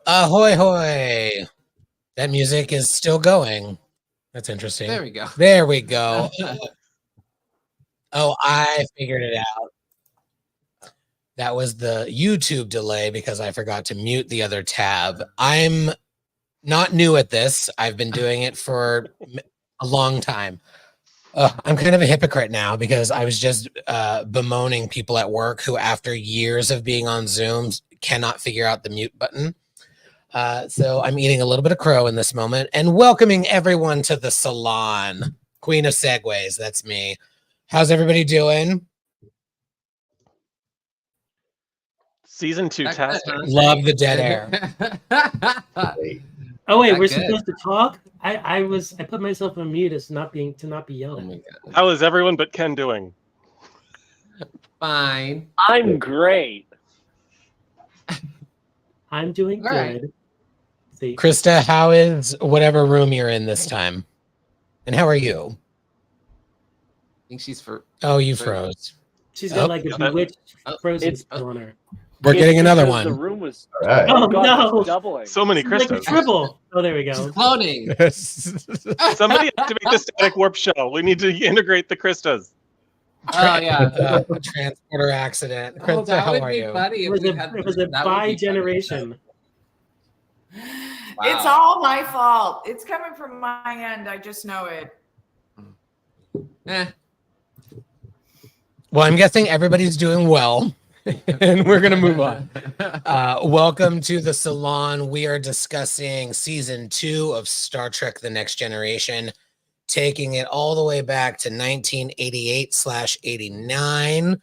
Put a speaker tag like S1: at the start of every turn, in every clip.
S1: Ahoy hoy! That music is still going. That's interesting.
S2: There we go.
S1: There we go. Oh, I figured it out. That was the YouTube delay because I forgot to mute the other tab. I'm not new at this. I've been doing it for a long time. I'm kind of a hypocrite now because I was just bemoaning people at work who, after years of being on Zooms, cannot figure out the mute button. So I'm eating a little bit of crow in this moment and welcoming everyone to the Salon. Queen of Segways, that's me. How's everybody doing?
S3: Season 2 test.
S1: Love the dead air.
S4: Oh wait, we're supposed to talk? I put myself on mute as not be yelled at.
S3: Oh, how is everyone but Ken doing?
S2: Fine.
S3: I'm great.
S4: I'm doing good.
S2: Right.
S4: See,
S1: Krista, how is whatever room you're in this time? And how are you?
S2: I think she's for.
S1: Oh, you froze.
S4: she's got like a bewitched frozen on her.
S1: We're getting another one.
S3: The room was
S4: Oh no!
S3: doubling. So many
S4: Like
S3: Kristas.
S4: triple. Oh, there we
S2: She's
S4: go.
S2: cloning.
S3: Somebody activate the static warp shell. We need to integrate the Kristas.
S2: Oh yeah.
S1: Transporter accident.
S2: Oh,
S1: Krista,
S2: that
S1: how
S2: would
S1: are
S2: be
S1: you?
S2: funny.
S4: It was a bi-generation.
S2: Wow.
S5: It's all my fault. It's coming from my end. I just know it.
S1: Well, I'm guessing everybody's doing well. And we're going to move on. Welcome to the Salon. We are discussing season 2 of Star Trek The Next Generation, taking it all the way back to 1988/89.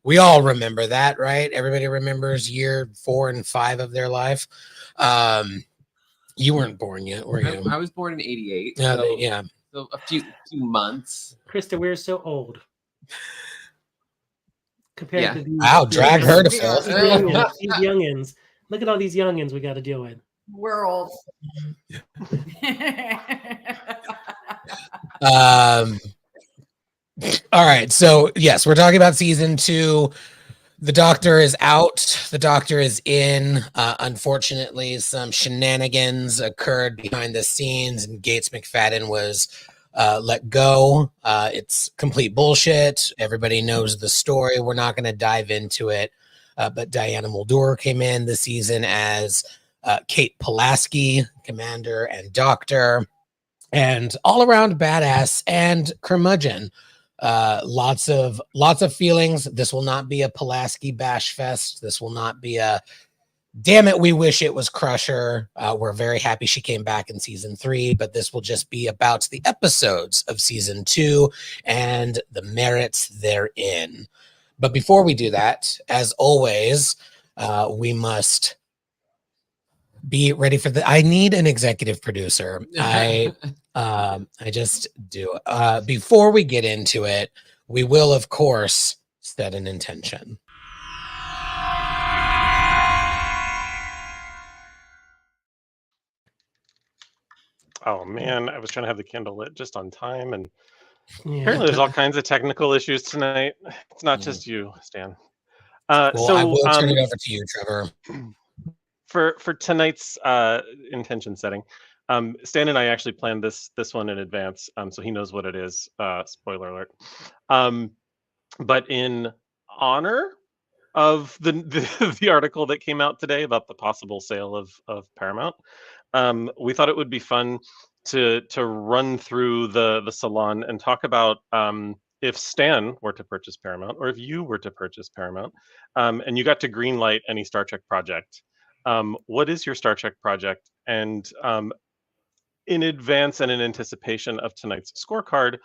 S1: We all remember that, right? Everybody remembers year 4 and 5 of their life. You weren't born yet, were you?
S2: I was born in '88.
S1: Yeah.
S2: So a few months.
S4: Krista, we're so old. Compared to these.
S1: Wow, drag her to filth.
S4: These youngins. Look at all these youngins we got to deal with.
S5: We're old.
S1: All right. So, yes, we're talking about season 2. The Doctor is out. The Doctor is in. Unfortunately, some shenanigans occurred behind the scenes, and Gates McFadden was let go. It's complete bullshit. Everybody knows the story. We're not going to dive into it. But Diana Muldaur came in this season as Kate Pulaski, Commander and Doctor, and all around badass and curmudgeon. Lots of feelings. This will not be a Pulaski bash fest. This will not be a damn it, we wish it was Crusher. We're very happy she came back in season 3, but this will just be about the episodes of season 2 and the merits therein. But before we do that, as always, we must be ready for I need an executive producer. I just do. Before we get into it, we will, of course, set an intention.
S3: Oh man, I was trying to have the candle lit just on time, and apparently there's all kinds of technical issues tonight. It's not just you, Stan.
S1: So I will turn it over to you, Trevor.
S3: For tonight's intention setting, Stan and I actually planned this one in advance, so he knows what it is. Spoiler alert. But in honor of the article that came out today about the possible sale of Paramount, we thought it would be fun to run through the Salon and talk about if Stan were to purchase Paramount, or if you were to purchase Paramount, and you got to greenlight any Star Trek project. What is your Star Trek project? And in advance and in anticipation of tonight's scorecard,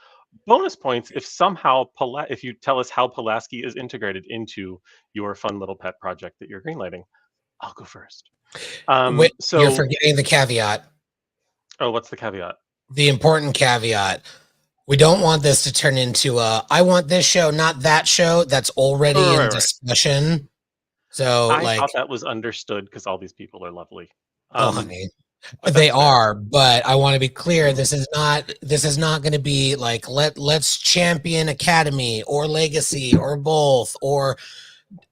S3: bonus points if somehow if you tell us how Pulaski is integrated into your fun little pet project that you're greenlighting. I'll go first.
S1: Wait, so you're forgetting the caveat.
S3: Oh, what's the caveat?
S1: The important caveat. We don't want this to turn into I want this show, not that show. That's already in discussion. Right. So
S3: I thought that was understood because all these people are lovely.
S1: Honey. They are, but I want to be clear. This is not going to be like let's champion Academy or Legacy or both or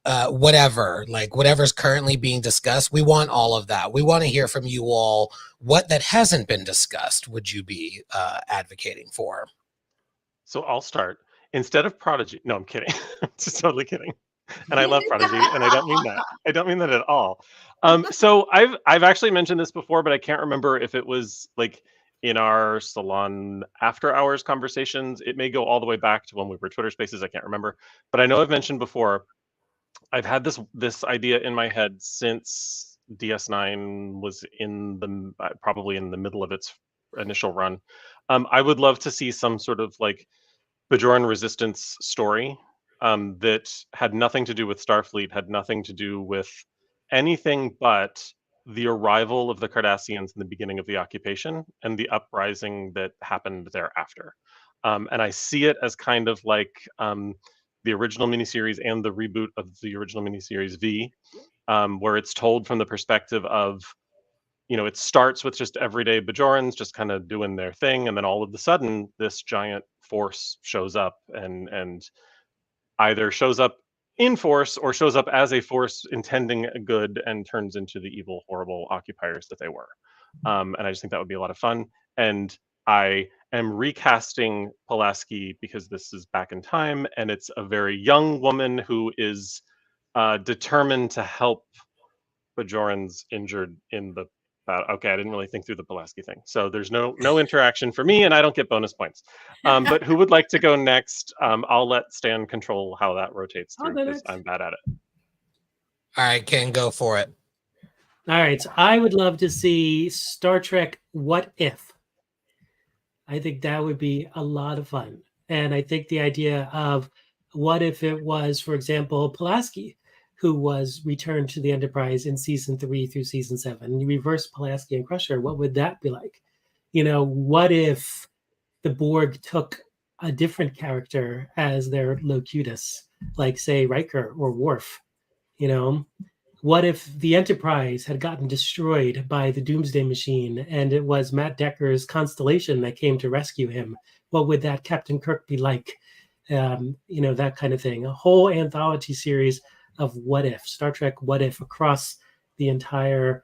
S1: whatever's currently being discussed. We want all of that. We want to hear from you all. What that hasn't been discussed would you be advocating for?
S3: So I'll start. Instead of Prodigy, no, I'm kidding. I'm just totally kidding. And I love Prodigy, and I don't mean that. I don't mean that at all. So I've actually mentioned this before, but I can't remember if it was like in our Salon after hours conversations. It may go all the way back to when we were Twitter Spaces. I can't remember, but I know I've mentioned before. I've had this idea in my head since DS9 was in the probably in the middle of its initial run. I would love to see some sort of like Bajoran resistance story that had nothing to do with Starfleet, had nothing to do with anything but the arrival of the Cardassians in the beginning of the occupation and the uprising that happened thereafter. And I see it as kind of like the original miniseries and the reboot of the original miniseries V, where it's told from the perspective of, it starts with just everyday Bajorans just kind of doing their thing, and then all of a sudden this giant force shows up and either shows up in force or shows up as a force intending good and turns into the evil, horrible occupiers that they were. And I just think that would be a lot of fun. And I am recasting Pulaski because this is back in time, and it's a very young woman who is determined to help Bajorans injured in the okay, I didn't really think through the Pulaski thing. So there's no interaction for me, and I don't get bonus points. But who would like to go next? I'll let Stan control how that rotates through because I'm bad at it.
S1: All right, Ken, go for it.
S4: All right, so I would love to see Star Trek What If. I think that would be a lot of fun. And I think the idea of what if it was, for example, Pulaski, who was returned to the Enterprise in season 3 through season 7. And you reverse Pulaski and Crusher, what would that be like? What if the Borg took a different character as their locutus, like, say, Riker or Worf? What if the Enterprise had gotten destroyed by the Doomsday Machine and it was Matt Decker's Constellation that came to rescue him? What would that Captain Kirk be like? That kind of thing. A whole anthology series of What If, Star Trek What If, across the entire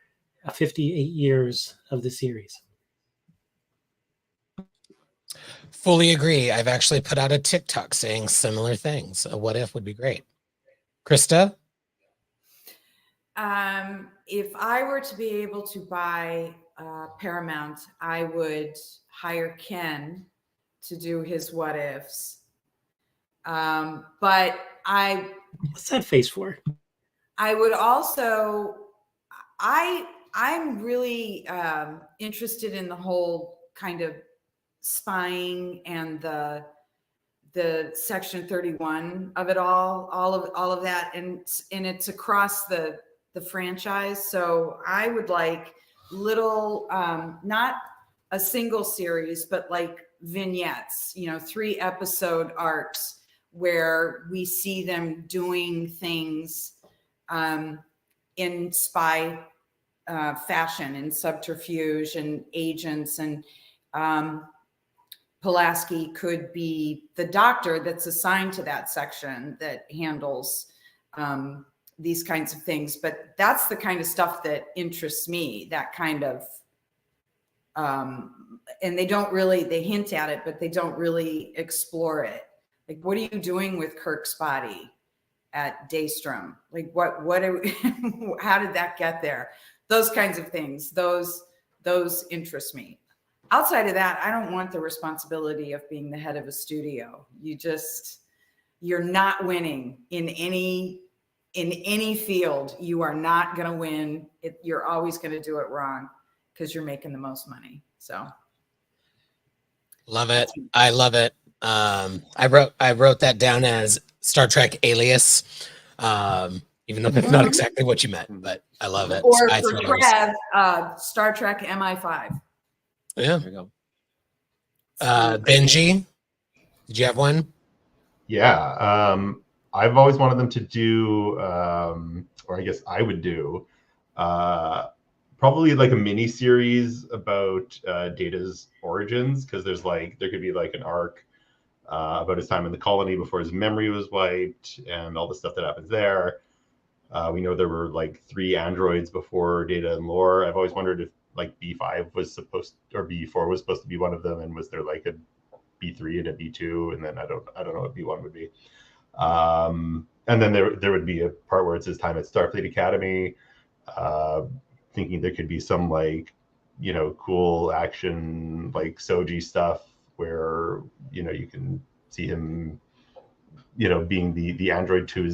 S4: 58 years of the series.
S1: Fully agree. I've actually put out a TikTok saying similar things. A What If would be great. Krista?
S5: If I were to be able to buy Paramount, I would hire Ken to do his What Ifs. But
S4: What's that face for?
S5: I would also, I'm really interested in the whole kind of spying and the Section 31 of it all of that, and it's across the franchise. So I would like little, not a single series, but like vignettes, 3-episode arcs where we see them doing things in spy fashion and subterfuge and agents. And Pulaski could be the doctor that's assigned to that section that handles these kinds of things. But that's the kind of stuff that interests me, that kind of, and they hint at it, but they don't really explore it. Like, what are you doing with Kirk's body at Daystrom? Like, how did that get there? Those kinds of things, those interest me. Outside of that, I don't want the responsibility of being the head of a studio. You're not winning in any field. You are not going to win. You're always going to do it wrong because you're making the most money. So.
S1: Love it. I love it. I wrote that down as Star Trek Alias, even though that's not exactly what you meant, but I love it.
S5: Or for Trev, Star Trek MI5.
S1: Yeah.
S2: There you go.
S1: Benji, did you have one?
S6: Yeah. I've always wanted them to do, or I guess I would do, probably like a mini series about Data's origins, because there could be like an arc about his time in the colony before his memory was wiped and all the stuff that happens there. We know there were like 3 androids before Data and Lore. I've always wondered if like B5 was supposed, or B4 was supposed to be one of them, and was there like a B3 and a B2, and then I don't know what B1 would be. And then there would be a part where it's his time at Starfleet Academy, thinking there could be some like, you know, cool action like Soji stuff where, you know, you can see him, you know, being the android to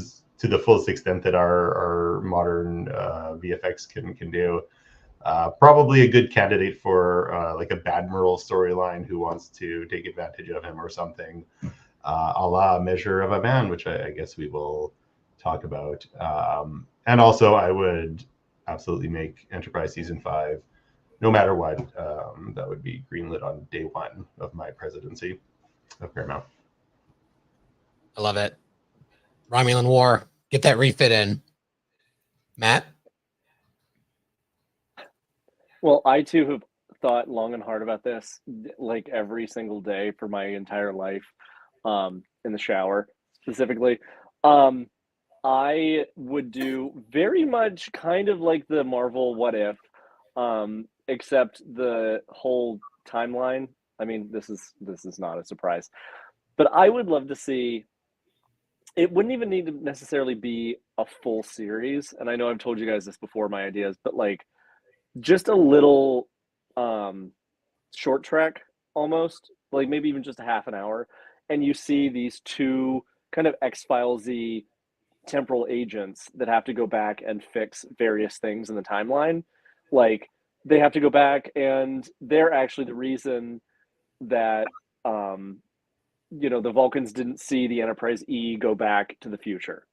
S6: the fullest extent that our modern VFX can do. Probably a good candidate for like a Badmiral storyline who wants to take advantage of him or something, a la Measure of a Man, which I guess we will talk about. And also, I would absolutely make Enterprise Season 5, no matter what. That would be greenlit on day 1 of my presidency of Paramount.
S1: I love it. Romulan War. Get that refit in. Matt?
S7: Well, I too have thought long and hard about this, like every single day for my entire life, in the shower specifically. I would do very much kind of like the Marvel What If, except the whole timeline. I mean, this is not a surprise, but I would love to see. It wouldn't even need to necessarily be a full series, and I know I've told you guys this before, my ideas, but like just a little short trek, almost like maybe even just a half an hour, and you see these 2 kind of X-Files-y temporal agents that have to go back and fix various things in the timeline. Like they have to go back and they're actually the reason that you know, the Vulcans didn't see the Enterprise E go back to the future.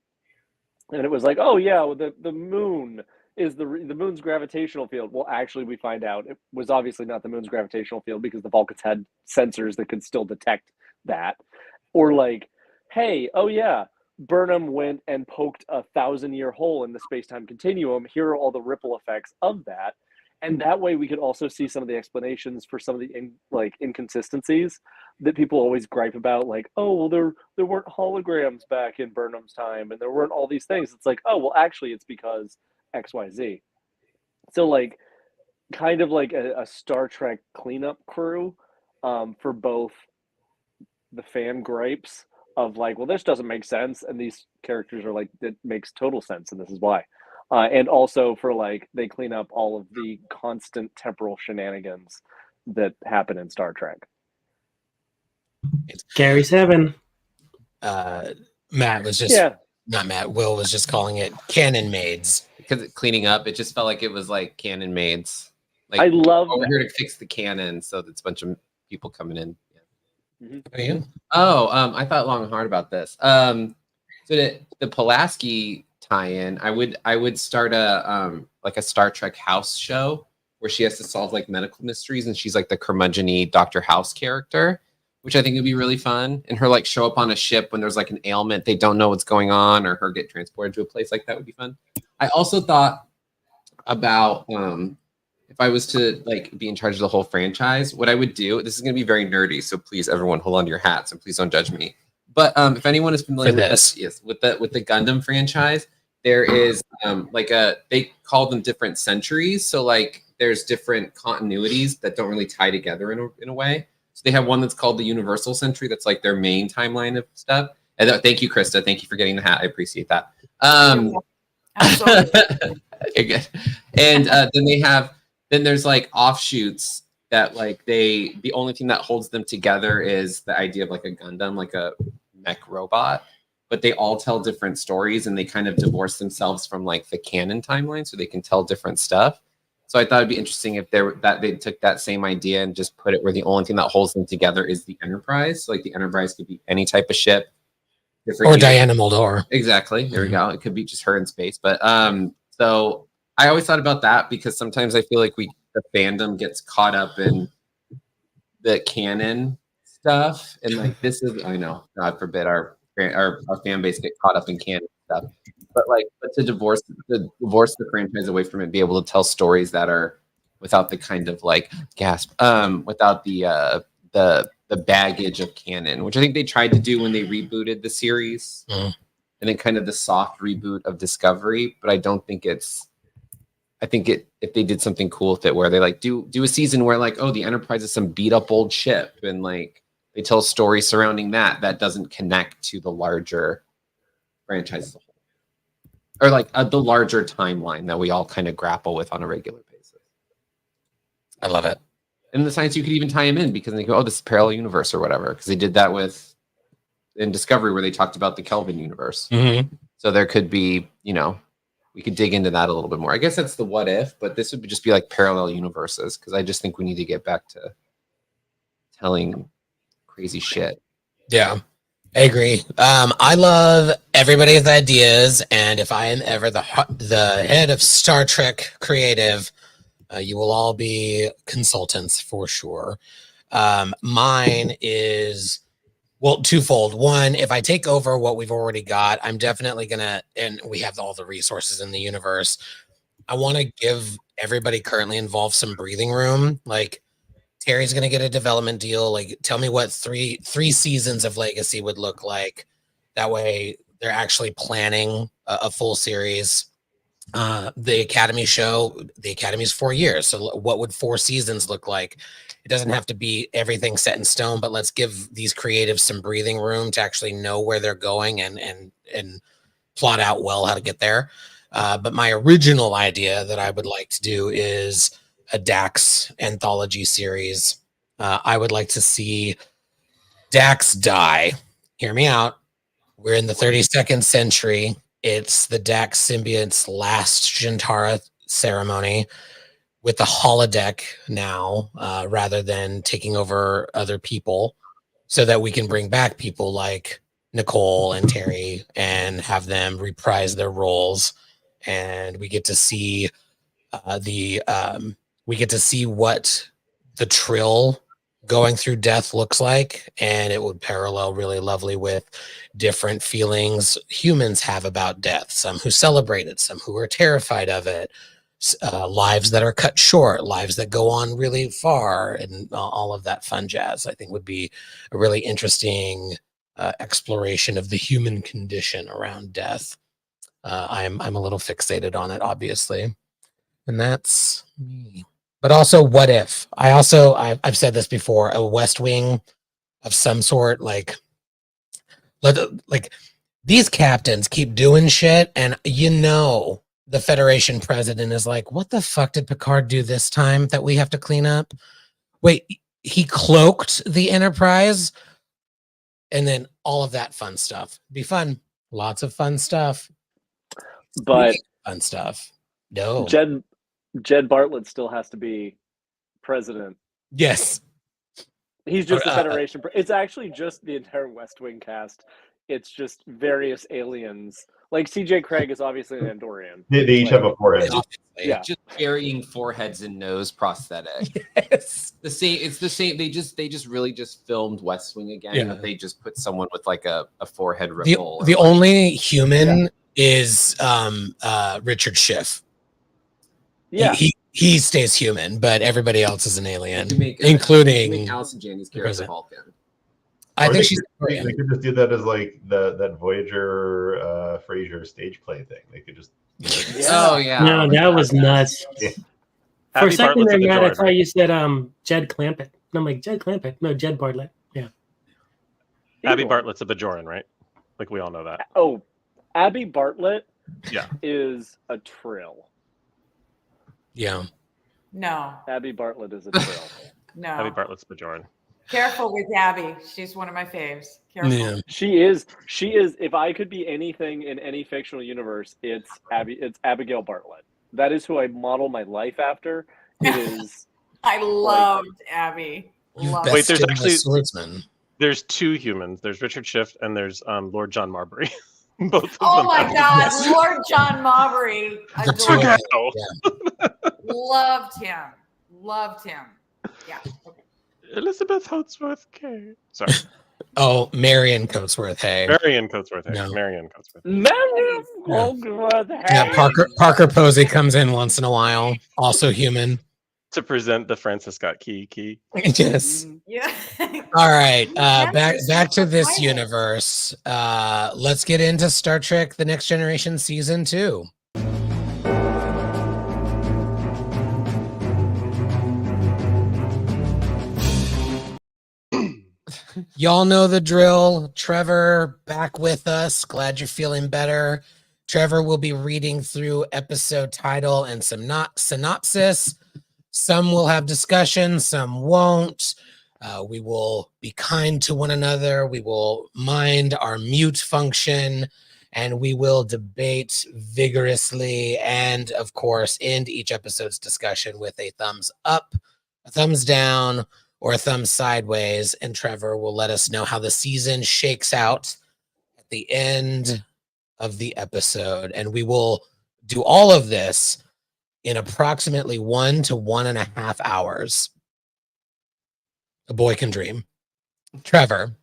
S7: And it was like, oh yeah, well, the moon is the moon's gravitational field. Well, actually, we find out it was obviously not the moon's gravitational field because the Vulcans had sensors that could still detect that. Or like, hey, oh yeah, Burnham went and poked a 1,000-year hole in the space-time continuum. Here are all the ripple effects of that. And that way we could also see some of the explanations for some of the inconsistencies that people always gripe about, like, oh, well, there weren't holograms back in Burnham's time, and there weren't all these things. It's like, oh, well, actually, it's because XYZ. So, like, kind of like a Star Trek cleanup crew for both the fan gripes of like, well, this doesn't make sense, and these characters are like, it makes total sense, and this is why. And also for like, they clean up all of the constant temporal shenanigans that happen in Star Trek.
S4: Gary 7.
S1: Matt was just not Matt. Will was just calling it Cannon Maids
S2: because cleaning up, it just felt like it was like Cannon Maids. Like,
S7: I love
S2: we're here to fix the cannon, so it's a bunch of people coming in.
S1: How are you?
S2: Oh, I thought long and hard about this. So the Pulaski tie-in, I would start a like a Star Trek house show where she has to solve like medical mysteries, and she's like the curmudgeon-y Dr. House character, which I think would be really fun. And her like show up on a ship when there's like an ailment, they don't know what's going on, or her get transported to a place like that would be fun. I also thought about if I was to like be in charge of the whole franchise, what I would do, this is going to be very nerdy, so please everyone hold on to your hats and please don't judge me. But if anyone is familiar with this, yes, with the Gundam franchise, there is they call them different centuries. So like there's different continuities that don't really tie together in a way. So they have one that's called the Universal Century. That's like their main timeline of stuff. And thank you, Krista. Thank you for getting the hat. I appreciate that. Okay, good. And then there's like offshoots that like the only thing that holds them together is the idea of like a Gundam, like a mech robot. But they all tell different stories, and they kind of divorce themselves from like the canon timeline, so they can tell different stuff. So I thought it'd be interesting if they took that same idea and just put it where the only thing that holds them together is the Enterprise. So like the Enterprise could be any type of ship,
S1: or Diana Muldaur.
S2: Exactly. There we go. It could be just her in space. But so I always thought about that because sometimes I feel like the fandom gets caught up in the canon stuff, and like this is, I know, God forbid our fan base get caught up in canon stuff, but to divorce the franchise away from it, be able to tell stories that are without the kind of like gasp, without the the baggage of canon, which I think they tried to do when they rebooted the series, and then kind of the soft reboot of Discovery. But I don't think it's. I think if they did something cool with it, where they like do a season where like, oh, the Enterprise is some beat up old ship, and like they tell a story surrounding that doesn't connect to the larger franchise as a whole, or like the larger timeline that we all kind of grapple with on a regular basis.
S1: I love it.
S2: And in the science, you could even tie them in because they go, oh, this is parallel universe or whatever, because they did that in Discovery where they talked about the Kelvin universe. So there could be, we could dig into that a little bit more. I guess that's the what if, but this would just be like parallel universes, because I just think we need to get back to telling crazy shit.
S1: Yeah, I agree. I love everybody's ideas, and if I am ever the head of Star Trek Creative, you will all be consultants for sure. Mine is, well, twofold. One, if I take over what we've already got, I'm definitely gonna, and we have all the resources in the universe, I want to give everybody currently involved some breathing room. Like, Terry's gonna get a development deal. Like, tell me what three seasons of Legacy would look like. That way, they're actually planning a full series. The Academy show, the Academy's 4 years. So what would 4 seasons look like? It doesn't have to be everything set in stone, but let's give these creatives some breathing room to actually know where they're going and plot out well how to get there. But my original idea that I would like to do is a Dax anthology series. I would like to see Dax die. Hear me out. We're in the 32nd century. It's the Dax symbiote's last Shintara ceremony with the holodeck now, rather than taking over other people, so that we can bring back people like Nicole and Terry and have them reprise their roles. And we get to see what the Trill going through death looks like, and it would parallel really lovely with different feelings humans have about death, some who celebrate it, some who are terrified of it, lives that are cut short, lives that go on really far, and all of that fun jazz. I think would be a really interesting exploration of the human condition around death. I'm a little fixated on it, obviously, and that's me. But also, what if? I've said this before, a West Wing of some sort, like these captains keep doing shit, and the Federation president is like, what the fuck did Picard do this time that we have to clean up? Wait, he cloaked the Enterprise? And then all of that fun stuff. Be fun. Lots of fun stuff.
S7: But
S1: fun stuff. No.
S7: Jed Bartlett still has to be president.
S1: Yes.
S7: He's just the Federation. It's actually just the entire West Wing cast. It's just various aliens. Like CJ Craig is obviously an Andorian.
S6: They each have a forehead.
S7: Yeah.
S2: Just varying foreheads and nose prosthetic.
S1: Yes.
S2: It's the same. They just really just filmed West Wing again.
S1: Yeah.
S2: But they just put someone with like a forehead ripple.
S1: The only human is Richard Schiff.
S7: Yeah.
S1: He stays human, but everybody else is an alien,
S2: Make
S1: including
S2: Allison Janney's character Vulcan.
S1: I
S6: Or
S1: think
S6: they could just do that as like that Voyager Frasier stage play thing. They could just
S2: Oh yeah.
S4: No, that was nuts.
S6: Yeah.
S4: For a
S3: Abby
S4: second
S3: Bartlett's
S4: there,
S3: a
S4: Matt, I
S3: Bajoran,
S4: thought you said Jed Clampett. And I'm like, Jed Clampett? No, Jed Bartlett. Yeah.
S3: Abby
S7: Either one.
S3: Bartlett's a Bajoran, right? Like we all know that.
S7: Oh, Abby Bartlett
S3: Yeah.
S7: is a Trill.
S1: Yeah.
S5: No,
S7: Abby Bartlett is a Trill.
S5: no.
S3: Abby Bartlett's a Bajoran.
S5: Careful with Abby. She's one of my faves. Careful.
S1: Yeah.
S7: She is. If I could be anything in any fictional universe, it's Abigail Bartlett. That is who I model my life after. It is.
S5: I loved Abby. Loved
S3: Wait, there's
S1: Bested
S3: actually-
S1: the swordsman.
S3: There's 2 humans. There's Richard Schiff and there's Lord John Marbury. Both of
S5: Oh
S3: them.
S5: my
S3: have-
S5: God,
S1: Yes.
S5: Lord John Marbury.
S1: The two
S5: Adored him.
S3: Oh,
S5: Loved him. Loved him. Yeah. Okay.
S3: Elizabeth Hoatsworth K. Sorry.
S1: Oh, Marion Coatsworth. Hey.
S3: Marion Coatsworth.
S1: No.
S3: Marion Coatsworth.
S7: Marion Coatsworth.
S1: Yeah, Parker Posey comes in once in a while. Also human.
S3: To present the Francis Scott Key.
S1: Yes.
S5: Yeah.
S1: All right,
S5: That's
S1: back to this
S5: pilot.
S1: universe. Let's get into Star Trek: The Next Generation season 2. Y'all know the drill. Trevor back with us. Glad you're feeling better. Trevor will be reading through episode title and some synopsis. Some will have discussion, some won't. We will be kind to one another. We will mind our mute function, and we will debate vigorously. And of course, end each episode's discussion with a thumbs up, a thumbs down, or a thumb sideways. And Trevor will let us know how the season shakes out at the end of the episode. And we will do all of this in approximately 1 to 1.5 hours. A boy can dream. Trevor.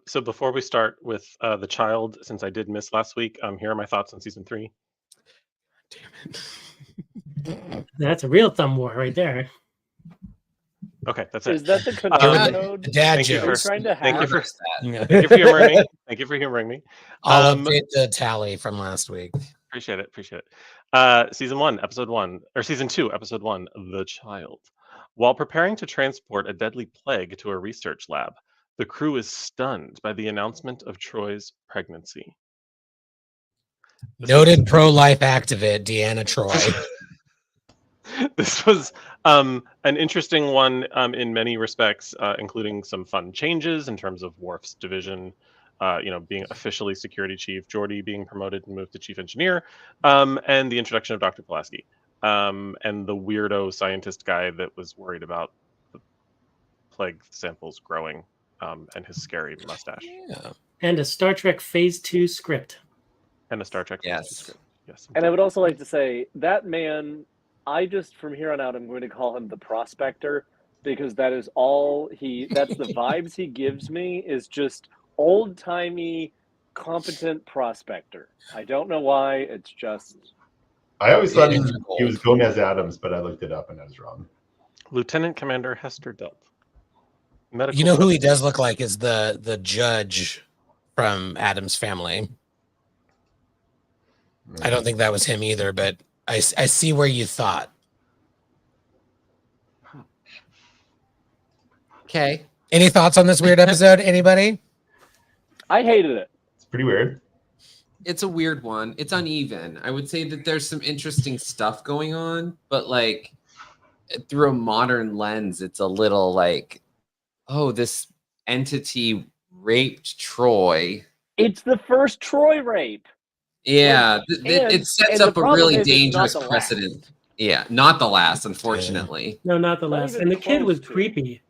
S3: So before we start with The Child, since I did miss last week, here are my thoughts on season 3.
S1: Damn it.
S4: That's a real thumb war right there.
S3: Okay, that's it.
S7: Is that the Konami code?
S1: The dad
S3: Thank you
S1: jokes.
S7: Trying to
S3: Thank you
S7: hack?
S3: for thank you for humoring me. Thank you for humoring me.
S1: I'll update the tally from last week.
S3: Appreciate it. Season 2, episode 1, The Child. While preparing to transport a deadly plague to a research lab, the crew is stunned by the announcement of Troy's pregnancy.
S1: Noted pro-life activist Deanna Troy.
S3: This was an interesting one in many respects, including some fun changes in terms of Worf's division, being officially security chief, Geordi being promoted and moved to chief engineer, and the introduction of Dr. Pulaski, and the weirdo scientist guy that was worried about the plague samples growing, and his scary mustache.
S1: Yeah.
S4: And a Star Trek Phase 2 script.
S3: And a Star Trek
S2: Yes.
S3: script. Yes.
S7: And I would also like to say that man, from here on out, I'm going to call him the prospector, because that is all that's the vibes he gives me, is just old-timey, competent prospector. I don't know why, it's just...
S6: I always thought he
S2: Gold.
S6: was Gomez Adams, but I looked it up and I was wrong.
S3: Lieutenant Commander Hester Delt. Medical
S1: You know who he
S3: president.
S1: does look like is the judge from Adam's Family. I don't think that was him either, but I see where you thought.
S2: Okay.
S1: Any thoughts on this weird episode? Anybody?
S7: I hated it.
S6: It's pretty weird.
S2: It's a weird one. It's uneven. I would say that there's some interesting stuff going on, but like through a modern lens, it's a little like, oh, this entity raped Troy.
S7: It's the first Troy rape.
S2: Yeah,
S7: And-
S2: it sets
S7: and
S2: up
S7: the
S2: a
S7: problem
S2: really
S7: is it's not
S2: dangerous
S7: the last.
S2: precedent. Yeah, not the last, unfortunately.
S4: No, not the
S7: Not
S4: last.
S7: even
S4: And the kid
S7: close
S4: was
S7: to.
S4: creepy.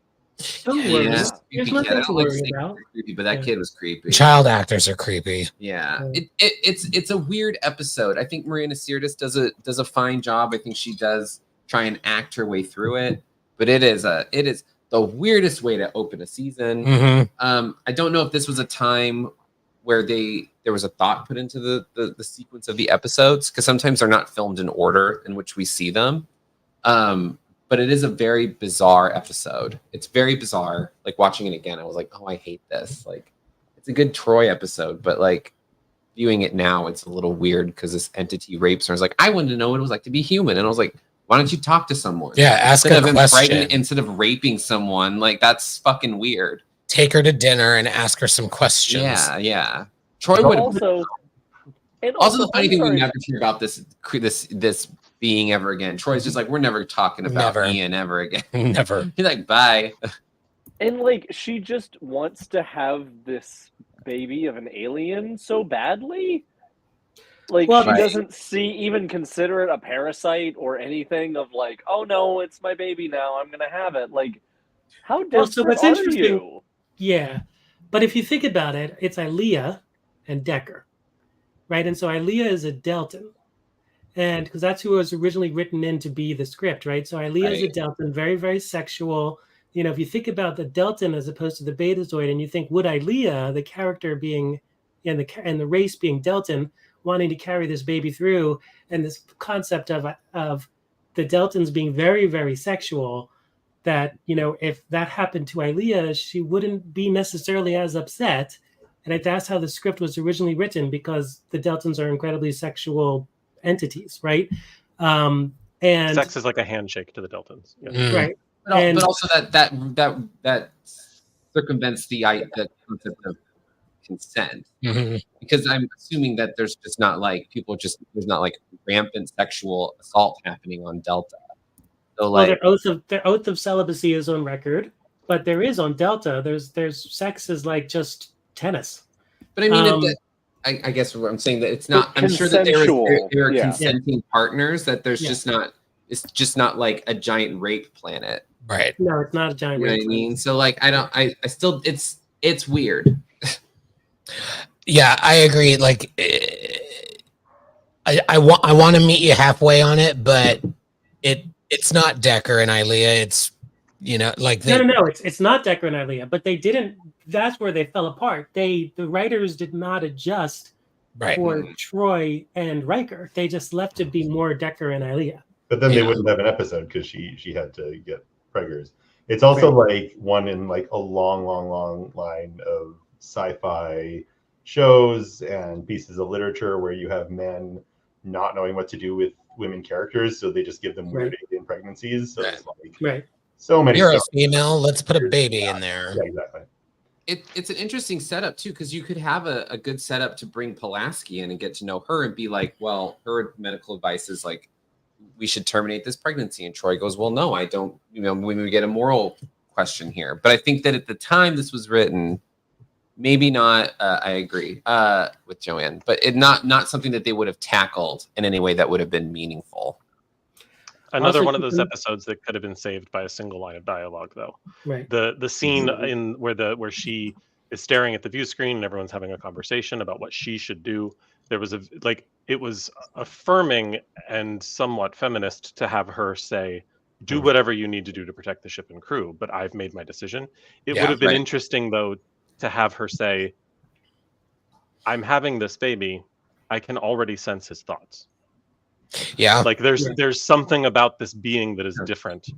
S4: Don't worry.
S2: Yeah,
S4: There's
S2: creepy
S4: nothing
S2: kid. I
S4: to
S2: don't like
S4: worry
S2: saying
S4: about.
S2: creepy, but that
S4: Yeah.
S2: kid was creepy.
S1: Child actors are creepy.
S2: Yeah,
S4: Yeah.
S2: it's a weird episode. I think Marina Sirtis does a fine job. I think she does try and act her way through it, but it is the weirdest way to open a season.
S1: Mm-hmm.
S2: I don't know if this was a time where there was a thought put into the sequence of the episodes, because sometimes they're not filmed in order in which we see them. But it is a very bizarre episode. It's very bizarre. Like watching it again, I was like, oh, I hate this. Like, it's a good Troy episode, but like viewing it now, it's a little weird because this entity rapes her. I was like, I wanted to know what it was like to be human. And I was like, why don't you talk to someone?
S1: Yeah, ask
S2: Instead
S1: a
S2: of
S1: question.
S2: instead of raping someone, like that's fucking weird.
S1: Take her to dinner and ask her some questions.
S2: Yeah. Troy
S7: But
S2: would
S7: also
S2: the funny
S7: I'm
S2: thing, we
S7: sorry.
S2: never hear about this being ever again. Troy's just like, we're never talking about
S1: Never.
S2: Ian ever again.
S1: Never.
S2: He's like, bye.
S7: And like, she just wants to have this baby of an alien so badly. Like,
S4: Well,
S7: she
S2: Right.
S7: doesn't even consider it a parasite or anything of like, oh no, it's my baby now, I'm gonna have it. Like, how
S4: Well,
S7: desperate
S4: so what's
S7: are
S4: interesting-
S7: you?
S4: Yeah. But if you think about it, it's Ilea and Decker, right? And so Ilea is a Deltan. And because that's who was originally written in to be the script, right? So Ilea is a
S2: Right.
S4: Deltan, very, very sexual. You know, if you think about the Deltan as opposed to the Betazoid, and you think, would Ilea, the character being, and the race being Deltan, wanting to carry this baby through, and this concept of the Deltans being very, very sexual, that, you know, if that happened to Ilea, she wouldn't be necessarily as upset. And that's how the script was originally written, because the Deltans are incredibly sexual entities, right? And
S3: Sex is like a handshake to the Deltans. Yeah.
S1: Mm.
S4: right.
S2: But also that circumvents the concept of consent,
S1: Mhm.
S2: because I'm assuming that there's not like rampant sexual assault happening on Delta. So
S4: Well,
S2: like,
S4: their oath of celibacy is on record, but there is on Delta. There's sex is like just tennis.
S2: but I mean,
S4: Um,
S2: I guess what I'm saying, that it's
S7: But
S2: not. I'm sure that
S7: consensual,
S2: there are
S7: yeah.
S2: consenting partners. That there's
S4: Yeah.
S2: just not. It's just not like a giant rape planet.
S1: Right.
S4: No, it's not a giant.
S2: You know what I
S4: rape
S2: mean? So like, I still, it's weird.
S1: Yeah, I agree. Like, I want to meet you halfway on it, but it's not Decker and Ilea. It's, you know, like
S4: No. It's not Decker and Ilea, but they didn't. That's where they fell apart. The writers did not adjust
S1: right.
S4: for Troy and Riker. They just left it be more Decker and Ilea.
S6: But then they
S1: Yeah.
S6: wouldn't have an episode because she had to get preggers. It's also like one in like a long line of sci-fi shows and pieces of literature where you have men not knowing what to do with women characters, so they just give them weird alien pregnancies. So it's like
S4: Right.
S6: so many.
S1: You're a
S6: stuff.
S1: female. Let's put a baby in there.
S6: Yeah, exactly.
S2: It's an interesting setup too, because you could have a good setup to bring Pulaski in and get to know her and be like, well, her medical advice is like, we should terminate this pregnancy. And Troy goes, well, no, I don't, you know, we get a moral question here. But I think that at the time this was written, maybe not, I agree with Joanne, but it not something that they would have tackled in any way that would have been meaningful.
S3: Another
S4: Also,
S3: one of those episodes that could have been saved by a single line of dialogue, though.
S4: Right.
S3: The scene in where she is staring at the view screen and everyone's having a conversation about what she should do. There was it was affirming and somewhat feminist to have her say, do whatever you need to do to protect the ship and crew, but I've made my decision. It would have been interesting, though, to have her say, I'm having this baby. I can already sense his thoughts.
S1: Yeah.
S3: Like there's something about this being that is different.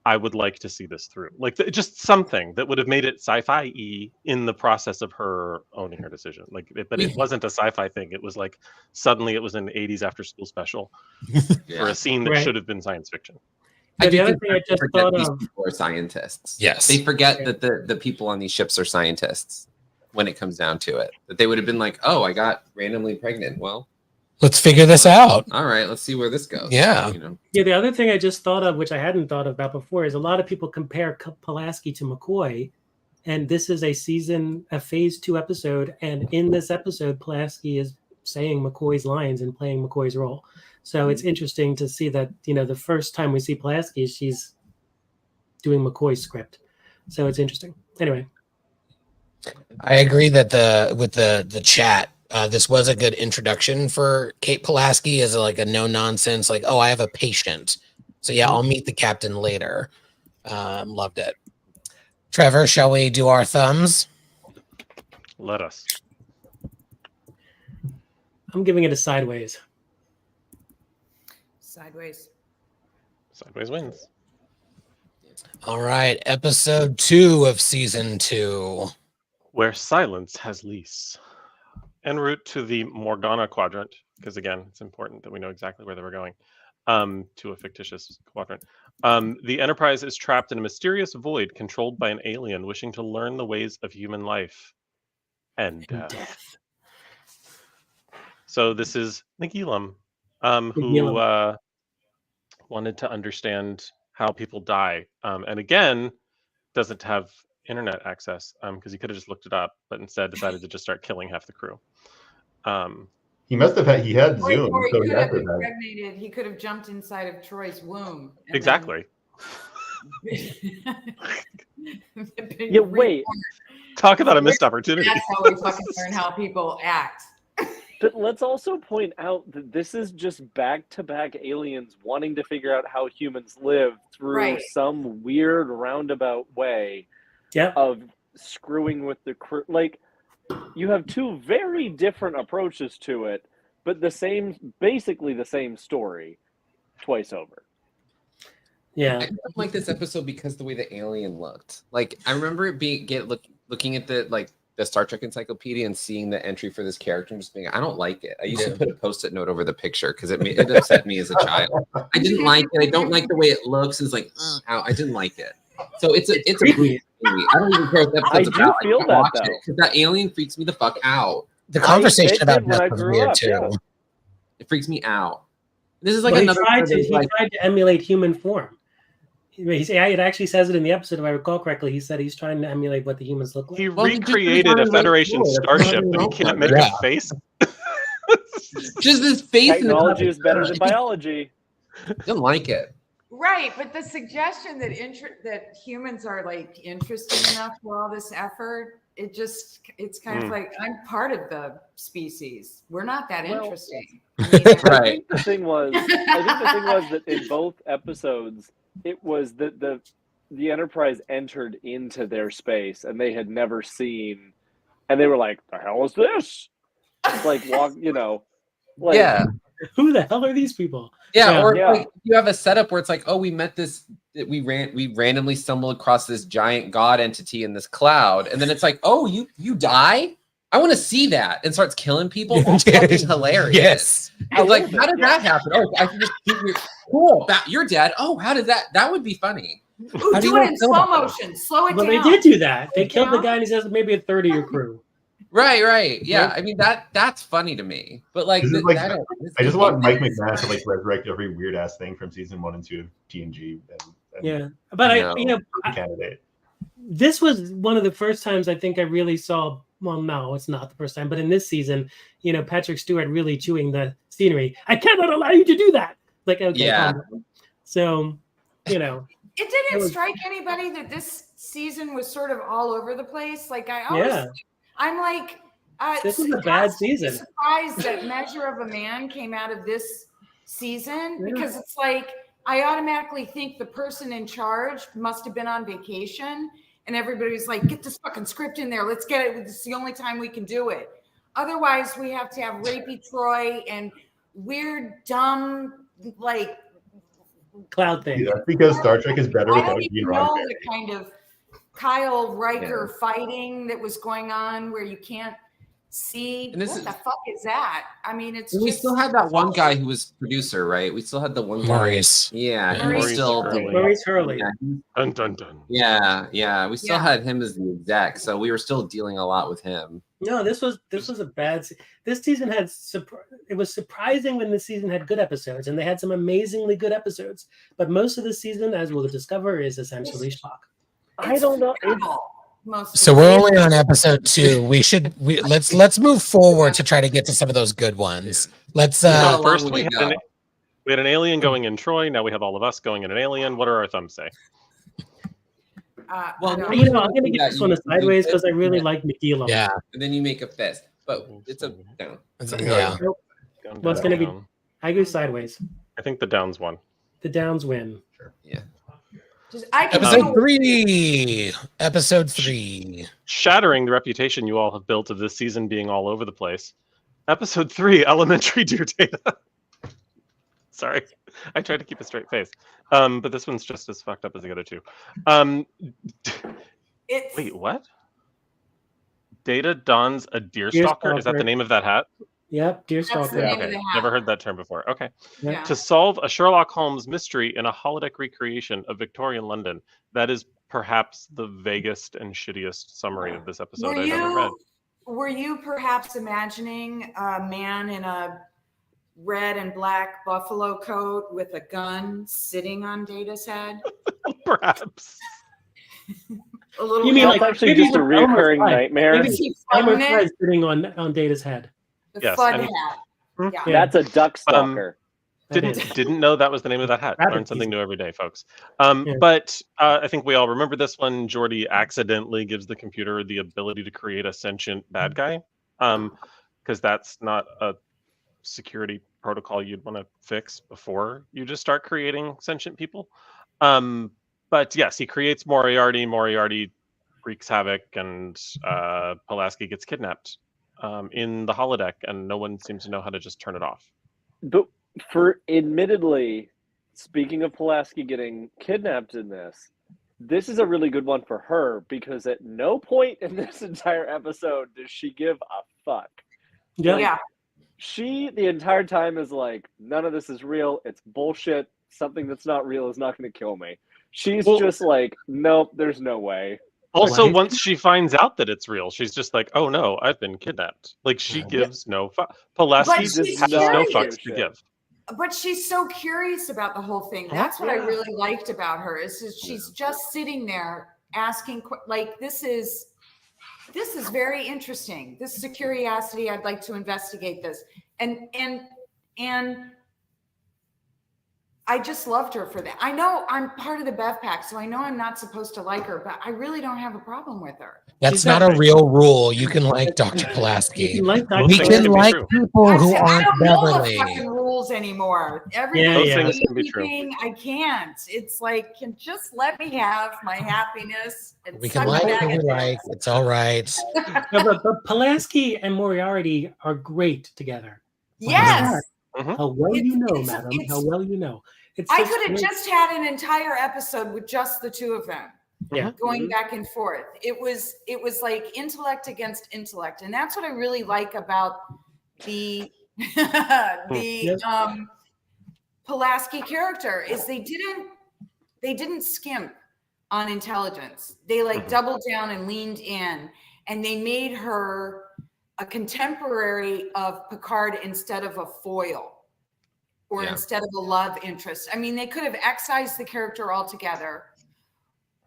S3: I would like to see this through. Like just something that would have made it sci-fi-y in the process of her owning her decision. Like, but it wasn't a sci-fi thing. It was like suddenly it was an 80s after school special for a scene that should have been science fiction.
S4: Yeah, the other thing I just thought
S2: these
S4: of,
S2: people are scientists.
S1: Yes.
S2: They forget that the people on these ships are scientists when it comes down to it. That they would have been like, oh, I got randomly pregnant. Well,
S1: let's figure this out.
S2: all right, let's see where this goes.
S1: Yeah.
S2: You know?
S4: yeah, the other thing I just thought of, which I hadn't thought about before, is a lot of people compare Pulaski to McCoy, and this is a phase 2 episode, and in this episode, Pulaski is saying McCoy's lines and playing McCoy's role. So it's interesting to see that, you know, the first time we see Pulaski, she's doing McCoy's script. So it's interesting. Anyway.
S1: I agree that with the chat, this was a good introduction for Kate Pulaski as like a no nonsense, like, oh, I have a patient. So yeah, I'll meet the captain later. Loved it. Trevor, shall we do our thumbs?
S3: Let us.
S4: I'm giving it a sideways.
S5: Sideways.
S3: Sideways wins.
S1: All right, episode 2 of season 2.
S3: Where silence has lease. En route to the Morgana quadrant, because again, it's important that we know exactly where they were going, to a fictitious quadrant. The Enterprise is trapped in a mysterious void controlled by an alien wishing to learn the ways of human life and death. So this is Nagilum, who wanted to understand how people die, and again, doesn't have internet access because he could have just looked it up, but instead decided to just start killing half the crew.
S6: He must have had Zoom,
S5: Or
S6: so
S5: he
S6: he
S5: could
S6: had
S5: have
S6: to have.
S5: impregnated. He could have jumped inside of Troy's womb. and
S3: Exactly.
S7: Yeah, wait.
S3: Talk about a missed opportunity.
S5: That's how we fucking learn how people act.
S7: But let's also point out that this is just back-to-back aliens wanting to figure out how humans live through some weird roundabout way of screwing with the crew. Like, you have two very different approaches to it, but basically the same story twice over.
S4: Yeah.
S2: I don't like this episode because the way the alien looked. Like I remember it being looking at the Star Trek encyclopedia and seeing the entry for this character and just being, I don't like it. I used to put a Post-it note over the picture because it upset me as a child. I didn't like it. I don't like the way it looks. It's like, ow, I didn't like it. So it's a
S4: creepy.
S2: movie. I don't even care what the
S7: I
S2: episode's
S7: do
S2: about.
S7: feel
S2: I can't
S7: that,
S2: watch
S7: though.
S2: it because that alien freaks me the fuck out.
S1: The conversation
S7: it
S1: about
S7: did when
S1: death
S7: I
S1: was
S7: grew
S1: weird
S7: up,
S1: too.
S7: yeah.
S2: It freaks me out. This is like
S4: Well,
S2: another
S4: he tried to emulate human form. It actually says it in the episode, if I recall correctly. He said he's trying to emulate what the humans look like.
S3: He
S2: Well, he just
S3: recreated a
S2: designed
S3: Federation
S2: That's
S3: starship,
S2: not
S3: but he
S2: even
S3: can't
S2: wrong.
S3: make
S1: Yeah.
S3: a face.
S2: Just this face in the
S7: Technology is better than biology.
S2: Didn't like it.
S5: Right, but the suggestion that that humans are like interesting enough for all this effort, it's kind of like, I'm part of the species. We're not that
S7: Well,
S5: interesting.
S7: I
S2: Right.
S7: think the thing was that in both episodes, it was that the Enterprise entered into their space and they had never seen, and they were like, "The hell is this?" Like
S2: Yeah.
S4: Who the hell are these people?
S2: Yeah,
S4: Yeah.
S2: or
S7: Yeah.
S2: like you have a setup where it's like, oh, we met this, we randomly stumbled across this giant god entity in this cloud, and then it's like, oh, you die? I want to see that, and starts killing people. That's fucking hilarious.
S1: Yes.
S2: I was like, how did that happen? Oh, I can just keep your cool. You're dead. Oh, how did that? That would be funny.
S5: Ooh,
S2: How do
S5: do
S2: you
S5: it in
S2: feel
S5: slow
S2: about
S5: motion. Slow it
S4: Well,
S5: down.
S4: they did do that. They
S5: Yeah.
S4: killed the guy and he says maybe a third of your crew.
S2: Right. Yeah, I mean that's funny to me. But like,
S6: This is like-
S2: I
S6: I just want Mike McMahon to like resurrect every weird ass thing from season 1 and 2 of TNG. And
S4: Yeah, but
S2: No.
S6: candidate.
S4: this was one of the first times I think I really saw. Well, no, it's not the first time, but in this season, Patrick Stewart really chewing the scenery. I cannot allow you to do that. Like, okay,
S2: Yeah.
S4: calm down. So,
S5: It didn't
S4: It was-
S5: strike anybody that this season was sort of all over the place. Like I'm like,
S4: This was a bad season.
S5: Surprised that Measure of a Man came out of this season
S4: Yeah.
S5: because it's like I automatically think the person in charge must have been on vacation, and everybody's like, "Get this fucking script in there. Let's get it. It's the only time we can do it. Otherwise, we have to have Rapey Troy and weird, dumb, like."
S4: cloud thing.
S6: Yeah, because Star Trek is better
S5: I
S6: without
S5: don't
S6: Gene
S5: even know
S6: Roddenberry.
S5: the kind of Kyle Riker fighting that was going on where you can't see.
S2: And this
S5: What
S2: is-
S5: the fuck is that? I mean, it's
S2: we
S5: just
S2: still had that one guy who was producer, right? We still had the one guy.
S1: Maurice.
S2: Yeah, he was
S5: Maurice
S2: still
S5: Hurley.
S2: doing.
S4: Maurice Hurley.
S2: Yeah,
S3: Dun dun dun.
S2: yeah. We still
S5: Yeah.
S2: had him as the exec, so we were still dealing a lot with him.
S4: No, this was a bad. This season had it was surprising when the season had good episodes, and they had some amazingly good episodes. But most of the season, as we'll discover, is essentially schlock.
S7: I don't know.
S1: So we're only on episode 2. Let's move forward to try to get to some of those good ones. Let's
S3: So
S2: How long
S3: first
S2: would
S3: we
S2: it
S3: had,
S2: go?
S3: we had an alien going in Troy. Now we have all of us going in an alien. What do our thumbs say?
S2: Well,
S5: I don't
S2: you
S4: I'm going to get this one sideways because I really like McGeelo.
S1: yeah.
S2: And then you make a fist, but it's a down.
S1: Yeah.
S3: Down,
S4: Well, it's
S3: down,
S4: gonna be-
S3: down.
S4: I go sideways.
S3: I think the downs won.
S4: The Downs win.
S5: I can
S1: Episode
S5: do
S1: 3. Episode 3.
S3: Shattering the reputation you all have built of this season being all over the place. Episode 3, Elementary Dear Data. Sorry, I tried to keep a straight face. But this one's just as fucked up as the other two.
S5: it.
S3: Wait, what? Data dons a deer
S4: Deer
S3: stalker? Is that the
S4: stalker.
S3: name of that hat?
S4: Yep, Deer
S5: That's the
S4: Stalker.
S5: name of
S3: Okay,
S5: the hat.
S3: never heard that term before. Okay.
S5: Yeah.
S3: To solve a Sherlock Holmes mystery in a holodeck recreation of Victorian London. That is perhaps the vaguest and shittiest summary of this episode I've ever read.
S5: Were you perhaps imagining a man in a red and black buffalo coat with a gun sitting on Data's head?
S3: Perhaps.
S5: A little.
S4: You mean
S7: That's
S4: like
S7: actually
S4: maybe
S7: just a
S4: with Elmer's
S7: reoccurring
S4: Fudge.
S7: nightmare.
S4: Maybe
S5: Is he
S4: Elmer
S5: flooding
S4: Fudge
S5: it?
S4: sitting on Data's head.
S5: The
S3: Yes,
S5: FUD
S3: and-
S5: hat. Yeah.
S4: Yeah.
S7: That's a duck stalker.
S4: That is.
S3: Didn't know that was the name of that hat.
S4: Rabbit
S3: Learn something
S4: season.
S3: new every day, folks.
S4: Yeah.
S3: But I think we all remember this one. Geordi accidentally gives the computer the ability to create a sentient bad guy, because that's not a security protocol you'd want to fix before you just start creating sentient people. But yes, he creates Moriarty. Moriarty wreaks havoc, and Pulaski gets kidnapped in the holodeck, and no one seems to know how to just turn it off.
S7: But for admittedly, speaking of Pulaski getting kidnapped in this is a really good one for her because at no point in this entire episode does she give a fuck.
S4: Yeah.
S5: Yeah.
S7: She, the entire time, is like, none of this is real. It's bullshit. Something that's not real is not going to kill me. She's just like, nope, there's no way.
S3: Also,
S4: Right.
S3: once she finds out that it's real, she's just like, "Oh no, I've been kidnapped." Like she gives no fuck. Pulaski
S5: But she's
S3: has no
S5: curious.
S3: fucks to give.
S5: But she's so curious about the whole thing. That's what I really liked about her. Is she's just sitting there asking, like, this is very interesting. This is a curiosity. I'd like to investigate this, and I just loved her for that. I know I'm part of the Bev Pack, so I know I'm not supposed to like her, but I really don't have a problem with her.
S1: That's not a real rule. You can like Dr. Pulaski.
S4: You can like Dr.
S1: We
S3: Those
S1: can
S3: things can be
S1: like
S3: true.
S1: people who
S5: I
S1: aren't
S5: don't know the
S1: Beverly.
S5: fucking rules anymore.
S4: Yeah,
S5: Everybody's
S4: yeah.
S3: Those things can be true.
S5: leaving. I can't. It's like, can just let me have my happiness. And
S1: We can
S5: suck
S1: like
S5: back
S1: who we
S5: at
S1: like.
S5: this.
S1: It's all right.
S4: No, but Pulaski and Moriarty are great together.
S5: Yes.
S4: How well you know,
S5: It's-
S4: madam.
S5: it's-
S4: How well you know. It's
S5: I
S4: such
S5: could have
S4: great-
S5: just had an entire episode with just the two of them.
S4: Yeah.
S5: Going back and forth. It was like intellect against intellect. And that's what I really like about the Pulaski character is they didn't skimp on intelligence. They like doubled down and leaned in, and they made her a contemporary of Picard instead of a foil or instead of a love interest. I mean, they could have excised the character altogether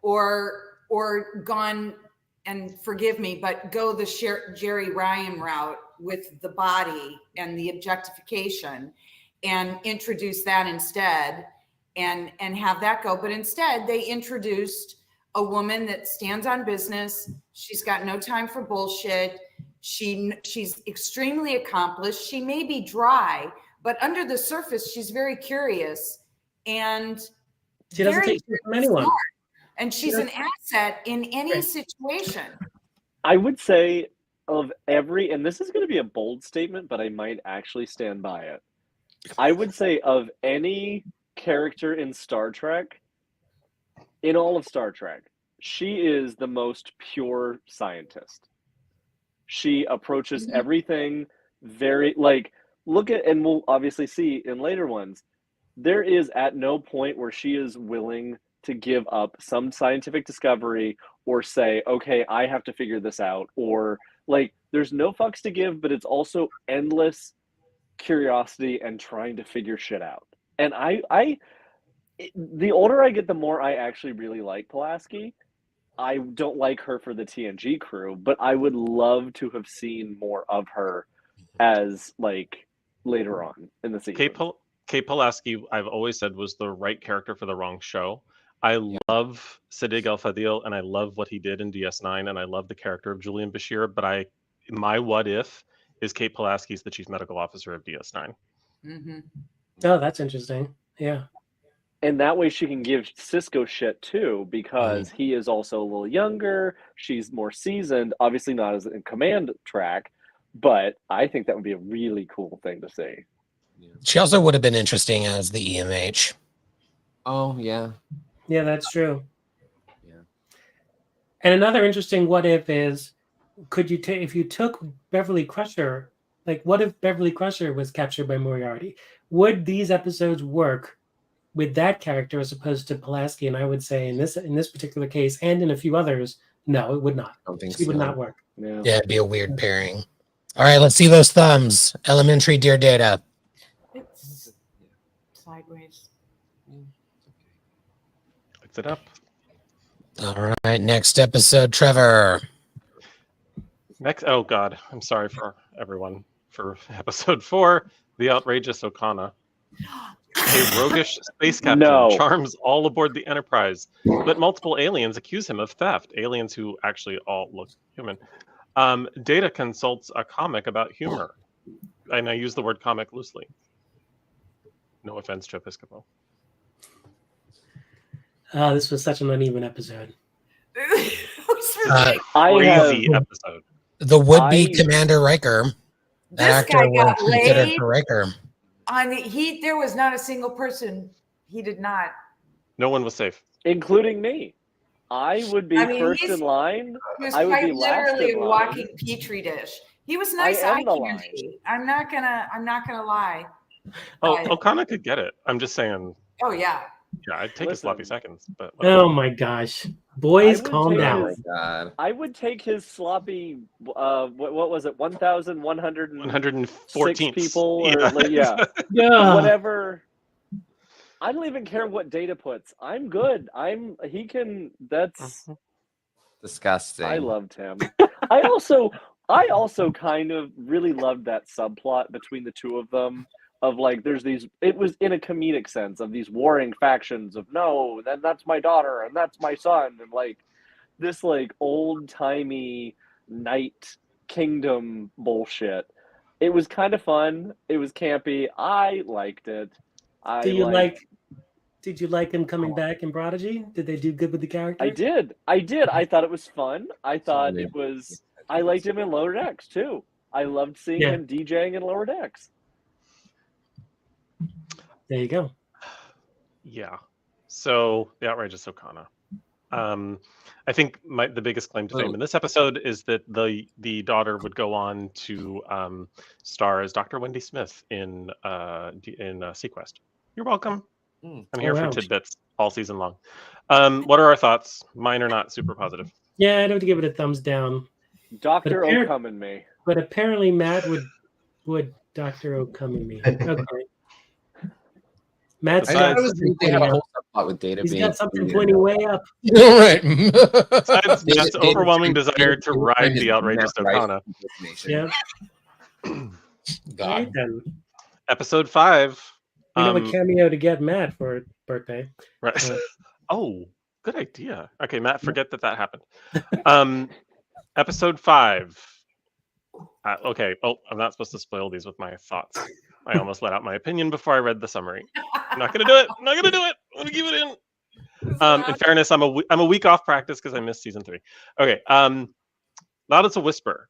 S5: or gone, and forgive me, but go the Jerry Ryan route with the body and the objectification and introduce that instead and have that go. But instead they introduced a woman that stands on business. She's got no time for bullshit. She's extremely accomplished. She may be dry, but under the surface, she's very curious and
S4: She doesn't
S5: very
S4: take shit from anyone.
S5: smart. And she's an asset in any situation.
S7: I would say of every, and this is going to be a bold statement, but I might actually stand by it. I would say of any character in Star Trek, in all of Star Trek, she is the most pure scientist. She approaches everything very, like, look at, and we'll obviously see in later ones, there is at no point where she is willing to give up some scientific discovery or say, okay, I have to figure this out, or like there's no fucks to give, but it's also endless curiosity and trying to figure shit out. And the older I get, the more I actually really like Pulaski. I don't like her for the TNG crew, but I would love to have seen more of her as like later on in the season.
S3: Kate Pulaski, I've always said, was the right character for the wrong show. I love Siddig El-Fadil, and I love what he did in DS9, and I love the character of Julian Bashir, but my what if is Kate Pulaski's the chief medical officer of DS9.
S4: Oh, that's interesting. Yeah.
S7: And that way she can give Cisco shit too, because he is also a little younger. She's more seasoned, obviously not as in command track, but I think that would be a really cool thing to see.
S1: She also would have been interesting as the EMH.
S2: Oh yeah.
S4: Yeah, that's true.
S2: Yeah.
S4: And another interesting what if is, could you take, if you took Beverly Crusher, like what if Beverly Crusher was captured by Moriarty? Would these episodes work with that character as opposed to Pulaski? And I would say in this particular case and in a few others, no, it would not.
S2: I don't think
S4: She would
S2: so.
S4: not work.
S7: Yeah.
S1: Yeah, it'd be a weird pairing. All right, let's see those thumbs. Elementary, Dear Data.
S5: It's sideways.
S3: Fix it up.
S1: All right, next episode, Trevor.
S3: Next, oh God, I'm sorry for everyone for episode 4, The Outrageous Okana. A roguish space captain charms all aboard the Enterprise, but multiple aliens accuse him of theft. Aliens who actually all look human. Data consults a comic about humor, and I use the word comic loosely. No offense to Episcopo.
S4: This was such an uneven episode.
S3: Crazy episode.
S1: The would-be Commander Riker. That
S5: This
S1: actor
S5: guy
S1: was
S5: got
S1: considered
S5: laid.
S1: for Riker.
S5: There was not a single person He did not.
S3: No one was safe.
S7: including me. I would be
S5: I mean,
S7: first in line.
S5: He was
S7: I would
S5: quite
S7: be last
S5: literally
S7: in
S5: a
S7: line.
S5: walking petri dish. He was nice
S7: I am
S5: eye
S7: the
S5: candy. I'm not gonna lie.
S3: Oh,
S5: But-
S3: Okana could get it. I'm just saying.
S5: Oh yeah.
S3: Yeah, I'd take his
S7: Listen.
S3: sloppy seconds, but whatever.
S4: Oh my gosh, boys,
S7: I would
S4: calm
S7: take
S4: down.
S2: Oh my god.
S7: I would take his sloppy. What was it? 1,106
S3: 114
S7: people, or
S3: Yeah.
S7: yeah,
S4: Yeah.
S7: whatever. I don't even care what Data puts. I'm good. He can. That's.
S2: Disgusting.
S7: I loved him. I also kind of really loved that subplot between the two of them. Of like, there's these. It was in a comedic sense of these warring factions of no, then that's my daughter and that's my son, and like this like old timey Night Kingdom bullshit. It was kind of fun. It was campy. I liked it.
S4: Did you like him coming back in Prodigy? Did they do good with the character?
S7: I did. I thought it was fun. I thought it was. I liked him in Lower Decks too. I loved seeing him DJing in Lower Decks.
S4: There you go.
S3: Yeah. So the outrageous Okana. I think the biggest claim to fame in this episode is that the daughter would go on to star as Dr. Wendy Smith in Sequest. You're welcome. I'm here for tidbits all season long. What are our thoughts? Mine are not super positive.
S4: Yeah, I'd have to give it a thumbs down.
S7: Dr. Ocum and me.
S4: But apparently Matt would Dr. Ocum and me. Okay. Matt's
S2: I was thinking they had a whole subplot with Data.
S4: He's got something pointing way up.
S1: All right.
S3: Besides Matt's overwhelming desire to ride the outrageous Okana.
S4: Yeah.
S1: God.
S3: Episode 5.
S4: We know a cameo to get Matt for his birthday.
S3: Right. Oh, good idea. Okay, Matt, forget that happened. Episode 5. Okay. Oh, I'm not supposed to spoil these with my thoughts. I almost let out my opinion before I read the summary. I'm not gonna do it. I'm gonna keep it in. In fairness, I'm a week off practice because I missed season 3. Okay. Loud as a whisper.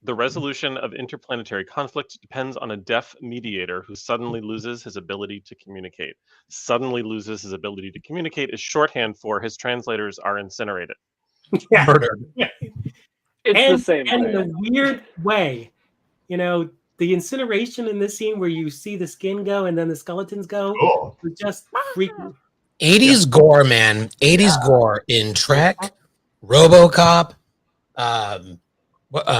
S3: The resolution of interplanetary conflict depends on a deaf mediator who suddenly loses his ability to communicate. Suddenly loses his ability to communicate is shorthand for his translators are incinerated.
S4: Yeah.
S1: Murdered.
S7: It's the same
S4: and
S7: thing.
S4: in a weird way, the incineration in this scene where you see the skin go and then the skeletons go was just freaky.
S1: 80s gore, man. 80s gore in Trek, RoboCop,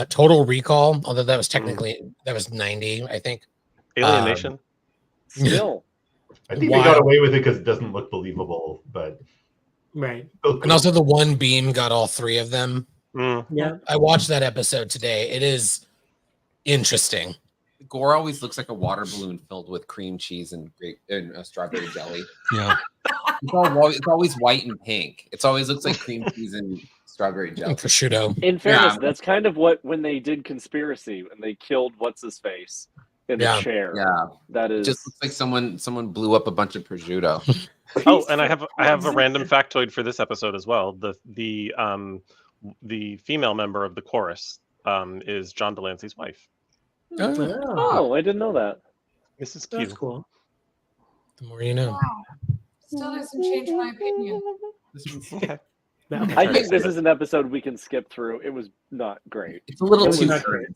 S1: Total Recall, although that was technically that was 90, I think.
S3: Alien Nation.
S7: Still.
S6: I think they got away with it because it doesn't look believable, but
S4: right.
S1: And also the one beam got all 3 of them.
S4: Yeah.
S1: I watched that episode today. It is interesting.
S2: Gore always looks like a water balloon filled with cream cheese and strawberry jelly.
S1: Yeah.
S2: It's always white and pink. It always looks like cream cheese and strawberry jelly.
S1: Prosciutto.
S7: In fairness, that's kind of when they did Conspiracy and they killed what's his face in the chair.
S2: Yeah,
S7: that is
S2: it just looks like someone blew up a bunch of prosciutto.
S3: Oh, and I have a random factoid for this episode as well. The female member of the chorus is John Delancey's wife.
S7: Oh, I didn't know that.
S3: Mrs. Q.
S4: That's cool.
S1: The more you know.
S5: Wow. Still doesn't change my opinion.
S3: Okay.
S7: I think this is an episode we can skip through. It was not great.
S2: It's a little too
S7: great.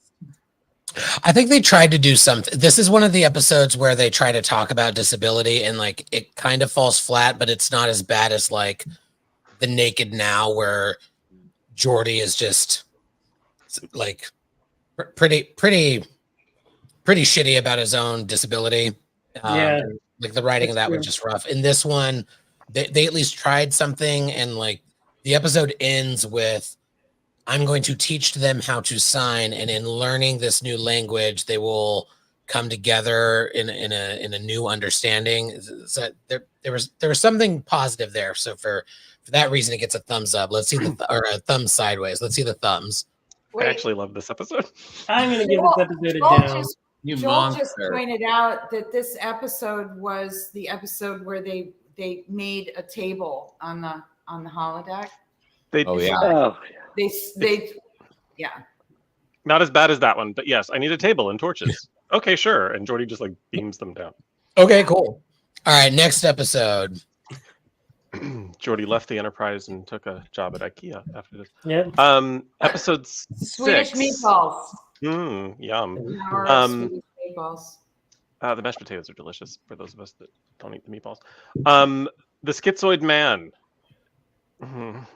S1: I think they tried to do something. This is one of the episodes where they try to talk about disability and like it kind of falls flat, but it's not as bad as like The Naked Now, where Geordi is just like pretty shitty about his own disability. Like the writing of that was just rough. In this one, they at least tried something, and like the episode ends with, I'm going to teach them how to sign, and in learning this new language, they will come together in a new understanding. So there was something positive there. So for that reason, it gets a thumbs up. Let's see or a thumb sideways. Let's see the thumbs.
S3: I actually love this episode.
S4: I'm gonna give this episode a down.
S5: Joel just pointed out that this episode was the episode where they made a table on the holodeck. They
S3: Not as bad as that one, but yes, I need a table and torches. Okay, sure. And Geordi just like beams them down.
S1: Okay, cool. All right, next episode.
S3: Jordy left the Enterprise and took a job at IKEA after this.
S4: Yep.
S3: Episode
S5: Swedish
S3: 6.
S5: meatballs.
S3: Yum.
S5: Power of
S3: Um,
S5: Swedish meatballs.
S3: The mashed potatoes are delicious for those of us that don't eat the meatballs. The Schizoid Man. Mhm.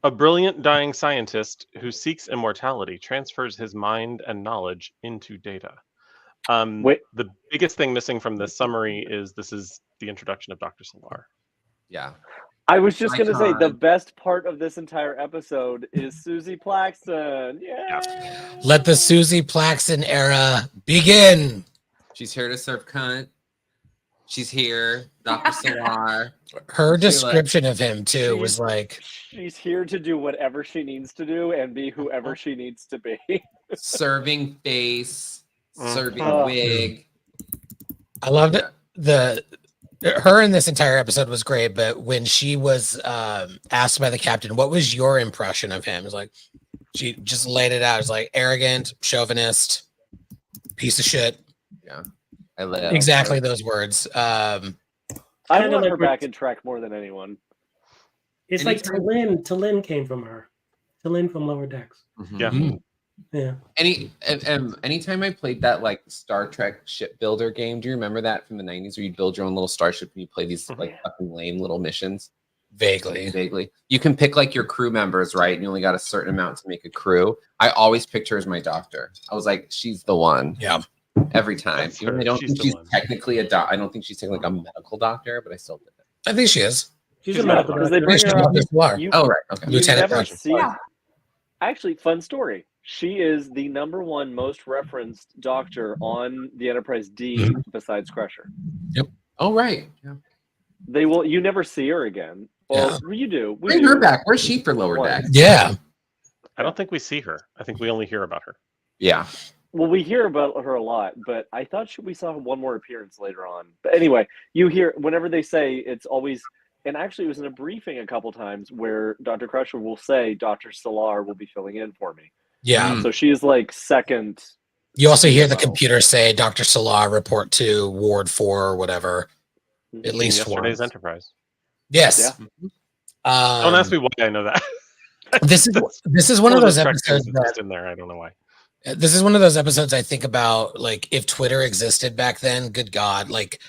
S3: A brilliant dying scientist who seeks immortality transfers his mind and knowledge into data.
S7: Wait.
S3: The biggest thing missing from this summary is this is the introduction of Dr. Solar.
S2: Yeah.
S7: I was just going to say the
S2: Icon.
S7: best part of this entire episode is Susie Plaxton. Yeah.
S1: Let the Susie Plaxton era begin.
S2: She's here to serve cunt. She's here. Dr. Solar.
S1: Her
S2: She
S1: description of him too
S7: She's-
S1: was like,
S7: She's here to do whatever she needs to do and be whoever she needs to be.
S2: Serving face. Serving
S7: Oh.
S2: wig.
S1: I loved it. Her in this entire episode was great, but when she was asked by the captain, what was your impression of him? It was like, she just laid it out. It's like arrogant, chauvinist, piece of shit.
S2: I love
S1: Exactly those words.
S7: I
S4: Kinda
S7: want
S4: like
S7: her
S4: we're-
S7: back in Trek more than anyone.
S4: It's like
S2: Anytime-
S4: Talin came from her. Talin from Lower Decks.
S2: Mhm.
S3: Yeah.
S1: Mm.
S4: Yeah.
S2: Anytime I played that like Star Trek shipbuilder game, do you remember that from the 90s where you build your own little starship and you play these like fucking lame little missions?
S1: Vaguely.
S2: Vaguely. You can pick like your crew members, right? And you only got a certain amount to make a crew. I always picked her as my doctor. I was like, she's the one.
S1: Yeah.
S2: Every time.
S3: That's
S2: Even
S3: her.
S2: I don't
S3: She's
S2: think
S3: the
S2: she's
S3: one.
S2: technically I don't think she's technically like a medical doctor, but I still did it.
S1: I think she is.
S4: She's
S3: She's
S4: a
S3: not
S4: medical
S7: because they
S4: doctor.
S7: bring
S1: She's
S7: her up.
S1: Dr. Solar.
S7: You,
S2: Oh, right. Okay.
S7: you
S1: Lieutenant
S7: never
S1: Dr.
S7: see. Actually, fun story. She is the #1 most referenced doctor on the Enterprise D besides Crusher.
S2: Oh, right. Yeah.
S7: They will. You never see her again. Well, you do. We
S2: Bring
S7: do.
S2: her back. Where's she for Lower
S7: What?
S2: Decks?
S1: Yeah.
S3: I don't think we see her. I think we only hear about her.
S2: Yeah.
S7: Well, we hear about her a lot, but I thought we saw one more appearance later on. But anyway, you hear whenever they say it's always, and actually it was in a briefing a couple times where Dr. Crusher will say Dr. Solar will be filling in for me.
S1: Yeah.
S7: So she is like second.
S1: You also hear the
S7: CMO.
S1: computer say Dr. Solar report to Ward 4 or whatever. At
S3: In
S1: least
S3: yesterday's
S1: once.
S3: Enterprise.
S1: Yes.
S7: Yeah.
S3: Don't ask me why I know that.
S1: This is one of those
S3: Trek things
S1: episodes
S3: that's
S1: that
S3: just in there. I don't know why.
S1: this is one of those episodes I think about, like, if Twitter existed back then, good God, like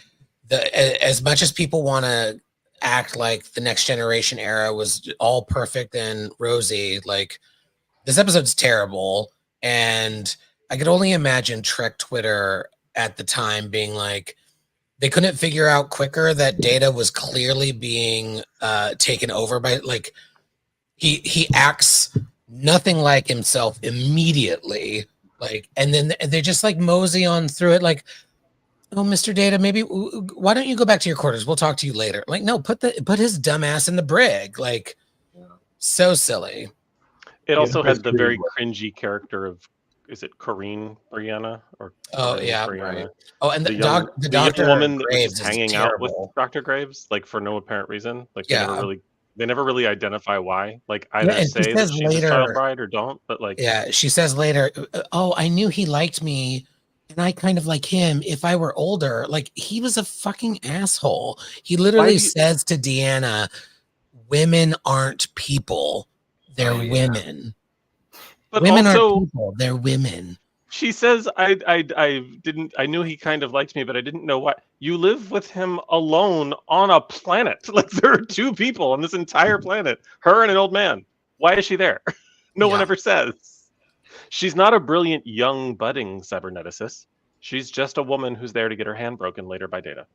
S1: as much as people want to act like the Next Generation era was all perfect and rosy, like this episode's terrible. And I could only imagine Trek Twitter at the time being like, they couldn't figure out quicker that Data was clearly being taken over by, like, he acts nothing like himself immediately, like, and then they just like mosey on through it, like, oh, Mr. Data, maybe why don't you go back to your quarters? We'll talk to you later. Like, no, put his dumb ass in the brig. Like, so silly.
S3: It also
S6: Enterprise
S3: had the
S6: crew
S3: very
S6: was-
S3: cringy character of, is it Corrine Brianna or?
S1: Oh,
S3: Corrine
S1: yeah.
S3: Brianna?
S2: Right.
S1: Oh, and the
S3: young
S1: doctor
S3: woman that was
S1: Graves
S3: just
S1: is
S3: hanging out with
S1: terrible.
S3: Dr. Graves, like for no apparent reason. Like
S1: Yeah.
S3: they never really identify why. Like either
S1: and she
S3: say that
S1: says
S3: she's
S1: later-
S3: a child bride or don't. But like,
S1: Yeah, she says later, oh, I knew he liked me and I kind of like him if I were older. Like, he was a fucking asshole. He literally
S3: do you-
S1: says to Deanna, women aren't people, they're
S2: Oh, yeah.
S1: women.
S3: but
S1: Women
S3: also
S1: aren't people, they're women.
S3: she says, I knew he kind of liked me, but I didn't know why. You live with him alone on a planet. Like, there are two people on this entire planet, her and an old man. Why is she there? No one
S1: Yeah.
S3: ever says. She's not a brilliant young budding cyberneticist. She's just a woman who's there to get her hand broken later by Data.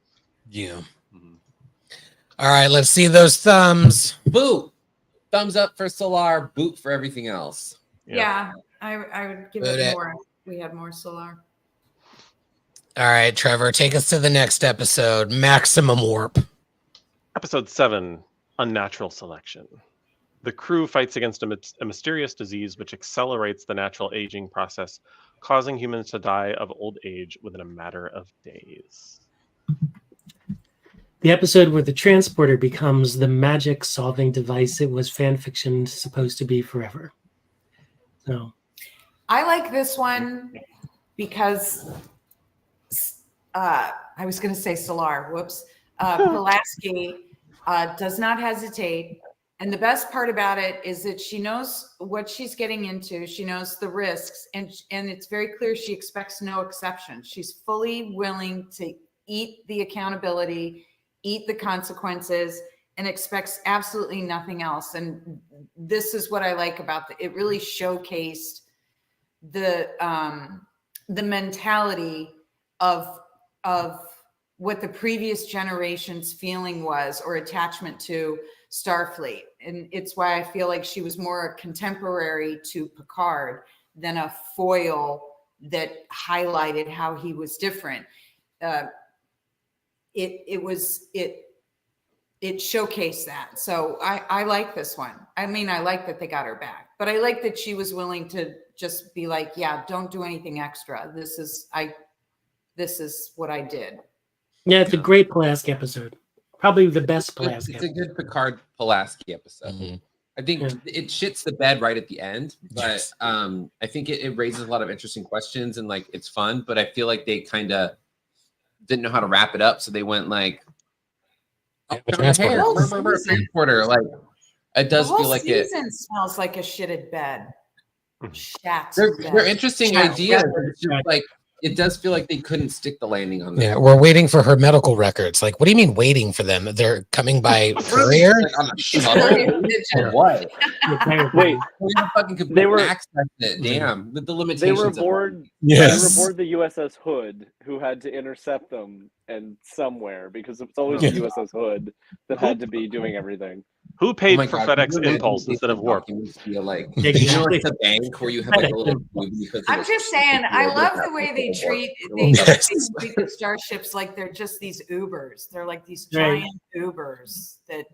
S1: Yeah.
S2: Mhm.
S1: All right, let's see those thumbs.
S2: Boot. Thumbs up for Solar. Boot for everything else.
S5: Yeah, I would give
S1: Put
S5: it
S1: it-
S5: more. We had more Solar.
S1: All right, Trevor, take us to the next episode, Maximum Warp.
S3: Episode 7, Unnatural Selection. The crew fights against a mysterious disease which accelerates the natural aging process, causing humans to die of old age within a matter of days.
S4: The episode where the transporter becomes the magic solving device it was fan fiction supposed to be forever. So
S5: I like this one because I was going to say Solar. Whoops. Pulaski does not hesitate. And the best part about it is that she knows what she's getting into. She knows the risks, and it's very clear she expects no exception. She's fully willing to eat the accountability, eat the consequences, and expects absolutely nothing else. And this is what I like about it. Really showcased the mentality of what the previous generation's feeling was or attachment to Starfleet. And it's why I feel like she was more contemporary to Picard than a foil that highlighted how he was different. It showcased that. So I like this one. I mean, I like that they got her back, but I like that she was willing to just be like, yeah, don't do anything extra. This is what I did.
S4: Yeah, it's a great Pulaski episode. Probably the best Pulaski.
S2: It's a good Picard Pulaski episode.
S1: Mm-hmm.
S2: I think it shits the bed right at the end, but I think it raises a lot of interesting questions and like it's fun. But I feel like they kind of didn't know how to wrap it up, so they went like, transporter. Like it does feel like it.
S5: Season smells like a shitted bed.
S2: They're interesting ideas. It's just like it does feel like they couldn't stick the landing on them.
S1: Yeah, we're waiting for her medical records. Like, what do you mean waiting for them? They're coming by courier?
S2: Like on a shuttle? What?
S7: Wait,
S2: they were accessing it. Damn, the limitations.
S7: They were aboard.
S1: Yes.
S7: They were aboard the USS Hood, who had to intercept them and somewhere because it's always the USS Hood that had to be doing everything.
S3: Who paid for FedEx Impulse instead of Warp?
S2: Feel like you know, it's a bank where you have like a little.
S5: I'm just saying, I love the way they treat the starships like they're just these Ubers. They're like these giant Ubers that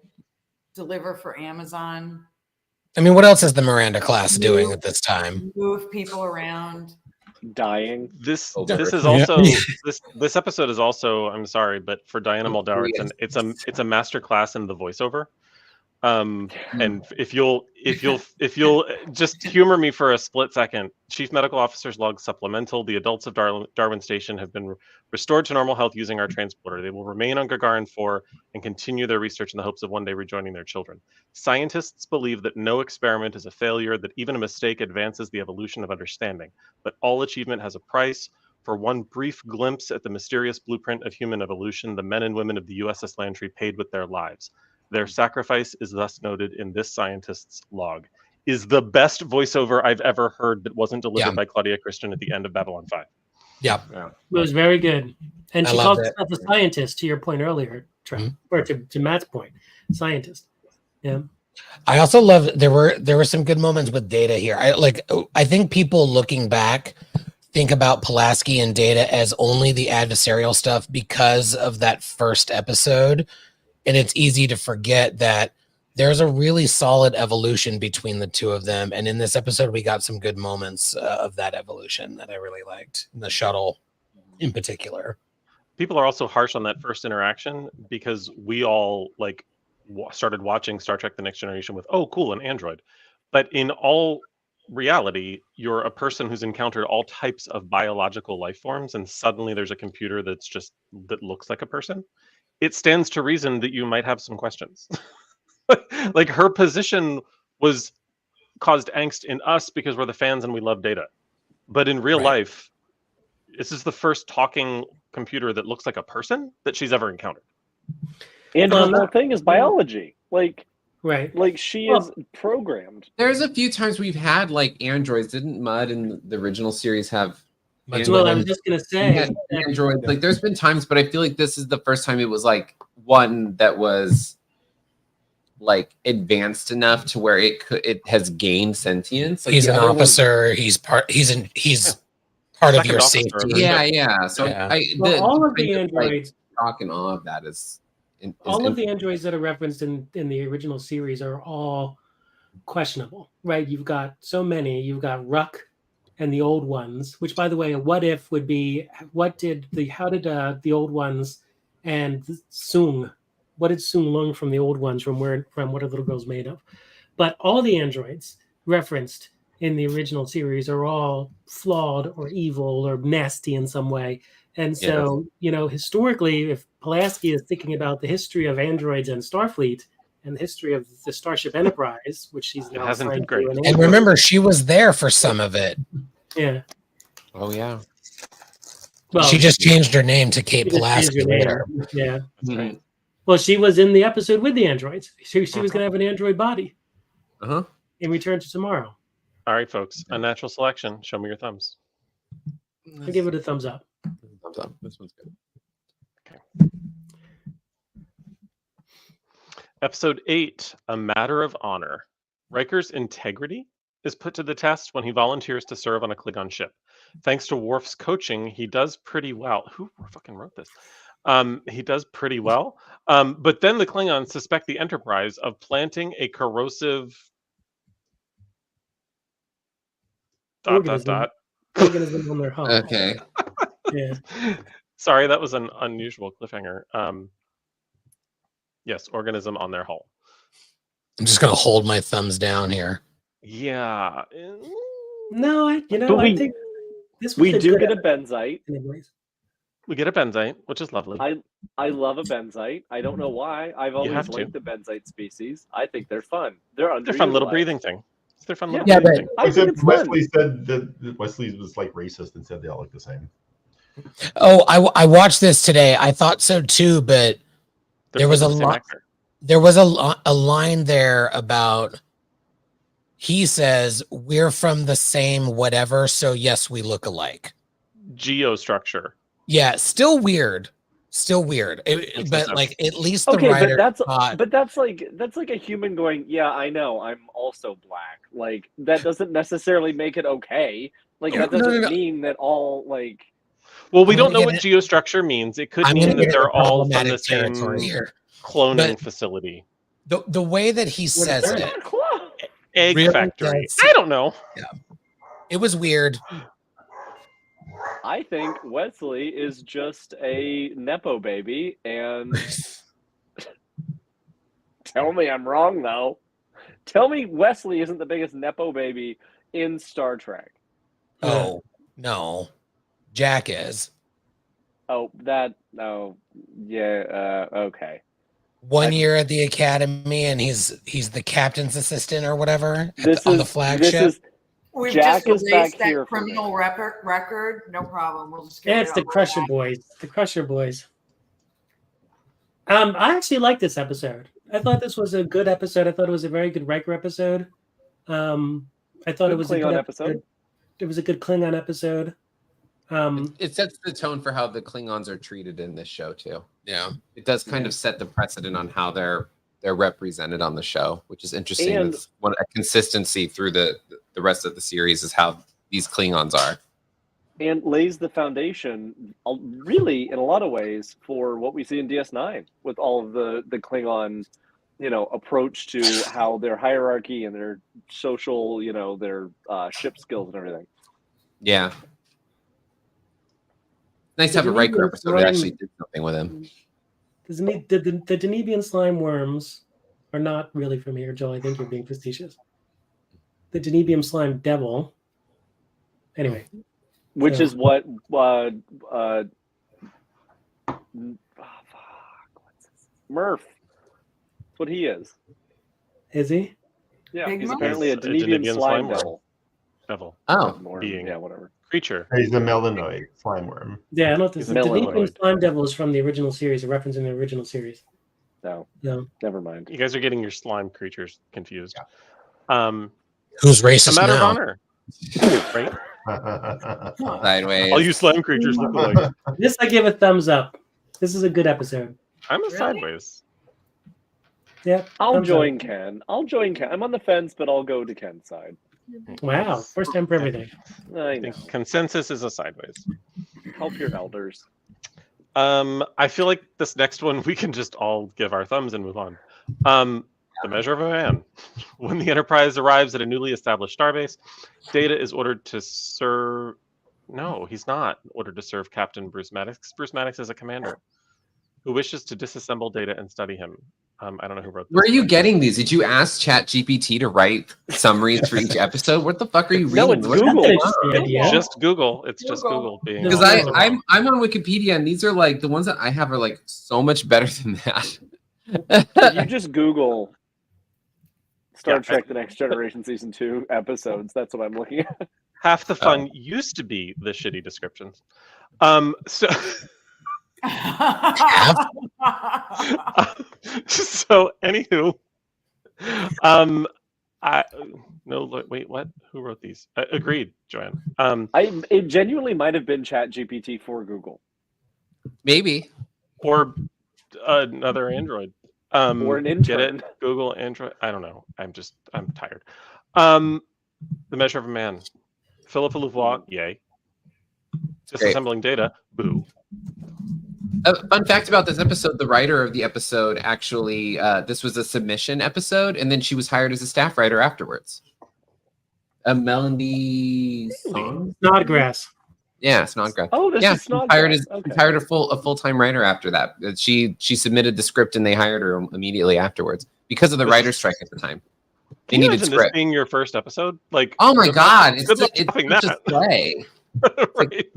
S5: deliver for Amazon.
S1: I mean, what else is the Miranda class doing at this time?
S5: Move people around.
S7: Dying.
S3: This is also this episode is also, I'm sorry, but for Diana Muldaur, it's a master class in the voiceover. And if you'll just humor me for a split second, Chief Medical Officer's log supplemental. The adults of Darwin Station have been restored to normal health using our transporter. They will remain on Gagarin 4 and continue their research in the hopes of one day rejoining their children. Scientists believe that no experiment is a failure, that even a mistake advances the evolution of understanding, but all achievement has a price. For one brief glimpse at the mysterious blueprint of human evolution, the men and women of the USS Lantry paid with their lives. Their sacrifice is thus noted in this scientist's log. Is the best voiceover I've ever heard that wasn't delivered by Claudia Christian at the end of Babylon 5.
S1: Yeah.
S4: It was very good. And she called herself a scientist, to your point earlier, Trent, or to Matt's point, scientist. Yeah.
S1: I also love there were some good moments with Data here. I think people looking back think about Pulaski and Data as only the adversarial stuff because of that first episode. And it's easy to forget that there's a really solid evolution between the two of them. And in this episode, we got some good moments of that evolution that I really liked. The shuttle in particular.
S3: People are also harsh on that first interaction because we all started watching Star Trek The Next Generation with, oh, cool, an android. But in all reality, you're a person who's encountered all types of biological life forms, and suddenly there's a computer that looks like a person. It stands to reason that you might have some questions. Like her position caused angst in us because we're the fans and we love Data. But in real life, this is the first talking computer that looks like a person that she's ever encountered.
S7: And the whole thing is biology. Like she is programmed.
S2: There's a few times we've had like androids. Didn't Mudd in the original series have?
S4: Well, I was just gonna say
S2: androids. Like there's been times, but I feel like this is the first time it was like one that was like advanced enough to where it has gained sentience. Like,
S1: he's an officer. He's part of your safety.
S2: Yeah. So
S4: all of the androids,
S2: talk and all of that is
S4: all of the androids that are referenced in the original series are all questionable, right? You've got so many. You've got Ruck and the old ones, which, by the way, a what if would be how did the old ones and Soong, what did Soong learn from the old ones, from what are little girls made of? But all the androids referenced in the original series are all flawed or evil or nasty in some way, And so, historically, if Pulaski is thinking about the history of androids and Starfleet and the history of the Starship Enterprise, which she's now
S3: hasn't been
S4: assigned
S3: great.
S4: to an
S1: And
S4: android.
S1: remember, she was there for some of it.
S4: Yeah.
S2: Oh yeah.
S4: Well,
S1: She just changed her name to Kate
S4: she just changed
S1: Pulaski
S4: her name.
S1: later.
S4: Yeah.
S3: That's right.
S4: Well, she was in the episode with the androids. She was going to have an android body
S2: Uh-huh.
S4: in Return to Tomorrow.
S3: All right, folks. Unnatural selection. Show me your thumbs.
S4: I give it a thumbs up.
S2: Thumbs up. This one's good.
S3: Episode 8, A Matter of Honor. Riker's integrity is put to the test when he volunteers to serve on a Klingon ship. Thanks to Worf's coaching, he does pretty well. Who fucking wrote this? He does pretty well. But then the Klingons suspect the Enterprise of planting a corrosive... ...
S4: Organism on their hull.
S2: Okay.
S4: Yeah.
S3: Sorry, that was an unusual cliffhanger. Yes, organism on their hull.
S1: I'm just gonna hold my thumbs down here.
S3: Yeah.
S4: No, I think this was
S7: We
S4: a
S7: do
S4: good
S7: get a
S4: episode
S7: benzite.
S4: anyways.
S3: We get a benzite, which is lovely.
S7: I love a benzite. I don't know why. I've
S3: You
S7: always
S3: have to.
S7: liked the benzite species. I think they're fun. They're
S3: They're fun little
S7: underutilized.
S3: breathing thing. It's their fun little
S1: Yeah,
S3: breathing thing.
S7: I think it's fun.
S6: Wesley said that Wesley was like racist and said they all look the same.
S1: Oh, I watched this today. I thought so too, but
S3: They're
S1: there was
S3: playing
S1: a
S3: the same
S1: lot.
S3: actor.
S1: There was a line there about. He says we're from the same whatever, so yes, we look alike.
S3: Geostructure.
S1: Yeah, still weird.
S3: Makes
S1: But
S3: no
S1: like at least the
S7: Okay,
S1: writer
S7: but that's like a human going, yeah, I know, I'm also black. Like that doesn't necessarily make it okay. Like that
S1: No,
S7: doesn't
S1: no.
S7: mean that all like.
S3: Well, we
S1: I'm
S3: don't know
S1: gonna
S3: what geostructure means. It could
S1: I'm
S3: mean
S1: gonna
S3: that
S1: get into
S3: they're all from the
S1: problematic
S3: same
S1: territory here.
S3: cloning
S1: But-
S3: facility.
S1: The way that he says
S4: is
S1: it,
S3: Egg
S1: really
S3: factory.
S1: does-
S3: I don't know.
S1: it was weird.
S7: I think Wesley is just a nepo baby, and tell me I'm wrong though. Tell me Wesley isn't the biggest nepo baby in Star Trek.
S1: Oh no, Jack is.
S7: Okay.
S1: 1 year at the academy, and he's the captain's assistant or whatever on the flagship.
S5: We've
S7: Jack
S5: just
S7: is back
S5: erased
S7: here
S5: that
S7: for me.
S5: criminal record. No problem. We'll just get
S4: Yeah,
S5: rid
S4: it's the
S5: of all
S4: Crusher
S5: that.
S4: Boys. The Crusher Boys. I actually liked this episode. I thought this was a good episode. I thought it was a very good Riker episode. I thought
S7: Good
S4: it was a
S7: Klingon
S4: good
S7: episode.
S4: It was a good Klingon episode.
S2: It sets the tone for how the Klingons are treated in this show too.
S1: Yeah,
S2: It does kind of set the precedent on how they're represented on the show, which is interesting.
S7: And-
S2: It's a consistency through the rest of the series is how these Klingons are.
S7: And lays the foundation, really, in a lot of ways, for what we see in DS9 with all of the Klingon, approach to how their hierarchy and their social, their ship skills and everything.
S2: Yeah. Nice to have a Riker episode that actually did something with him.
S4: The Danubian slime worms are not really from here, Joel. I think you're being facetious. The Danubian slime devil. Anyway.
S7: Which is what Murph. That's what he is.
S4: Is he?
S7: Yeah,
S5: Big
S7: he's
S5: Murph?
S7: apparently a
S3: He's a
S7: Danubian
S3: Danubian
S7: slime
S3: slime worm.
S7: devil.
S3: Devil.
S2: Oh,
S7: Or,
S3: Being.
S7: yeah, whatever.
S3: Creature.
S6: He's a melanoid slime worm.
S4: Yeah, I don't think
S7: He's
S4: the
S7: melanoid.
S4: Danubian slime devil is from the original series, a reference in the original series.
S7: No,
S4: No.
S7: never mind.
S3: You guys are getting your slime creatures confused.
S1: who's
S3: A
S1: racist
S3: matter of
S1: now?
S3: honor. Right?
S2: sideways.
S3: All you slime creatures look alike.
S4: This I give a thumbs up. This is a good episode.
S3: I'm a
S5: Really?
S3: sideways.
S4: Yeah.
S7: I'll
S4: thumbs
S7: join Ken. I'm on the fence, but I'll go to Ken's side.
S4: up. Wow. First time for everything.
S7: I
S3: I
S7: know.
S3: think consensus is a sideways.
S7: Help your elders.
S3: I feel like this next one we can just all give our thumbs and move on. The Measure of a Man. When the Enterprise arrives at a newly established starbase, Data is ordered to serve. No, he's not ordered to serve Captain Bruce Maddox. Bruce Maddox is a commander who wishes to disassemble Data and study him. I don't know who wrote this.
S2: Where are you getting these? Did you ask ChatGPT to write summaries for each episode? What the fuck are you reading?
S7: No, it's
S2: What's
S7: Google.
S2: going
S4: That's
S2: on?
S4: the idea.
S3: Just Google. It's just
S5: Google.
S3: Google being.
S4: Because
S2: Because
S4: Well,
S2: I'm on Wikipedia, and these are like the ones that I have are like so much better than that.
S7: If you just Google Star
S3: Yeah,
S7: Trek: The Next Generation Season 2 episodes, that's what I'm looking at.
S3: half the fun used to be the shitty descriptions. So so anywho, I no wait, what? Who wrote these? Agreed, Joanne.
S7: It genuinely might have been ChatGPT for Google.
S2: Maybe.
S3: Or another Android.
S7: Or an
S3: Get
S7: intern.
S3: it? Google Android. I don't know. I'm tired. The Measure of a Man. Philippa Louvois, yay. Disassembling Data, boo.
S2: Fun fact about this episode: the writer of the episode actually, this was a submission episode, and then she was hired as a staff writer afterwards. Melody Song?
S4: Snodgrass.
S2: Yeah, Snodgrass.
S7: Oh, this
S2: Yeah,
S7: is
S2: she
S7: Snodgrass.
S2: hired a full-time writer after that. She submitted the script, and they hired her immediately afterwards because of the writer's strike at the time. They
S3: Can you
S2: needed
S3: imagine this
S2: script.
S3: being your first episode? Like,
S2: Oh my
S3: good
S2: god,
S3: luck-
S2: it's
S3: good luck
S2: it's
S3: topping
S2: such a
S3: that.
S2: play.
S3: Right.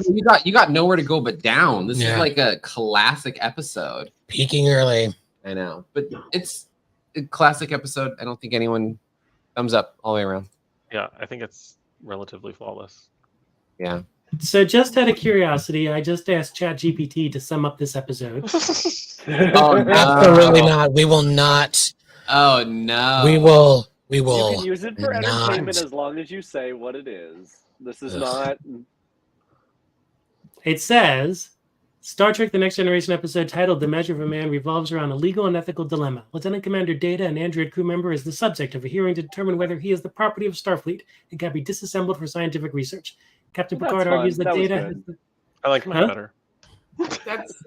S2: You got nowhere to go but down. This
S1: Yeah.
S2: is like a classic episode.
S1: Peaking early.
S2: I know, but it's a classic episode. I don't think anyone thumbs up all the way around.
S3: Yeah, I think it's relatively flawless.
S2: Yeah.
S4: So, just out of curiosity, I just asked ChatGPT to sum up this episode.
S2: Oh no!
S1: Absolutely not. We will not.
S2: Oh no!
S1: We will. We
S7: You
S1: will.
S7: can use it for
S1: not.
S7: entertainment as long as you say what it is. This is
S1: Ugh.
S7: not.
S4: It says Star Trek The Next Generation episode titled The Measure of a Man revolves around a legal and ethical dilemma. Lieutenant Commander Data, an android crew member, is the subject of a hearing to determine whether he is the property of Starfleet and can be disassembled for scientific research. Captain
S7: That's
S4: Picard
S7: fun.
S4: argues that
S7: That was
S4: Data.
S7: good.
S3: I like mine
S4: Huh?
S3: better.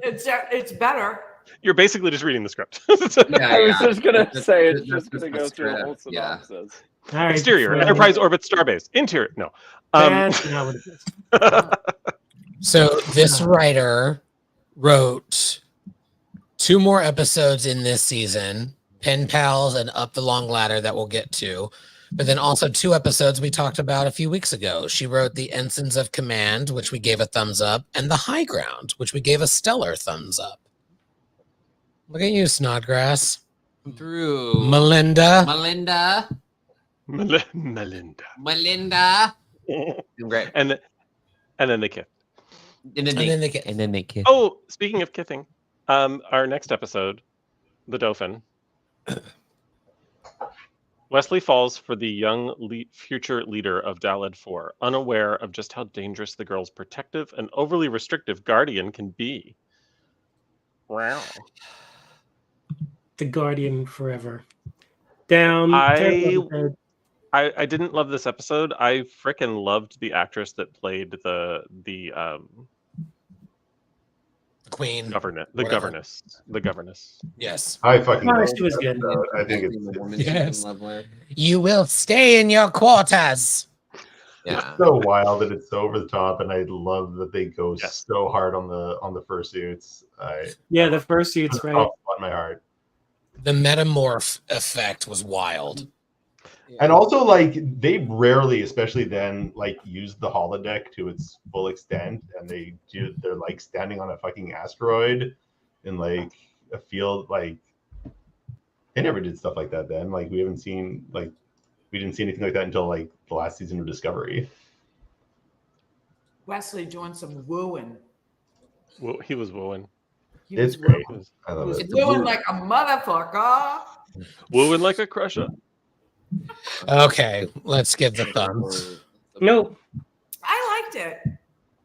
S5: It's better.
S3: You're basically just reading the script.
S7: I was just gonna say it's
S2: That's
S7: just gonna
S2: the
S7: go through a whole
S2: script, yeah.
S7: synopsis.
S4: All right,
S3: Exterior,
S4: so
S3: Enterprise orbits starbase. Interior, no.
S4: That's not what it is.
S1: So this writer wrote 2 more episodes in this season, Pen Pals and Up the Long Ladder, that we'll get to. But then also 2 episodes we talked about a few weeks ago. She wrote The Ensigns of Command, which we gave a thumbs up, and The High Ground, which we gave a stellar thumbs up. Look at you, Snodgrass.
S2: Through
S1: Melinda.
S2: Melinda. Doing great.
S3: and then they kiss.
S2: And then they kiss.
S3: Oh, speaking of kissing, our next episode, The Dauphin. Wesley falls for the young future leader of Daled 4, unaware of just how dangerous the girl's protective and overly restrictive guardian can be. Wow.
S4: The Guardian forever. Down.
S3: I didn't love this episode. I frickin' loved the actress that played the
S1: Queen.
S3: governess.
S1: Yes.
S6: I fucking
S4: Oh,
S6: love
S4: she was
S6: that
S4: good.
S6: episode. I think
S2: The
S6: it's
S2: woman
S1: Yes.
S2: she's in love with.
S1: You will stay in your quarters.
S2: Yeah.
S6: so wild that it's so over the top, and I love that they go
S3: Yes.
S6: so hard on the fursuits.
S4: Yeah, the fursuits, right?
S6: Soft spot in my heart.
S1: The metamorph effect was wild.
S6: And also, like, they rarely, especially then, like, use the holodeck to its full extent, and they're like standing on a fucking asteroid in like a field. Like, they never did stuff like that then. Like, we didn't see anything like that until like the last season of Discovery.
S5: Wesley doing some wooing.
S3: Well, he was wooing.
S5: He
S6: It's
S5: was
S6: great.
S5: wooing.
S6: I love
S5: He was
S6: it.
S5: wooing like a motherfucker.
S3: Wooing like a crusher.
S1: Okay, let's give the thumbs.
S4: Nope.
S5: I liked it.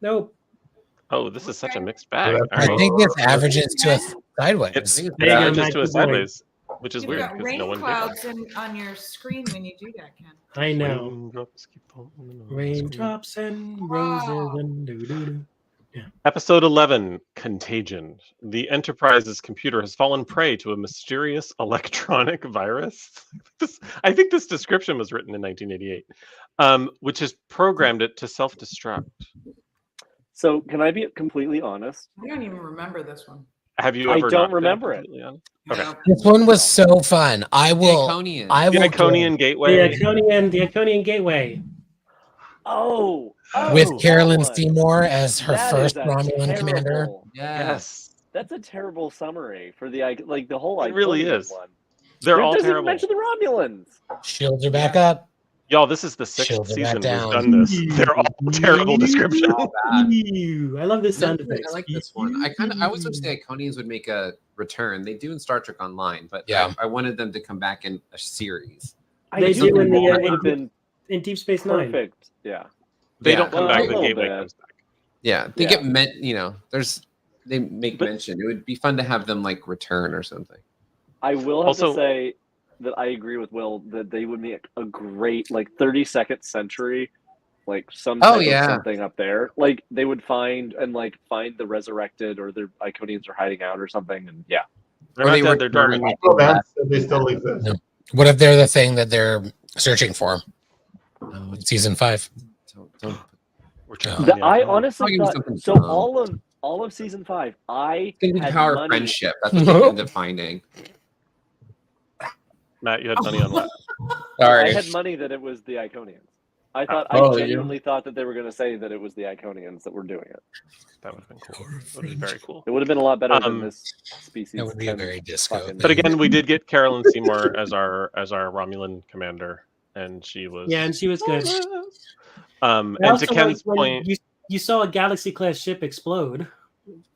S4: Nope.
S3: Oh, this is such a mixed bag.
S6: Yeah,
S1: I
S3: All right.
S1: think this averages to a sideways.
S3: It
S4: There you go,
S3: averages
S4: Mike,
S3: to a
S4: good boy.
S3: sideways, which is
S5: You've
S3: weird
S5: got
S3: because
S5: rain
S3: no one did
S5: clouds on your screen when you do that, Ken.
S4: I know.
S3: Raindrops keep falling on the screen.
S4: Raindrops and roses and doo-doo-doo.
S3: Episode 11, Contagion. The Enterprise's computer has fallen prey to a mysterious electronic virus. I think this description was written in 1988, which has programmed it to self-destruct.
S7: So, can I be completely honest?
S5: I don't even remember this one.
S3: Have you
S7: I
S3: ever?
S7: don't
S3: not been
S7: remember it.
S3: completely honest?
S5: No.
S3: Okay.
S1: This one was so fun. I will.
S2: Iconian.
S1: I
S3: The
S1: will.
S3: Iconian
S4: The
S3: Gateway.
S4: Iconian Gateway.
S7: Oh,
S1: With
S7: that
S1: Carolyn
S7: one.
S1: Seymour as her
S7: That
S1: first
S7: is a
S1: Romulan commander.
S7: terrible.
S3: Yes,
S7: That's a terrible summary for the whole
S3: it really
S7: Iconian
S3: is.
S7: one.
S3: They're
S7: It
S3: all
S7: doesn't even
S3: terrible.
S7: mention the Romulans.
S1: Shields are back up.
S3: Y'all, this is the 6th
S1: Shields are back
S3: season we've
S1: down.
S3: done this. They're all terrible descriptions.
S2: All bad.
S4: I love the sound
S2: I
S4: effects.
S2: like this one. I always wish the Iconians would make a return. They do in Star Trek Online, but
S1: Yeah.
S2: I wanted them to come back in a series.
S4: They
S7: do
S4: do in the
S7: would have been
S4: in Deep Space Nine.
S7: perfect. Yeah.
S3: They
S2: Yeah.
S3: don't come
S7: Well,
S3: back.
S7: a
S3: The
S7: little
S3: Gateway
S7: bit.
S3: comes back.
S2: Yeah, they
S7: Yeah.
S2: get meant. They make
S7: But-
S2: mention. It would be fun to have them like return or something.
S7: I will have
S3: Also-
S7: to say that I agree with Will that they would make a great 32nd century, some
S2: Oh,
S7: type
S2: yeah.
S7: of something up there. Like they would find the resurrected or their Iconians are hiding out or something. And yeah,
S3: They're
S2: Or
S3: not
S2: they
S3: dead. They're
S2: return.
S3: dormant.
S6: Well, Vance said they still exist.
S1: No. What if they're the thing that they're searching for?
S2: No,
S1: in season 5.
S2: don't.
S3: We're
S1: Yeah.
S3: trying to
S7: I
S3: find out.
S7: honestly
S2: I'll give you
S7: thought
S2: something
S7: so.
S2: dumb.
S7: All of season 5, I
S2: It's gonna be the
S7: had
S2: power of
S7: money.
S2: friendship. That's what they end up finding.
S3: Matt, you had money on what?
S2: Sorry.
S7: I had money that it was the Iconians. I
S6: Oh,
S7: I
S6: yeah.
S7: genuinely thought that they were going to say that it was the Iconians that were doing it.
S3: That would have been cool. That would have been very cool.
S7: It would have been a lot better than
S3: Um,
S7: this species.
S1: That would be a
S7: 10
S1: very disco.
S7: fucking-
S3: But again, we did get Carolyn Seymour as our Romulan commander, and she was
S4: Yeah, and she was good. I
S3: And to
S4: also
S3: Ken's
S4: liked when
S3: point,
S4: you saw a Galaxy class ship explode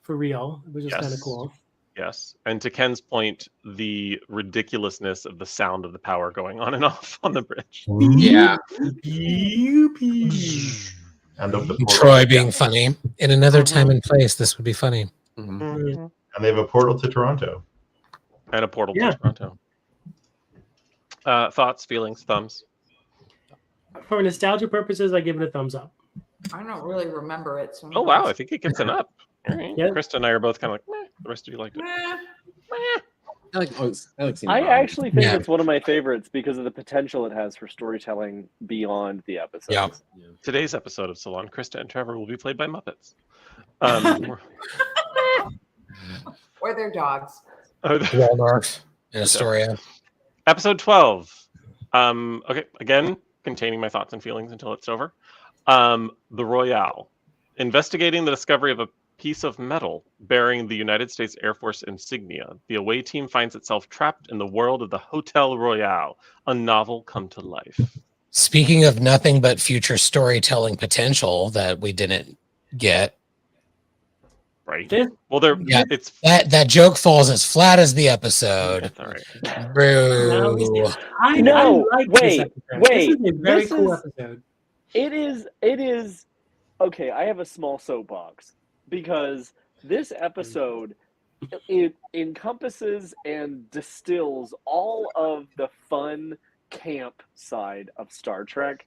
S4: for real, which was
S3: Yes.
S4: kind of cool.
S3: yes, and to Ken's point, the ridiculousness of the sound of the power going on and off on the bridge.
S2: Yeah.
S6: And of the
S1: And
S6: portal.
S1: Troy being funny. In another time and place, this would be funny.
S2: Mhm.
S6: And they have a portal to Toronto.
S3: And a portal
S4: Yeah.
S3: to Toronto. Thoughts, feelings, thumbs.
S4: For nostalgia purposes, I give it a thumbs up.
S5: I don't really remember it. So
S3: Oh wow, I think it gets an up. All right.
S4: Yeah.
S3: Krista and I are both kind of like, meh. The rest of you liked it.
S5: Eh,
S2: I like seeing
S7: I
S2: Ron.
S7: actually think
S1: Yeah.
S7: it's one of my favorites because of the potential it has for storytelling beyond the episodes.
S1: Yeah.
S3: Today's episode of Salon, Krista and Trevor will be played by Muppets. We're-
S5: or their dogs.
S1: Waldorf and Astoria.
S3: Episode 12. Okay, again, containing my thoughts and feelings until it's over. The Royale. Investigating the discovery of a piece of metal bearing the United States Air Force insignia, the away team finds itself trapped in the world of the Hotel Royale, a novel come to life.
S1: Speaking of nothing but future storytelling potential that we didn't get,
S3: Right?
S4: This-
S3: Well, there.
S1: Yeah.
S3: It's
S1: that joke falls as flat as the episode.
S3: That's all right.
S1: Boo.
S7: No,
S4: I like
S7: wait,
S4: this episode.
S7: wait,
S4: This is a very
S7: this
S4: cool
S7: is-
S4: episode.
S7: It is okay. I have a small soapbox because this episode it encompasses and distills all of the fun camp side of Star Trek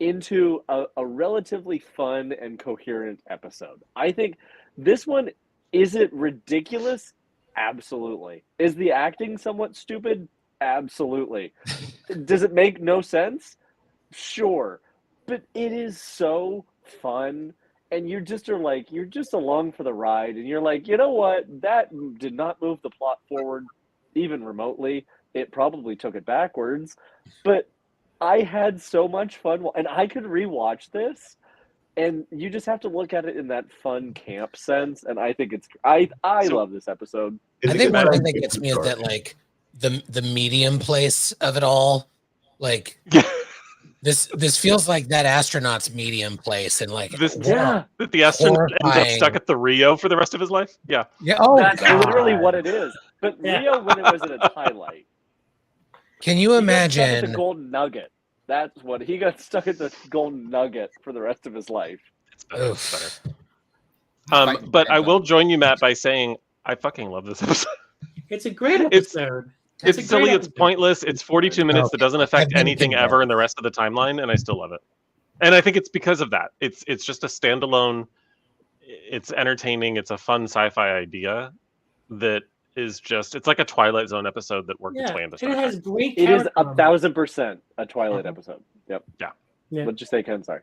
S7: into a relatively fun and coherent episode. I think this one, is it ridiculous? Absolutely. Is the acting somewhat stupid? Absolutely. Does it make no sense? Sure. But it is so fun, and you just are like, you're just along for the ride, and you're like, you know what? That did not move the plot forward even remotely. It probably took it backwards, but I had so much fun, and I could rewatch this, and you just have to look at it in that fun camp sense, and I think it's I
S3: So-
S7: love this episode.
S6: It's
S1: I
S6: a
S1: think
S6: good
S1: one thing
S6: science
S1: that
S6: fiction
S1: gets me is
S6: story.
S1: that like the medium place of it all, like this feels like that astronaut's medium place, and like
S3: This-
S7: Yeah,
S3: That the astronaut ends up
S1: Horrifying.
S3: stuck at the Rio for the rest of his life. Yeah.
S1: yeah. Oh,
S7: that's literally
S1: God.
S7: what it is. But
S4: Yeah.
S7: Rio, when it was at its highlight.
S1: Can you
S7: He got stuck at
S1: imagine?
S7: the golden nugget. That's what he got stuck at the golden nugget for the rest of his life.
S3: It's better. It's
S1: Oof.
S3: better. But I will join you, Matt, by saying I fucking love this episode.
S4: It's a great
S3: It's-
S4: episode.
S3: It's
S4: a great
S3: silly. It's
S4: episode.
S3: pointless. It's 42 minutes that doesn't affect
S1: I've been
S3: anything
S1: thinking
S3: ever
S1: about
S3: in the rest of the timeline, and I still love it. And I think it's because of that. It's just a standalone. It's entertaining. It's a fun sci-fi idea that is just. It's like a Twilight Zone episode that worked its
S4: Yeah,
S3: way into
S4: and
S3: Star
S4: it
S3: Trek.
S4: has great.
S7: It is
S4: character
S7: 1,000% a Twilight
S4: Mhm.
S7: episode. Yep.
S3: Yeah.
S4: Yeah.
S7: What'd you say, Ken? Sorry.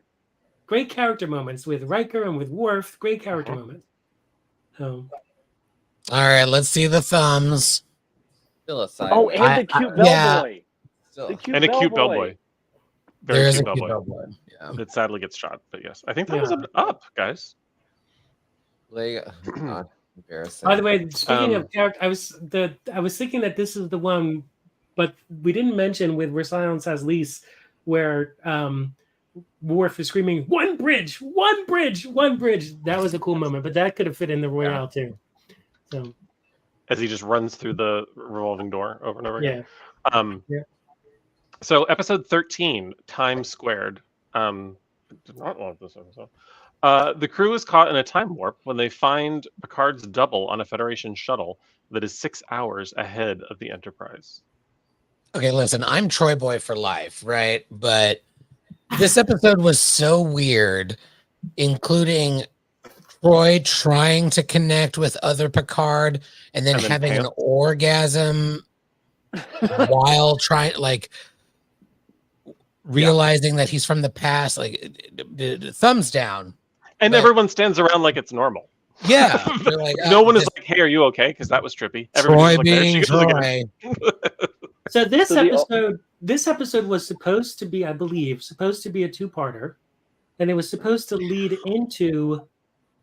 S4: great character moments with Riker and with Worf. Great character moments.
S1: All right, let's see the thumbs.
S2: Still a side.
S7: Oh, and the cute bellboy.
S2: Still,
S7: The cute
S3: And a cute
S7: bellboy.
S3: bellboy. Very
S1: There is a
S3: cute
S1: cute
S3: bellboy.
S1: bellboy.
S2: yeah.
S3: That sadly gets shot, but yes. I think that was
S4: Yeah.
S3: up, guys.
S2: Like, oh, God, embarrassing.
S4: By the way, speaking
S3: Um,
S4: of character, I was thinking that this is the one, but we didn't mention with Where Silence Has Lease, where Worf is screaming, "One bridge, one bridge, one bridge." That was a cool moment, but that could have fit in the Royale too. So
S3: as he just runs through the revolving door over and over again.
S4: Yeah.
S3: So episode 13, Time Squared. Did not love this episode. The crew is caught in a time warp when they find Picard's double on a Federation shuttle that is 6 hours ahead of the Enterprise.
S1: Okay, listen, I'm Troy Boy for life, right? But this episode was so weird, including Troy trying to connect with other Picard and then having an orgasm while trying, like, realizing that he's from the past, like, thumbs down.
S3: And
S1: But-
S3: everyone stands around like it's normal.
S1: Yeah, they're like,
S3: No one is
S1: this
S3: like, "Hey, are you okay?" Because that was trippy.
S1: Troy
S3: Everybody's like, "There she
S1: being
S3: goes again."
S1: Troy.
S4: So this
S7: So
S4: this episode was supposed to be, I believe, supposed to be a two-parter, and it was supposed to lead into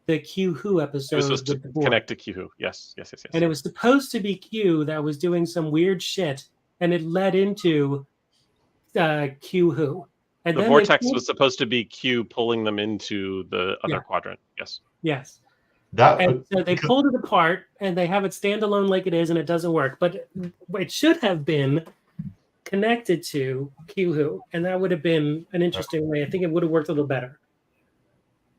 S4: the Q Who
S3: It
S4: episode
S3: was supposed to
S4: with the Borg.
S3: connect to Q. Yes.
S4: And it was supposed to be Q that was doing some weird shit, and it led into Q Who. And
S3: The
S4: then
S3: vortex was supposed to be Q pulling them into the other
S4: Yeah.
S3: quadrant. Yes.
S4: yes.
S6: That
S4: And so they pulled it apart and they have it standalone like it is, and it doesn't work. But it should have been connected to Q Who, and that would have been an interesting way. I think it would have worked a little better.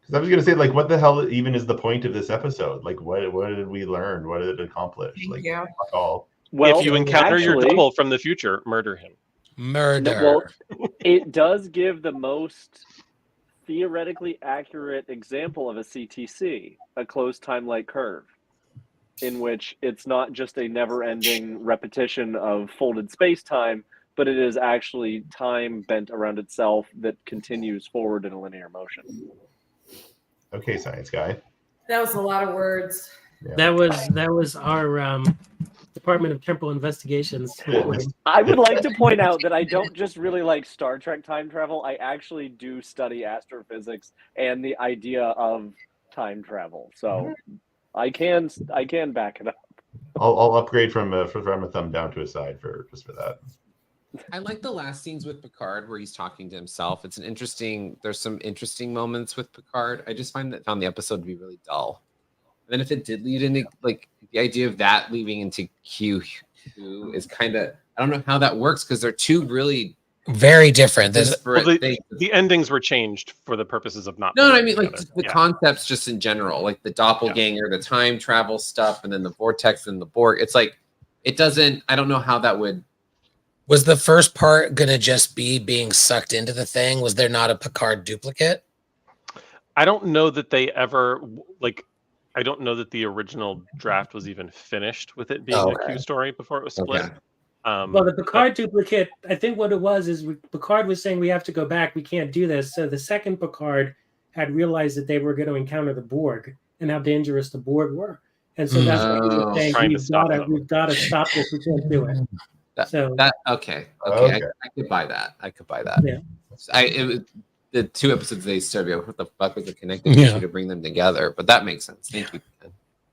S6: Because I was gonna say, like, what the hell even is the point of this episode? Like, what did we learn? What did it accomplish? Like,
S5: Yeah.
S6: fuck all.
S7: Well,
S3: if you encounter your
S7: actually,
S3: double from the future, murder him.
S1: Murder.
S7: Well, it does give the most theoretically accurate example of a CTC, a closed time-like curve, in which it's not just a never-ending repetition of folded space-time, but it is actually time bent around itself that continues forward in a linear motion.
S6: Okay, science guy.
S5: That was a lot of words.
S6: Yeah.
S4: That was our Department of Temporal Investigations reporting.
S7: I would like to point out that I don't just really like Star Trek time travel. I actually do study astrophysics and the idea of time travel. So I can back it up.
S6: I'll upgrade from a thumb down to a side for that.
S2: I like the last scenes with Picard where he's talking to himself. It's an interesting. There's some interesting moments with Picard. I just found the episode to be really dull. And then if it did lead into, like, the idea of that leading into Q is kind of, I don't know how that works because they're two really
S1: Very different.
S2: disparate
S3: Well,
S2: things.
S3: the endings were changed for the purposes of not.
S2: No, I
S3: putting
S2: mean,
S3: them
S2: like,
S3: together.
S2: the
S3: Yeah.
S2: concepts just in general, like the doppelganger, the time travel stuff, and then the vortex and the Borg. It's like, it doesn't, I don't know how that would.
S1: Was the first part gonna just be being sucked into the thing? Was there not a Picard duplicate?
S3: I don't know that they ever, like, I don't know that the original draft was even finished with it being a
S1: Okay.
S3: Q story before it was split.
S2: Okay.
S4: Well, the Picard duplicate, I think what it was is Picard was saying we have to go back, we can't do this. So the second Picard had realized that they were going to encounter the Borg and how dangerous the Borg were. And so that's what he was saying.
S3: Trying to stop them.
S4: We've got to stop this. We can't do it.
S2: Okay.
S6: Okay.
S2: I could buy that.
S4: Yeah.
S2: The two episodes they started. What the fuck was the connective
S1: Yeah.
S2: tissue to bring them together? But that makes sense. Thank you.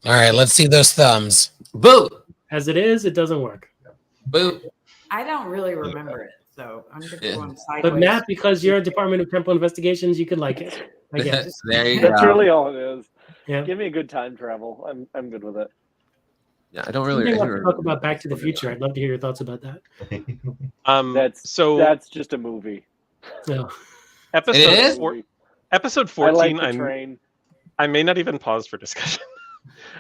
S1: All right, let's see those thumbs.
S2: Boo!
S4: As it is, it doesn't work.
S2: Boo!
S5: I don't really remember it, so I'm just
S2: Yeah.
S5: going sideways.
S4: But Matt, because you're a Department of Temporal Investigations, you can like it. I guess.
S2: There you
S7: That's
S2: go.
S7: really all it is.
S4: Yeah.
S7: Give me a good time travel. I'm good with it.
S2: Yeah, I don't
S4: Someday
S2: really.
S4: we'll have to talk about Back to the Future. I'd love to hear your thoughts about that.
S7: That's just a movie.
S4: So,
S3: episode
S2: It is?
S3: episode
S7: I
S3: 14.
S7: like the train.
S3: I may not even pause for discussion.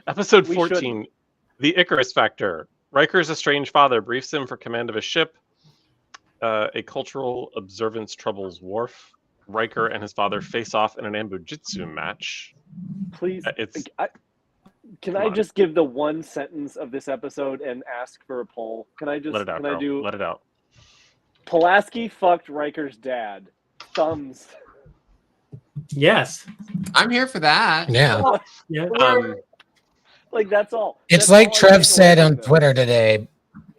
S3: Episode
S7: We
S3: 14,
S7: shouldn't.
S3: The Icarus Factor. Riker's estranged father briefs him for command of a ship. A cultural observance troubles Worf. Riker and his father face off in an ambujitsu match.
S7: Please,
S3: It's
S7: can
S3: come
S7: I
S3: on.
S7: just give the one sentence of this episode and ask for a poll? Can I just
S3: let it out,
S7: can
S3: bro.
S7: I do
S3: Let it out.
S7: Pulaski fucked Riker's dad? Thumbs.
S4: yes.
S2: I'm here for that.
S1: Yeah.
S4: Yeah.
S3: Um,
S7: Like that's all.
S1: It's
S7: That's
S1: like
S7: all I
S1: Trev
S7: take away
S1: said
S7: from
S1: on
S7: this.
S1: Twitter today.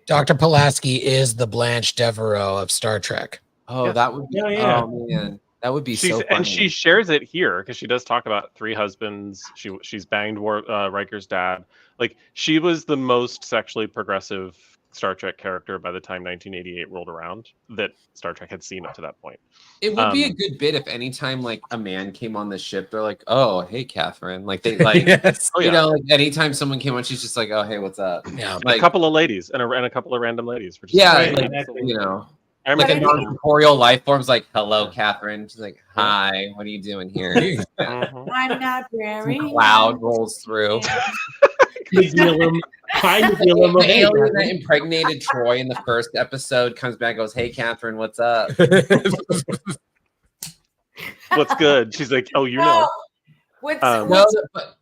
S1: Dr. Pulaski is the Blanche Devereaux of Star Trek.
S2: Oh,
S3: Yeah.
S2: that would be.
S4: Yeah.
S2: Oh man, that would be
S3: She's
S2: so funny.
S3: and she shares it here because she does talk about 3 husbands. She's banged Riker's dad. Like she was the most sexually progressive Star Trek character by the time 1988 rolled around that Star Trek had seen up to that point.
S2: It would be a
S3: Um,
S2: good bit if anytime like a man came on the ship, they're like, "Oh, hey, Catherine." Like they like,
S1: Yes.
S3: Oh,
S2: you
S3: yeah.
S2: know, like anytime someone came on, she's just like, "Oh, hey, what's up?"
S1: Yeah.
S3: a
S2: Like,
S3: couple of ladies and a couple of random ladies. For just
S2: yeah,
S4: Right,
S2: like
S4: exactly.
S2: you know,
S3: I
S2: like
S3: remember
S2: a
S5: I think-
S2: non-corporeal life form's like, "Hello, Catherine." She's like, "Hi, what are you doing here?"
S3: Mhm.
S5: I'm not very.
S2: Cloud rolls through.
S4: Nagilum. Hi, Nagilum.
S2: The
S4: Hey,
S2: alien that
S4: Catherine.
S2: impregnated Troy in the first episode comes back, and goes, "Hey, Catherine, what's up?"
S3: What's good? She's like, oh, you
S5: No.
S3: know.
S5: What's,
S3: Um,
S2: No,
S5: what's
S2: but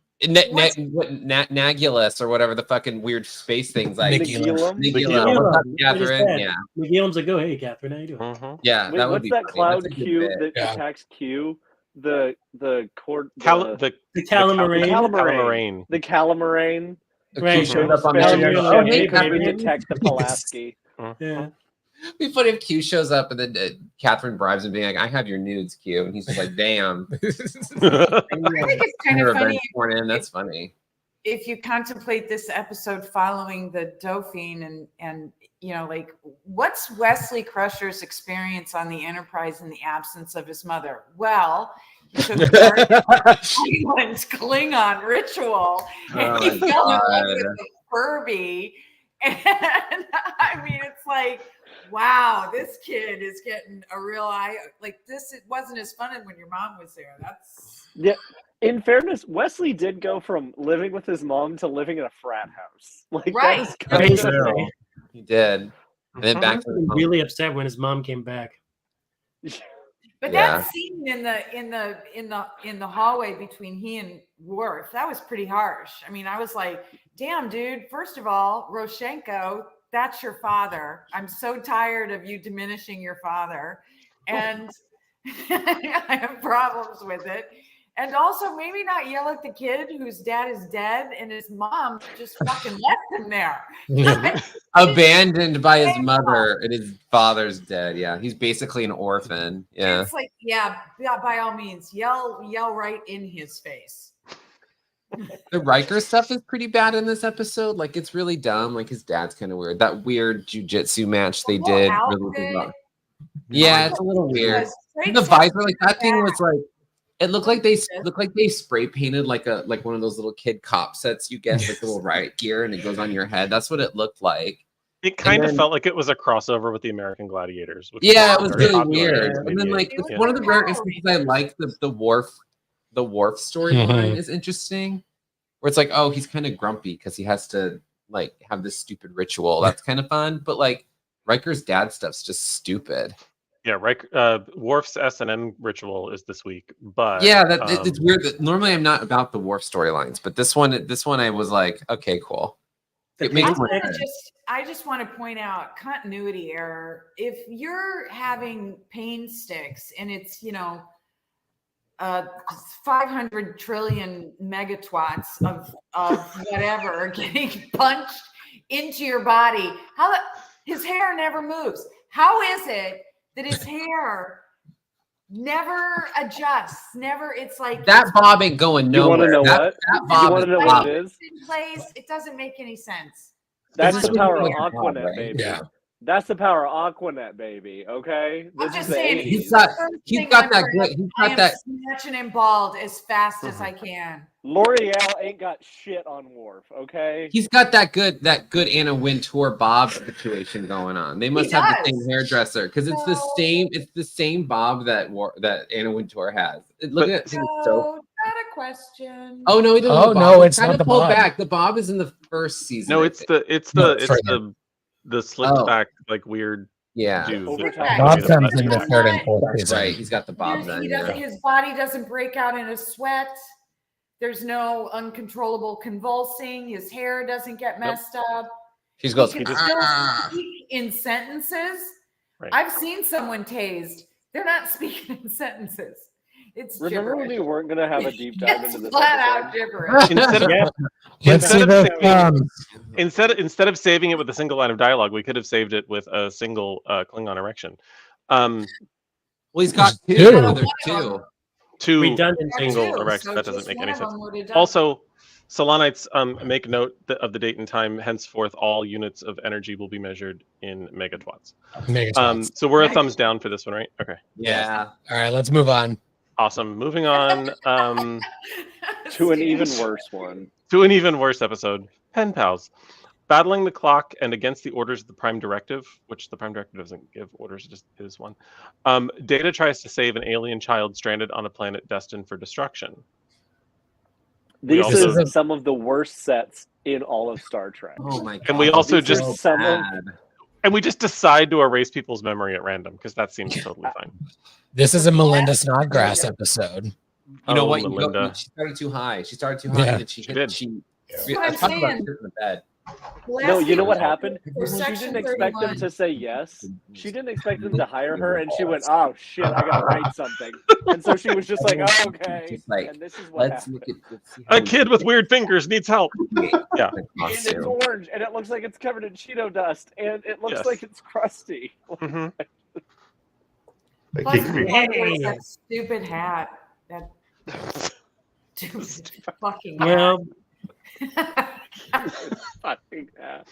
S5: What's-
S2: Nagulus or whatever the fucking weird space things like.
S1: Nagilum.
S7: Nagilum?
S2: Nagilum. What's up,
S4: Nagilum.
S2: Catherine?
S4: What is
S2: Yeah,
S4: Nagilum's like, oh, hey, Catherine, how you doing?
S3: Mhm.
S2: yeah.
S7: Wait,
S2: That would
S7: what's
S2: be
S7: that
S2: funny.
S7: cloud
S2: That's a good
S7: cube
S2: bit.
S7: that
S1: Yeah.
S7: attacks Q? The cord.
S3: The
S4: The
S7: The
S4: Calamarain.
S7: Calamarain. The Calamarain.
S4: Right.
S2: Q showed up on
S7: Especially
S2: there.
S4: Calamarain.
S2: And
S7: when
S2: goes, oh, hey,
S7: he couldn't even
S2: Catherine.
S7: detect the Pulaski.
S4: Yeah.
S2: It'd be funny if Q shows up and then Catherine bribes him, being like, "I have your nudes, Q," and he's just like, "Damn."
S5: I think it's kind of funny
S2: That's funny.
S5: if you contemplate this episode following the Dauphine and you know, like, what's Wesley Crusher's experience on the Enterprise in the absence of his mother? Well, he took part in Cleveland's Klingon ritual and
S2: Oh
S5: he
S2: my
S5: fell in love
S2: God.
S5: with the Furby. And I mean, it's like, wow, this kid is getting a real eye. Like this, it wasn't as fun when your mom was there. That's
S7: Yeah. In fairness, Wesley did go from living with his mom to living in a frat house. Like
S5: Right.
S7: that is kind of
S4: Basically.
S2: He did. And then
S4: I
S2: back
S4: was
S2: to the
S4: really upset when his mom came back.
S5: But
S2: Yeah.
S5: that scene in the hallway between he and Worf, that was pretty harsh. I mean, I was like, damn, dude, first of all, Roshenko, that's your father. I'm so tired of you diminishing your father. And I have problems with it. And also maybe not yell at the kid whose dad is dead and his mom just fucking left him there.
S2: abandoned by his mother and his father's dead. Yeah, he's basically an orphan. Yeah.
S5: It's like, yeah, by all means, yell right in his face.
S2: The Riker stuff is pretty bad in this episode. Like it's really dumb. Like his dad's kind of weird. That weird jujitsu match they
S5: The whole
S2: did.
S5: outfit,
S2: Really yeah, it's a little weird.
S5: because straight
S2: The
S5: to
S2: visor, like that thing
S5: back.
S2: was like it looked like they spray painted like one of those little kid cop sets you get, like the little riot gear, and it goes on your head. That's what it looked like.
S3: It kind of
S2: then-
S3: felt like it was a crossover with the American Gladiators. Which
S2: Yeah, it was
S3: very
S2: really
S3: popular in
S2: weird. And then
S3: 1988.
S2: like
S5: Yeah.
S2: one of the rare instances I like the Worf storyline
S1: Mhm.
S2: is interesting. Where it's like, oh, he's kind of grumpy because he has to like have this stupid ritual. That's kind of fun. But like Riker's dad stuff's just stupid.
S3: Yeah, Worf's S&M ritual is this week, but
S2: Yeah, it's weird that normally I'm not about the Worf storylines, but this one I was like, okay, cool. It makes more sense.
S5: I just want to point out continuity error. If you're having pain sticks and it's, 500 trillion megatwatts of whatever getting punched into your body, his hair never moves. How is it that his hair never adjusts? It's like
S2: That bob ain't going
S7: You want
S2: nowhere.
S7: to know
S2: That
S7: what?
S2: bob
S7: You want to know what it is?
S5: in place. It doesn't make any sense.
S7: That's
S2: It's
S7: the
S2: just
S7: power of
S2: like a bob,
S7: Aquanet,
S2: right?
S7: baby.
S1: Yeah.
S7: That's the power of Aquanet, baby. Okay,
S5: I'm
S7: this
S5: just
S7: is the
S5: saying,
S7: 80s.
S2: He's got
S5: First
S2: he's
S5: thing
S2: got
S5: I'm
S2: that
S5: for-
S2: good. He's
S5: I
S2: got
S5: am
S2: that.
S5: snatching and bald as fast as I can.
S7: L'Oreal ain't got shit on Worf. Okay,
S2: He's got that good Anna Wintour Bob situation going on. They must have the
S5: does.
S2: same hairdresser because it's the
S5: No.
S2: same. It's the same Bob that Anna Wintour has. Look at it.
S5: So,
S2: It's so.
S5: not a question.
S2: Oh no, he doesn't.
S1: Oh,
S2: have the
S1: no,
S2: Bob.
S1: it's
S2: kind
S1: not
S2: of
S1: the
S2: pulled
S1: Bob.
S2: back. The Bob is in the first season.
S3: no,
S2: I
S3: it's
S2: think.
S3: the slipped
S2: Oh.
S3: back like weird
S2: yeah.
S3: dude.
S7: Overtime.
S1: Bob
S3: made of
S1: comes in the
S3: plastic.
S1: third and fourth
S2: That's
S1: season.
S2: right. He's got the Bob then. Yeah.
S5: His body doesn't break out in a sweat. There's no uncontrollable convulsing. His hair doesn't get messed up.
S2: She goes.
S5: He can
S3: just-
S5: still
S2: "Ah."
S5: speak in sentences.
S3: Right.
S5: I've seen someone tased. They're not speaking in sentences. It's
S7: Remember when we
S5: gibberish.
S7: weren't going to have a deep dive
S5: It's
S7: into this
S5: flat out
S7: episode?
S5: gibberish.
S3: Instead of,
S4: Yeah.
S1: Let's see
S3: Instead of
S1: those
S3: saving-
S1: thumbs.
S3: instead of saving it with a single line of dialogue, we could have saved it with a single Klingon erection.
S2: Well, he's got two.
S1: Two.
S2: So there's two.
S3: Two
S4: Redundancy.
S3: single
S5: Two,
S3: erects.
S5: so
S3: That doesn't
S5: just
S3: make
S5: one
S3: any
S5: of
S3: sense.
S5: them would have done.
S3: Also, Salonites make note of the date and time. Henceforth, all units of energy will be measured in megatwatts.
S1: Megatons.
S3: So we're a thumbs down for this one, right? Okay,
S2: Yeah.
S1: All right, let's move on.
S3: awesome. Moving on
S7: To an even worse one.
S3: to an even worse episode. Pen pals. Battling the clock and against the orders of the Prime Directive, which the Prime Directive doesn't give orders, it just is one. Data tries to save an alien child stranded on a planet destined for destruction.
S7: This
S3: also-
S7: is some of the worst sets in all of Star Trek.
S2: Oh my god.
S3: And we also
S2: these are
S3: just-
S7: some of-
S2: bad.
S3: And we just decide to erase people's memory at random because that seems totally fine.
S1: This is a Melinda Snodgrass episode.
S2: You know
S3: Oh,
S2: what?
S3: Melinda.
S2: She started too high. She started too high.
S1: Yeah,
S2: and she
S3: she did.
S5: That's what I'm
S2: I talked about
S5: saying.
S2: it in the bed.
S7: No, you know what happened?
S5: For
S7: She
S5: Section
S7: didn't expect them
S5: 31.
S7: to say yes. She didn't expect them to hire her, and she went, "Oh shit, I gotta write something." And so she was just like, "Oh, okay."
S2: Just like,
S7: And this is what
S2: Let's
S7: happened.
S2: look at let's see how
S3: A
S2: we
S3: kid
S2: do
S3: with
S2: it.
S3: weird fingers needs help. Yeah.
S2: Like,
S7: And it's
S2: costume.
S7: orange, and it looks like it's covered in Cheeto dust, and it looks
S3: Yes.
S7: like it's crusty.
S3: hmm
S6: Like,
S5: Plus,
S6: take me-
S5: one wears that stupid hat. That stupid fucking hat.
S4: Well,
S7: Fucking hell.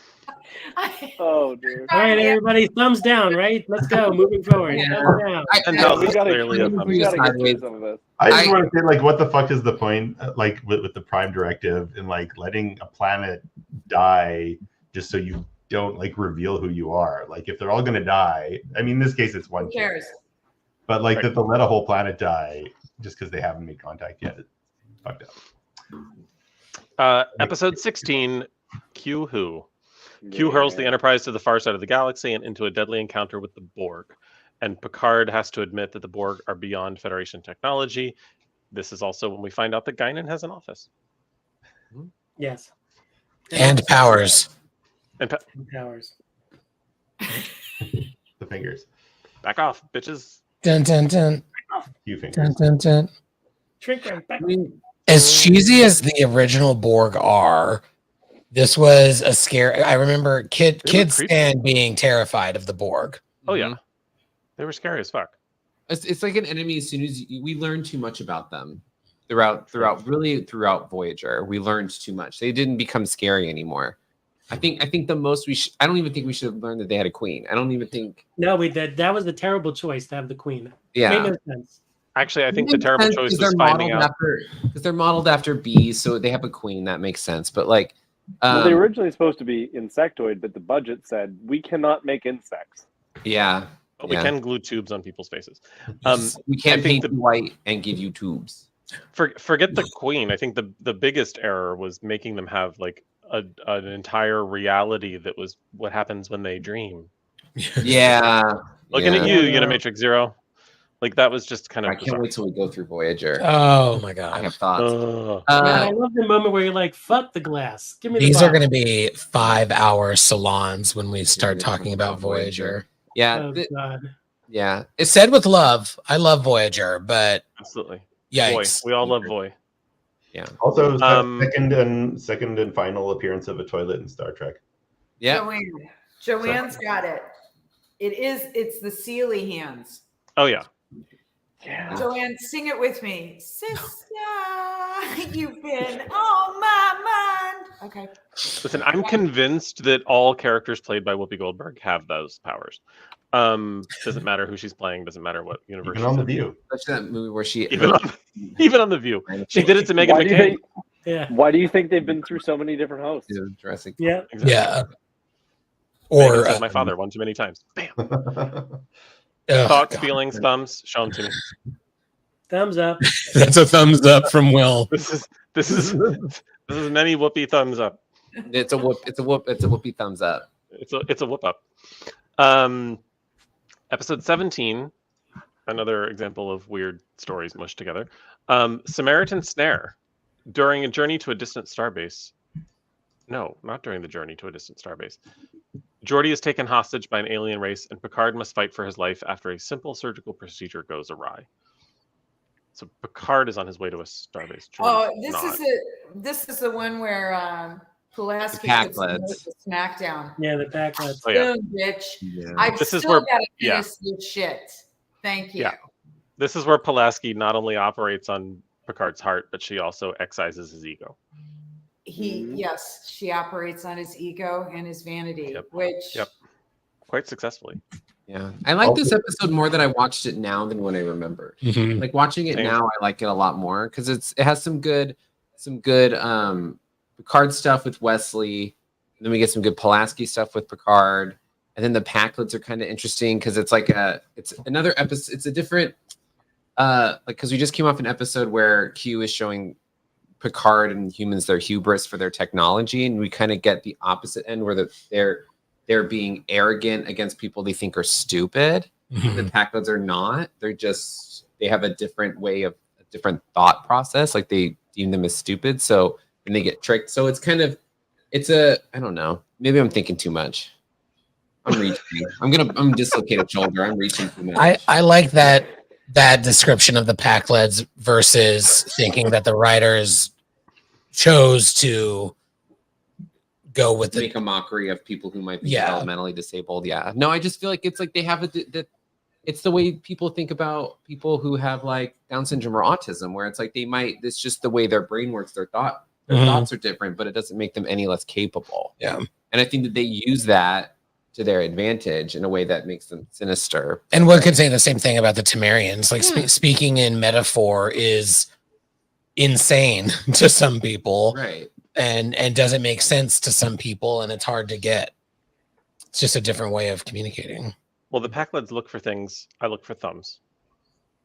S7: Oh, dude.
S4: all right, everybody, thumbs down, right? Let's go. Moving forward.
S2: Yeah.
S4: Thumbs down.
S3: And
S2: I-
S3: that
S7: We
S3: was
S7: gotta,
S3: clearly a
S7: we
S3: thumbs
S7: gotta get
S2: sideways.
S7: through some of this.
S6: I just
S2: I-
S6: want to say, like, what the fuck is the point, like, with the Prime Directive and like letting a planet die just so you don't like reveal who you are? Like, if they're all gonna die, I mean, in this case, it's one
S5: Who
S6: kid,
S5: cares?
S6: but like
S3: Right.
S6: that they'll let a whole planet die just because they haven't made contact yet. It's fucked up.
S3: Episode 16, Q Who. Q hurls the Enterprise to the far side of the galaxy and into a deadly encounter with the Borg. And Picard has to admit that the Borg are beyond Federation technology. This is also when we find out that Guinan has an office.
S4: Yes.
S1: And powers.
S3: And
S4: Powers.
S6: The fingers,
S3: back off, bitches.
S1: Dun, dun, dun,
S6: few fingers.
S1: dun, dun, dun.
S4: Shrink ray. Back.
S2: I mean,
S1: As cheesy as the original Borg are, this was a scare. I remember
S3: They were
S1: kid
S3: creepy.
S1: Stan being terrified of the Borg.
S3: Oh, yeah.
S2: mhm.
S3: They were scary as fuck.
S2: It's like an enemy. As soon as we learn too much about them throughout Voyager, we learned too much. They didn't become scary anymore. I think the most I don't even think we should have learned that they had a queen. I don't even think.
S4: No, we did. That was the terrible choice to have the queen.
S2: Yeah.
S4: Made no sense.
S3: Actually, I think the terrible choice was finding out.
S2: because they're modeled after bees, so they have a queen. That makes sense. But like,
S7: Well, they were originally supposed to be insectoid, but the budget said we cannot make insects.
S2: yeah,
S3: But we
S2: yeah.
S3: can glue tubes on people's faces.
S2: we can't
S3: I think
S2: paint you white and give you tubes.
S3: Forget the queen. I think the biggest error was making them have like an entire reality that was what happens when they dream.
S2: Yeah,
S3: Looking
S2: yeah.
S3: at you,
S4: Yeah.
S3: Unimatrix Zero. Like that was just kind of
S2: I can't
S3: bizarre.
S2: wait till we go through Voyager.
S1: Oh my
S2: I
S1: god.
S2: have thoughts.
S3: Ugh.
S4: And I love the moment where you're like, "Fuck the glass. Give me the
S1: These are
S4: bottle."
S1: going to be 5-hour salons when we start
S2: Yeah,
S1: talking about Voyager.
S2: Yeah,
S4: Oh, God.
S2: yeah.
S1: It's said with love. I love Voyager, but
S3: Absolutely.
S1: yikes.
S3: Voy. We all love Voy.
S6: Also,
S3: Um,
S6: second and final appearance of a toilet in Star Trek.
S2: Yeah.
S5: Joanne's got it. It's the Sealy hands.
S3: Oh yeah.
S7: Yeah.
S5: Joanne, sing it with me. Sister, you've been on my mind. Okay.
S3: Listen, I'm convinced that all characters played by Whoopi Goldberg have those powers. Doesn't matter who she's playing. Doesn't matter what universe.
S6: Even on
S3: she's
S6: The
S3: in.
S6: View.
S2: Especially that movie where she
S3: Even on the View, she did it to Megan
S7: Why do,
S3: McCain.
S7: they, why do you think they've been through so many different hosts?
S2: Jurassic.
S4: Yeah.
S3: Exactly.
S1: Yeah.
S3: Megan
S1: Or
S3: said my father one too many times. Bam.
S1: ugh,
S3: Thoughts,
S1: God.
S3: feelings, thumbs. Show them to me.
S4: Thumbs up.
S1: That's a thumbs up from Will.
S3: This is many Whoopi thumbs up.
S2: It's a whoop. It's a whoop. It's a whoopee thumbs up.
S3: It's a whoop up. Episode 17, another example of weird stories mushed together. Samaritan Snare. During a journey to a distant starbase. No, not during the journey to a distant starbase. Geordi is taken hostage by an alien race, and Picard must fight for his life after a simple surgical procedure goes awry. So Picard is on his way to a starbase.
S5: Oh,
S3: George
S5: this is the one where Pulaski
S2: Pack
S5: puts the
S2: lads.
S5: smackdown.
S4: Yeah, the backlets.
S3: Oh, yeah.
S5: Boom, bitch.
S2: Yeah.
S5: I've
S3: This is
S5: still
S3: where-
S5: got to
S3: yeah.
S5: finish this shit. Thank you.
S3: Yeah. This is where Pulaski not only operates on Picard's heart, but she also excises his ego.
S5: Yes, she operates on his ego and his vanity,
S3: Yep.
S5: which
S3: Yep. Quite successfully.
S2: Yeah, I like this episode more than I watched it now than when I remember.
S1: Mhm.
S2: Like watching it
S3: Same.
S2: now, I like it a lot more because it has some good Picard stuff with Wesley. And then we get some good Pulaski stuff with Picard, and then the Packlets are kind of interesting because it's another episode. It's a different because we just came off an episode where Q is showing Picard and humans their hubris for their technology, and we kind of get the opposite end where they're being arrogant against people they think are stupid. The Packlets are not. They have a different way of a different thought process. Like they deem them as stupid. So and they get tricked. So I don't know. Maybe I'm thinking too much. I'm reaching. I'm dislocated shoulder. I'm reaching too much.
S1: I like that description of the Packlets versus thinking that the writers chose to go with
S2: make a mockery of people who might be
S1: Yeah.
S2: developmentally disabled. Yeah. No, I just feel like it's like they have it's the way people think about people who have like Down syndrome or autism, where it's like it's just the way their brain works. Their thoughts are different, but it doesn't make them any less capable.
S1: Yeah.
S2: And I think that they use that to their advantage in a way that makes them sinister.
S1: And one could say the same thing about the Temerians. Like speaking in metaphor is insane to some people,
S2: Right.
S1: and doesn't make sense to some people, and it's hard to get. It's just a different way of communicating.
S3: Well, the Packlets look for things. I look for thumbs.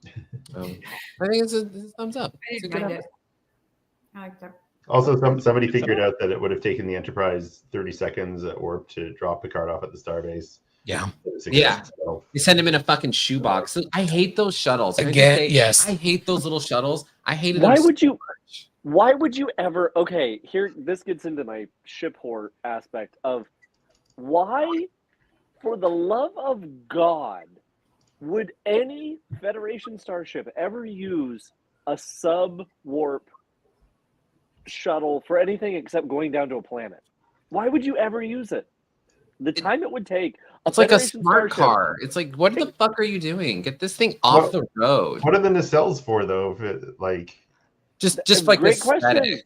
S2: I think it's a thumbs up.
S5: I
S2: It's a
S5: didn't
S2: good
S5: mind
S2: episode.
S5: it. I like that.
S6: Also, somebody figured out that it would have taken the Enterprise 30 seconds at warp to drop Picard off at the starbase.
S1: Yeah.
S2: Yeah.
S6: So,
S2: They send him in a fucking shoebox. I hate those shuttles. Can I just
S1: Again,
S2: say,
S1: yes.
S2: I hate those little shuttles. I hated
S7: Why
S2: them
S7: would
S2: so
S7: you-
S2: much.
S7: Why would you ever? Okay, here this gets into my ship whore aspect of why, for the love of God, would any Federation starship ever use a sub warp shuttle for anything except going down to a planet? Why would you ever use it? The time it would take.
S2: It's like a
S7: Federation
S2: smart
S7: starship-
S2: car. It's like, what the fuck are you doing? Get this thing off the road.
S6: what are the nacelles for, though? If it, like,
S2: Just like
S7: Great
S2: this
S7: question.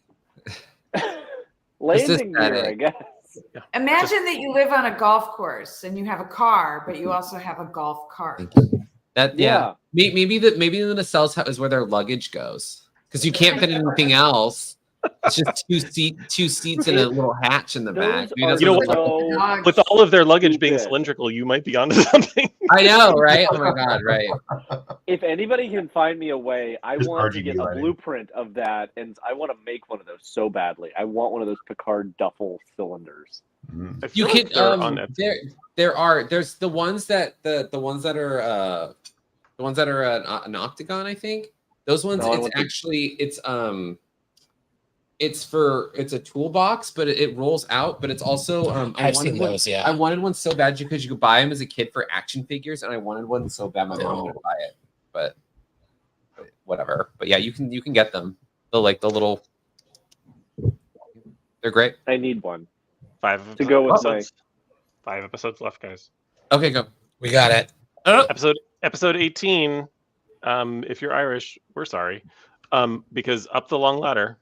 S7: Landing gear, I
S2: aesthetic.
S7: guess.
S5: Imagine that you live on a golf course and you have a car, but you also have a golf cart.
S2: That
S7: Yeah.
S2: Maybe the nacelles is where their luggage goes because you can't fit anything else. It's just two seats and a little hatch in the back.
S7: Those
S2: Maybe
S7: are
S2: that's
S3: You know
S2: what
S3: what?
S2: it's
S5: Dogs.
S3: With all of their luggage being
S7: Stupid.
S3: cylindrical, you might be onto something.
S2: I know, right? Oh my god, right?
S7: If anybody can find me a way, I
S6: Just
S7: want to
S6: RGB
S7: get a
S6: lighting.
S7: blueprint of that, and I want to make one of those so badly. I want one of those Picard duffel cylinders.
S6: mm.
S3: I
S2: You
S3: feel like
S2: can
S3: they're on Etsy.
S2: there's the ones that the ones that are an octagon, I think. Those ones
S7: No, I
S2: it's
S7: want the-
S2: actually it's a toolbox, but it rolls out, but it's also
S1: I've seen those, yeah.
S2: I wanted one so bad because you could buy them as a kid for action figures, and I wanted one so bad my mom would buy it, but whatever. But yeah, you can get them. The little, they're great.
S7: I need one.
S3: 5
S7: To go with
S3: episodes. 5 episodes left, guys.
S2: Okay, go.
S1: We got it.
S3: Episode 18. If you're Irish, we're sorry. Because Up the Long Ladder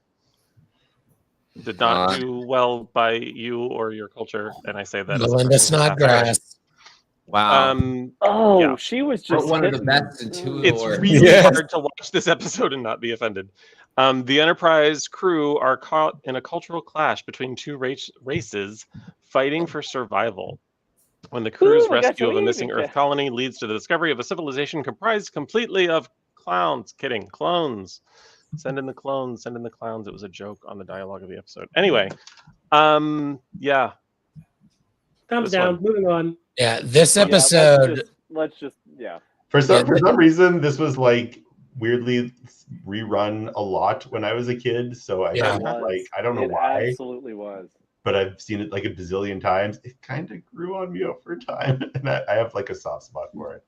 S3: did not do well by you or your culture, and I say that as a
S1: Melinda
S3: person who's half Irish.
S1: Snodgrass.
S2: Wow.
S7: Oh,
S3: Yeah.
S7: she was
S2: But
S7: just
S2: one of the
S7: hitting-
S2: best in two
S3: It's
S2: awards.
S3: really
S1: Yes.
S3: hard to watch this episode and not be offended. The Enterprise crew are caught in a cultural clash between two races fighting for survival. When the crew's
S7: Ooh, I got
S3: rescue of a
S7: you.
S3: missing Earth colony leads to the discovery of a civilization comprised completely of clowns. Kidding, clones. Send in the clones. Send in the clowns. It was a joke on the dialogue of the episode. Anyway, yeah.
S4: Thumbs
S3: This
S4: down.
S3: one.
S4: Moving on.
S1: Yeah, this
S7: Yeah,
S1: episode.
S7: let's just yeah.
S6: For some reason, this was like weirdly rerun a lot when I was a kid. So I
S1: Yeah.
S6: feel like I don't know
S7: It
S6: why,
S7: absolutely was.
S6: but I've seen it like a bazillion times. It kind of grew on me over time, and I have like a soft spot for it.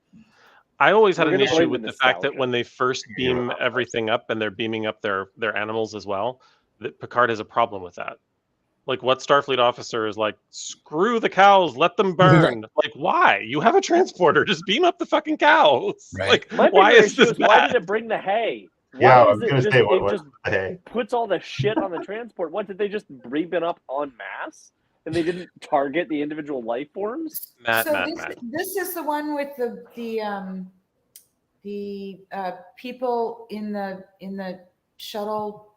S3: I always had
S7: We're
S3: an
S7: gonna
S3: issue
S7: blame
S3: with
S7: the
S3: the fact that
S7: nostalgia.
S3: when they first beam everything up and they're beaming up their animals as well, that Picard has a problem with that. Like, what Starfleet officer is like, screw the cows, let them burn? Like, why? You have a transporter, just beam up the fucking cows.
S1: Right.
S3: Like,
S7: My
S3: why
S7: bigger
S3: is
S7: issue
S3: this
S7: is why
S3: bad?
S7: did it bring the hay?
S6: Yeah, I
S7: Why
S6: was
S7: is it
S6: gonna
S7: just
S6: say,
S7: it
S6: what
S7: just
S6: hey.
S7: puts all the shit on the transport? What did they just beam up en masse? And they didn't target the individual life forms?
S3: Matt,
S5: This is the one with the people in the shuttle,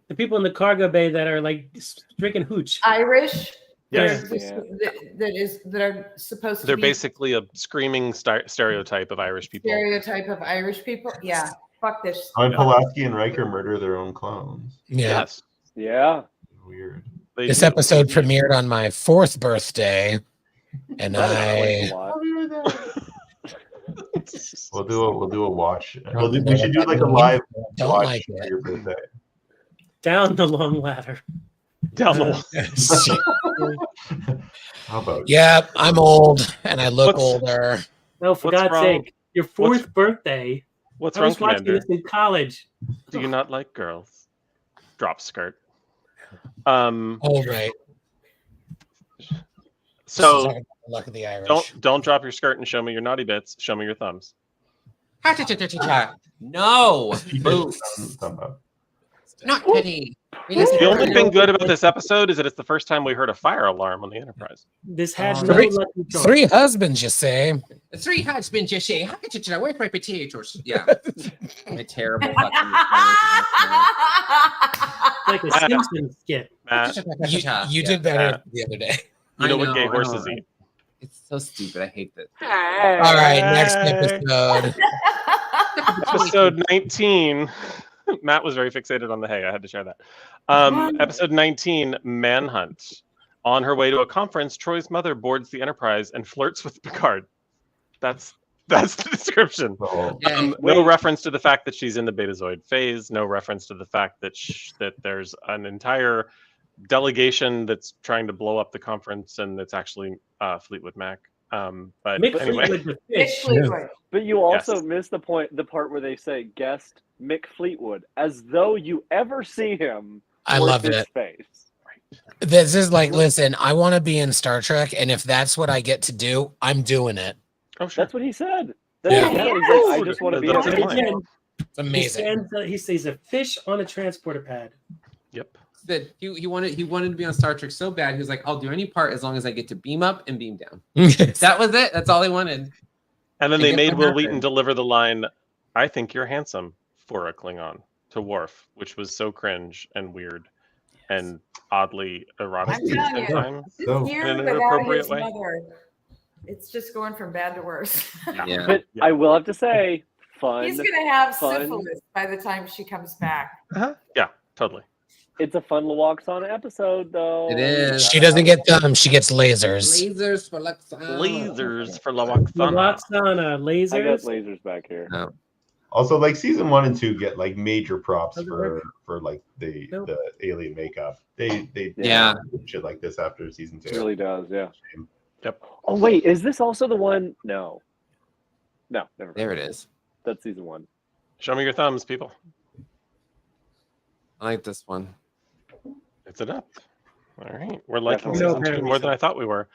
S4: The people in the cargo bay that are like drinking hooch.
S5: Irish.
S3: Yes.
S5: That are supposed to
S3: They're
S5: be
S3: basically a screaming stereotype of Irish people.
S5: stereotype of Irish people. Yeah, fuck this.
S6: When Pulaski and Riker murder their own clones.
S1: Yeah.
S3: Yes.
S7: Yeah.
S6: Weird.
S3: They
S1: This
S3: do.
S1: episode premiered on my 4th birthday, and
S7: That explains a lot.
S6: We'll do a watch. We should do like a live
S1: Don't
S6: watch
S1: like
S6: for
S1: it.
S6: your birthday.
S4: Down the long ladder.
S3: Down the
S6: How about
S1: Yeah, I'm old and I look
S3: What's-
S1: older.
S4: No, for
S3: What's
S4: God's
S3: wrong?
S4: sake. Your 4th birthday.
S3: What's
S4: I
S3: wrong,
S4: was watching
S3: Commander?
S4: this in college.
S3: Do you not like girls? Drop skirt.
S1: Old, right?
S3: So
S1: Sorry about the luck of the Irish.
S3: don't drop your skirt and show me your naughty bits. Show me your thumbs.
S2: No. Boo.
S6: thumb up?
S2: Not Kitty.
S3: The only thing good about this episode is that it's the first time we heard a fire alarm on the Enterprise.
S4: This had
S2: Oh,
S4: no
S1: Three-
S4: lucky charm.
S1: 3 husbands, you say?
S2: 3 husbands, you say. Where's my potatoes? Yeah. My terrible fucking.
S4: Like a Simpsons skit.
S3: Matt,
S1: You did better the other day.
S3: you know
S2: I
S3: what gay
S2: know,
S3: horses
S2: I know.
S3: eat.
S2: It's so stupid. I hate this.
S1: All right, next episode.
S3: Episode 19. Matt was very fixated on the hay. I had to share that. Episode 19, Manhunt. On her way to a conference, Troy's mother boards the Enterprise and flirts with Picard. That's the description.
S6: So,
S3: No reference to the fact that she's in the Betazoid phase. No reference to the fact that that there's an entire delegation that's trying to blow up the conference, and it's actually Fleetwood Mac. But
S4: Mick
S3: anyway,
S4: Fleetwood the
S5: Mick
S4: fish.
S5: Fleetwood.
S7: But you also
S3: Yes.
S7: missed the part where they say guest Mick Fleetwood, as though you ever see him.
S1: I
S7: worth
S1: love
S7: his
S1: it.
S7: Face.
S1: This is like, listen, I want to be in Star Trek, and if that's what I get to do, I'm doing it.
S3: oh sure,
S7: That's what he said. That's
S1: Yeah.
S7: what he said. He's like, I just want to be
S3: That's
S7: in
S3: his
S7: it.
S3: line.
S4: Again,
S1: It's amazing.
S4: he says a fish on a transporter pad.
S3: Yep.
S2: That he wanted to be on Star Trek so bad. He was like, I'll do any part as long as I get to beam up and beam down. That was it. That's all they wanted.
S3: And then
S2: And
S3: they
S2: guess
S3: made
S2: what
S3: Will
S2: happened?
S3: Wheaton deliver the line, "I think you're handsome," for a Klingon to Worf, which was so cringe and weird and oddly erotic
S5: I'm
S3: at the
S5: telling
S3: same
S5: you.
S3: time.
S6: so
S5: Here
S3: In an
S5: without
S3: inappropriate
S5: his
S3: way.
S5: mother. It's just going from bad to worse.
S2: Yeah.
S7: But
S3: Yeah.
S7: I will have to say, fun.
S5: He's gonna have
S7: fun.
S5: syphilis by the time she comes back.
S3: Yeah, totally.
S7: It's a fun Lawaxana episode, though.
S2: It is.
S1: She doesn't get thumbs, she gets lasers.
S2: Lasers for Luxana.
S3: Lasers for Lawaxana.
S4: Naloxana,
S7: I got
S4: lasers.
S7: lasers back here.
S2: No.
S6: also, like season 1 and 2 get like major props
S4: Doesn't
S6: for
S4: work.
S6: like the
S4: Nope.
S6: alien makeup. They
S2: Yeah.
S6: shit like this after season 2.
S7: It really does, yeah.
S6: Shame.
S3: Yep.
S7: Oh wait, is this also the one? No, never mind.
S2: There it is.
S7: That's season 1.
S3: Show me your thumbs, people.
S2: I like this one.
S3: It's it up. All right. We're liking
S7: Definitely.
S3: season 2 more than I thought we were.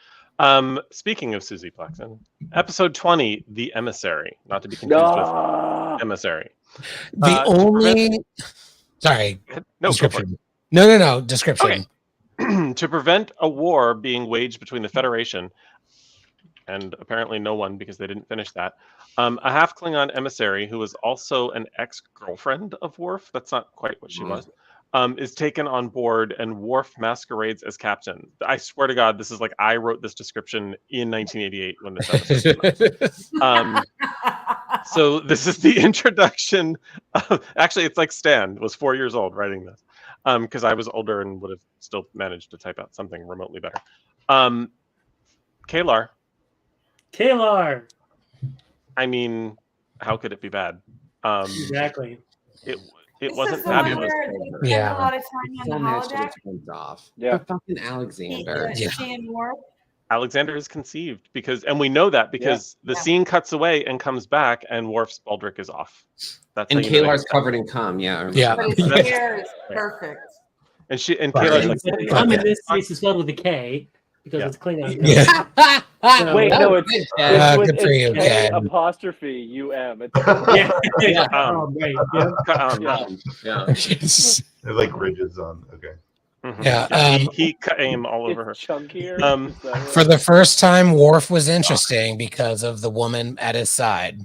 S3: Speaking of Susie Plexen, episode 20, The Emissary, not to be confused with Emissary.
S1: The only sorry,
S3: No, go for it.
S1: description. No, description.
S3: Okay. To prevent a war being waged between the Federation and apparently no one, because they didn't finish that, a half Klingon emissary who was also an ex-girlfriend of Worf, that's not quite what she was, is taken on board, and Worf masquerades as captain. I swear to God, this is like I wrote this description in 1988 when this episode came out. So this is the introduction. Actually, it's like Stan was 4 years old writing this, because I was older and would have still managed to type out something remotely better. Kalar,
S4: Kalar.
S3: I mean, how could it be bad?
S4: Exactly.
S3: It
S5: This
S3: wasn't
S5: is the one
S3: fabulous.
S5: where they spend
S1: Yeah.
S5: a lot of time on the
S2: Film actually
S5: holodeck.
S2: turns off.
S7: Yeah.
S2: But fucking Alexander.
S1: Yeah.
S5: She and Worf.
S3: Alexander is conceived and we know that because the scene cuts away and comes back, and Worf's baldric is off. That's
S2: And
S3: how you know
S2: Kalar's
S3: he's
S2: covered in cum. Yeah.
S1: Yeah.
S5: But his hair is perfect.
S3: And
S1: Right.
S3: Kalar's like,
S4: But come in this case is spelled with a K because
S3: Yeah.
S4: it's Klingon.
S1: Yeah.
S4: So-
S7: Wait, no, it's
S1: Good
S7: with
S1: for you,
S7: it's K
S1: Ken.
S7: apostrophe UM. It's
S4: Yeah.
S3: Yeah.
S4: Right. Yeah.
S2: Yeah.
S6: They're like ridges on. Okay.
S3: Mhm.
S1: Yeah,
S3: he cut aim all over her.
S7: it's chunkier. Is that right?
S1: For the first time, Worf was interesting because of the woman at his side,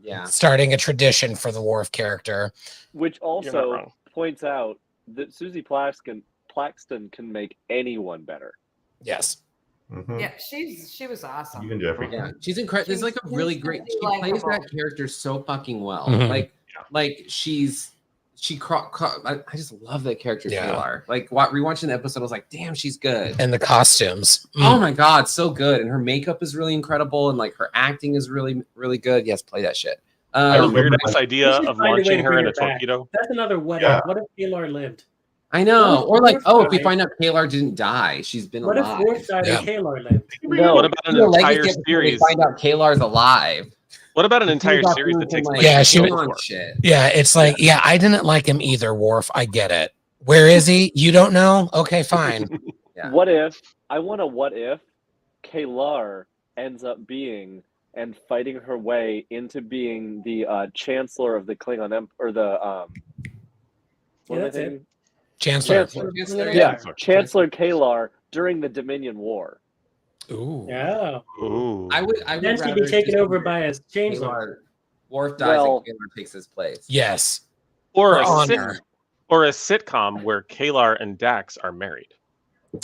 S2: Yeah.
S1: starting a tradition for the Worf character.
S7: Which
S3: You're not
S7: also
S3: wrong.
S7: points out that Susie Plaxton can make anyone better.
S1: Yes.
S6: Mhm.
S5: Yeah, she was awesome.
S6: Even Jeffrey.
S2: Yeah, she's incredible. There's like a really great. She
S5: instantly
S2: plays
S5: likable.
S2: that character so fucking well.
S1: Mhm.
S2: Like I just love that character,
S1: Yeah.
S2: Kalar. Like rewatching the episode, I was like, damn, she's good.
S1: And the costumes.
S2: Oh my god, so good. And her makeup is really incredible, and like her acting is really, really good. Yes, play that shit.
S3: I have a
S6: Um,
S3: weird ass idea
S4: We should
S3: of
S4: find a way
S3: launching
S4: to
S3: her
S4: bring
S3: in a
S4: her back.
S3: torpedo.
S4: That's another what
S6: Yeah.
S4: if. What if Kalar lived?
S2: I know.
S4: What
S2: Or
S4: if
S2: like,
S4: Worf
S2: if we
S4: died?
S2: find out Kalar didn't die, she's been
S4: What if
S2: alive.
S4: Worf died
S1: Yeah.
S4: and Kalar lived?
S7: No,
S3: What about an
S2: In the
S3: entire
S2: legacy episode, we
S3: series?
S2: find out Kalar's alive.
S3: What about an entire
S2: She's
S3: series that
S2: doing
S3: takes
S2: some,
S3: place?
S1: Yeah,
S3: in
S1: she
S3: Star
S2: on
S3: Wars?
S2: shit.
S1: Yeah, it's like, yeah, I didn't like him either, Worf. I get it. Where is he? You don't know? Okay, fine.
S2: Yeah.
S7: what if Kalar ends up being and fighting her way into being the chancellor of the Klingon or the what am I
S4: that's it.
S7: thinking?
S1: Chancellor.
S2: Chancellor.
S7: Yeah, Chancellor Kalar during the Dominion War.
S1: Ooh.
S4: Yeah.
S3: Ooh.
S2: I would
S4: Then she'd be
S2: rather
S4: taken
S2: just
S4: over by a chancellor.
S2: Kalar. Worf dies
S7: Well-
S2: and Kalar takes his place.
S1: Yes.
S3: or
S1: For
S3: a
S1: honor.
S3: or a sitcom where Kalar and Dax are married,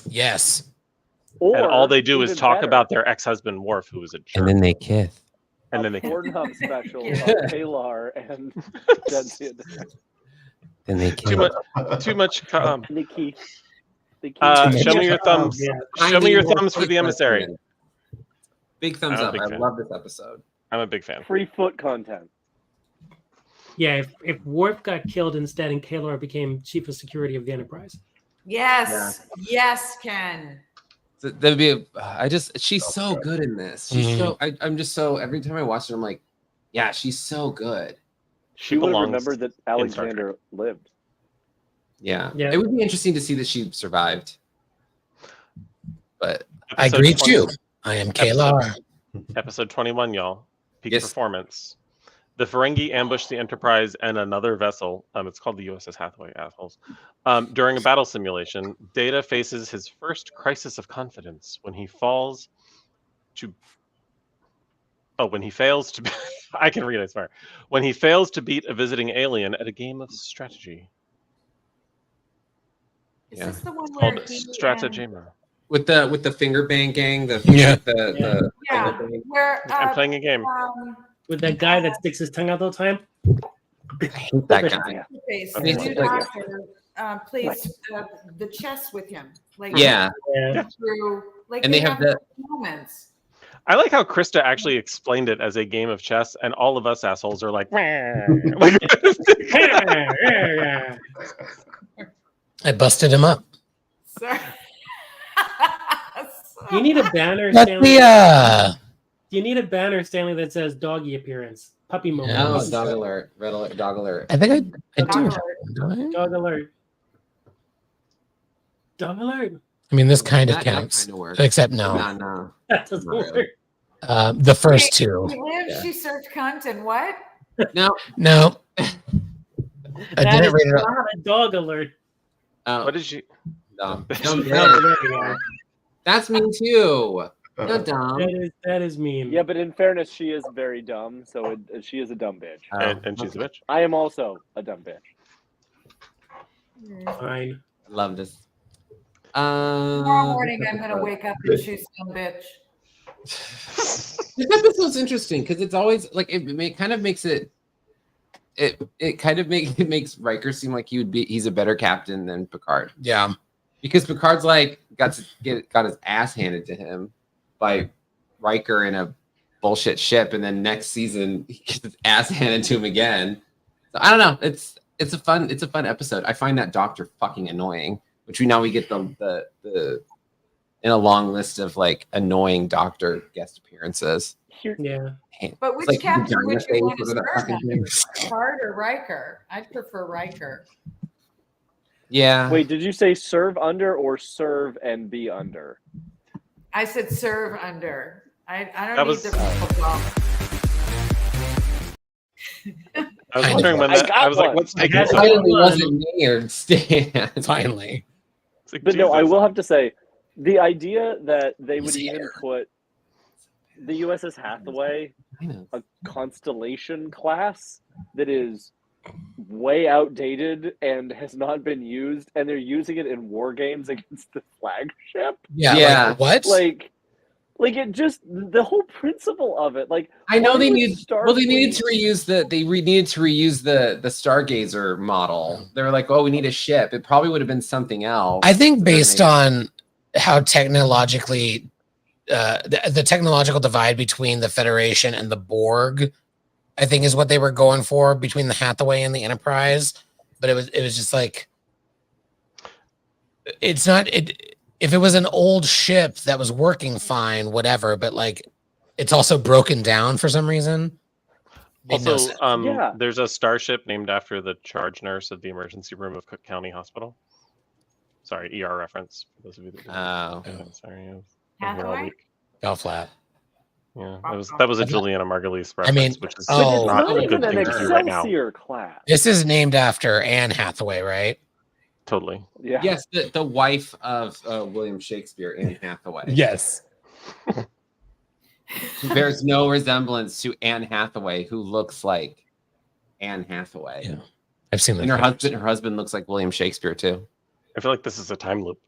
S1: Yes.
S7: Or
S3: and all they do is
S7: even
S3: talk
S7: better,
S3: about their ex-husband Worf, who was a jerk.
S2: they kiss.
S3: And
S7: a
S3: then they
S7: Pornhub special
S5: Yeah.
S7: of Kalar and Jensen.
S2: Then they
S3: too much.
S7: Nikki.
S3: Show me your thumbs.
S4: Yeah.
S3: Show me your thumbs for the emissary.
S2: Big thumbs
S3: I'm a
S2: up.
S3: big
S2: I
S3: fan.
S2: love this episode.
S3: I'm a big fan.
S7: Free foot content.
S4: Yeah, if Worf got killed instead and Kalar became chief of security of the Enterprise.
S5: Yes, yes, Ken.
S2: So that'd be. She's so good in this. She's so. I'm just so. Every time I watch her, I'm like, yeah, she's so good.
S7: She would have
S3: belongs
S7: remembered that
S3: Star
S7: Alexander lived.
S2: Yeah.
S4: Yeah.
S2: It would be interesting to see that she survived. But
S1: I
S3: Episode
S1: greet
S3: 20
S1: you. I am Kalar.
S3: Episode 21, y'all. Peak
S2: Yes.
S3: performance. The Ferengi ambush the Enterprise and another vessel. It's called the USS Hathaway, assholes. During a battle simulation, Data faces his first crisis of confidence when he fails to. I can read it, I swear. When he fails to beat a visiting alien at a game of strategy.
S5: Is
S2: Yeah.
S5: this the one where
S3: Called
S5: he
S3: Stratagema.
S2: with the finger bang gang, the
S1: Yeah.
S2: the
S5: yeah,
S2: finger bang.
S5: where
S3: I'm playing a game.
S4: With that guy that sticks his tongue out all the time.
S2: I hate that guy.
S5: face,
S3: Okay.
S5: the new
S2: Like-
S5: doctor plays the chess with him, like
S2: Yeah,
S4: Yeah.
S5: through, like
S2: And they have
S5: those moments.
S3: I like how Krista actually explained it as a game of chess, and all of us assholes are like, like
S1: I busted him up.
S5: Sorry.
S4: You need a banner,
S1: That's
S4: Stanley.
S1: the
S4: You need a banner, Stanley, that says doggy appearance, puppy moment.
S1: Yeah.
S2: oh, dog alert, red alert, dog alert.
S1: I think I do.
S5: Dog
S1: have one, don't I?
S4: Dog alert. Dog alert.
S1: I mean, this kind of
S2: That
S1: counts,
S2: kinda works.
S1: except no.
S2: No.
S4: That doesn't
S2: Really.
S4: work.
S1: The first two.
S5: She lived,
S2: Yeah.
S5: she served cunt and what?
S2: No.
S1: No. I
S4: That
S1: didn't
S4: is
S1: read it.
S4: not a dog alert.
S2: Oh,
S3: what did she?
S2: dumb.
S4: Yeah,
S2: Dumb.
S4: there we go.
S2: That's mean too. No dumb.
S4: That is mean.
S7: Yeah, but in fairness, she is very dumb, so she is a dumb bitch.
S3: And she's a bitch.
S7: I am also a dumb bitch.
S4: Fine.
S2: Love this.
S5: Tomorrow morning, I'm gonna wake up and choose some bitch.
S2: This episode's interesting because it's always like kind of makes it. It kind of makes Riker seem like he's a better captain than Picard,
S1: Yeah.
S2: because Picard's like got his ass handed to him by Riker in a bullshit ship, and then next season he gets his ass handed to him again. So I don't know. It's a fun episode. I find that Doctor fucking annoying, which we get the in a long list of like annoying Doctor guest appearances.
S7: Here,
S4: Yeah.
S5: But
S2: It's
S5: which
S2: like
S5: captain would
S2: vagina
S5: you want
S2: face,
S5: to
S2: whatever that
S5: serve
S2: fucking
S5: under?
S2: thing.
S5: Picard or Riker? I'd prefer Riker.
S2: Yeah.
S7: wait, did you say serve under or serve and be under?
S5: I said serve under. I
S3: That
S5: don't need
S3: was-
S5: the football.
S3: I was wondering when
S7: I
S3: that.
S7: got
S3: I was like,
S7: one.
S3: what's
S4: I
S3: taking
S4: got
S3: so
S4: one.
S3: long?
S2: Finally wasn't me or Stan.
S1: Finally.
S3: It's like,
S7: But no, I
S3: Jesus.
S7: will have to say, the idea that they would
S1: His
S7: even
S1: hair.
S7: put the USS Hathaway,
S2: I know.
S7: a Constellation class that is way outdated and has not been used, and they're using it in war games against the flagship.
S1: Yeah.
S2: Yeah.
S1: Like, what?
S7: Like it just the whole principle of it. Like
S2: I know
S7: why
S2: they
S7: would
S2: need. Well, they needed
S7: Starfleet-
S2: to reuse needed to reuse the Stargazer model. They were like, "Oh, we need a ship." It probably would have been something else.
S1: I think
S2: but then
S1: based
S2: they-
S1: on how technologically, the technological divide between the Federation and the Borg, I think is what they were going for between the Hathaway and the Enterprise. But it was just like, it's not it. If it was an old ship that was working fine, whatever. But like, it's also broken down for some reason. Made no
S3: Also,
S1: sense.
S7: Yeah.
S3: there's a starship named after the charge nurse at the emergency room of Cook County Hospital. Sorry, ER reference for those of you that didn't.
S2: Oh.
S3: Sorry, I'm here all
S5: Hathaway?
S3: week.
S1: Fell flat.
S3: Yeah, that was a Juliana Margulies reference,
S1: mean,
S3: which is
S7: But
S1: Oh,
S7: it's
S3: not
S7: not
S3: a
S7: even
S3: good
S7: an
S3: thing to do right now.
S7: Excelsior class.
S1: This is named after Anne Hathaway, right?
S3: Totally.
S7: Yeah.
S2: Yes, the wife of William Shakespeare, Anne Hathaway.
S1: Yes.
S2: Bears no resemblance to Anne Hathaway, who looks like Anne Hathaway.
S1: Yeah. I've seen
S2: And
S1: that.
S2: her husband looks like William Shakespeare too.
S3: I feel like this is a time loop.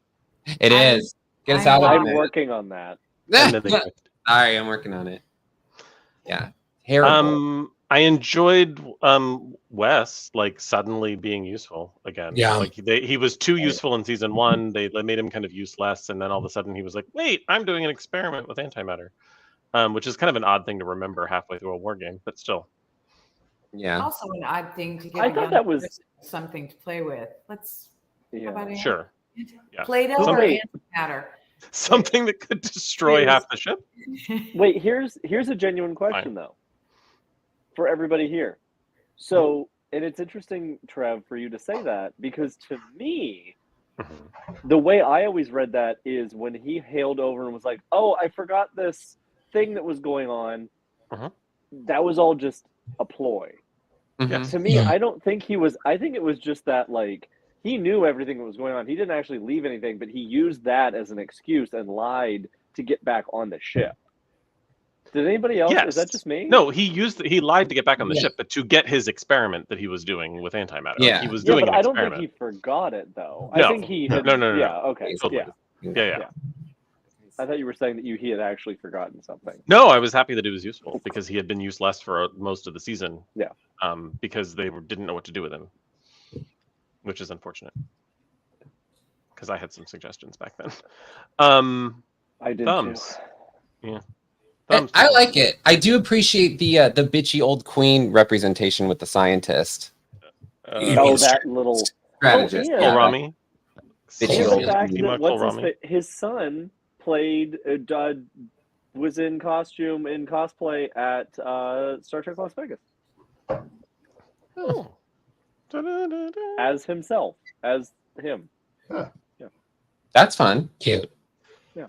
S2: It
S5: I'm-
S2: is. Get us out of
S7: I'm
S2: it.
S7: working on that.
S3: And then they-
S2: Sorry, I'm working on it. Yeah. Terrible.
S3: I enjoyed Wes like suddenly being useful again.
S1: Yeah.
S3: Like he was too useful in season 1. They made him kind of useless, and then all of a sudden he was like, "Wait, I'm doing an experiment with antimatter," which is kind of an odd thing to remember halfway through a war game, but still.
S2: Yeah.
S5: Also an odd thing to give
S7: I
S5: a
S7: thought
S5: young
S7: that was-
S5: person something to play with. Let's
S7: Yeah.
S5: how about
S3: Sure. Yeah.
S5: Play-Doh or
S7: Somebody-
S5: antimatter?
S3: Something that could destroy half the ship.
S7: Wait, here's a genuine question though, for everybody here. So, and it's interesting, Trev, for you to say that, because to me, the way I always read that is when he hailed over and was like, "Oh, I forgot this thing that was going on." That was all just a ploy.
S2: Mhm.
S7: To me,
S1: Yeah.
S7: I don't think he was. I think it was just that, like, he knew everything that was going on. He didn't actually leave anything, but he used that as an excuse and lied to get back on the ship. Did anybody else?
S3: Yes.
S7: Is that just me?
S3: No, he lied to get back on the
S1: Yeah.
S3: ship, but to get his experiment that he was doing with antimatter.
S2: Yeah.
S3: Like, he was
S7: Yeah,
S3: doing
S7: but
S3: an
S7: I don't
S3: experiment.
S7: think he forgot it though.
S3: No.
S7: I think he had,
S3: No.
S7: Yeah. Okay.
S3: Totally.
S7: Yeah.
S3: Yeah.
S7: I thought you were saying that he had actually forgotten something.
S3: No, I was happy that he was useful because he had been useless for most of the season.
S7: Yeah.
S3: Because they didn't know what to do with him, which is unfortunate. Because I had some suggestions back then.
S7: I did
S3: Thumbs.
S7: too.
S3: Yeah.
S2: I like it. I do appreciate the bitchy old queen representation with the scientist.
S7: Oh, that little
S2: Strategist.
S7: Oh,
S2: yeah.
S7: yeah.
S3: Rami.
S2: Bitchy
S7: And
S2: old
S7: the fact
S2: queen.
S7: that his son played was in costume in cosplay at Star Trek Las Vegas
S3: Oh. Da-da-da-da.
S7: as himself, as him.
S2: That's fun.
S1: Cute.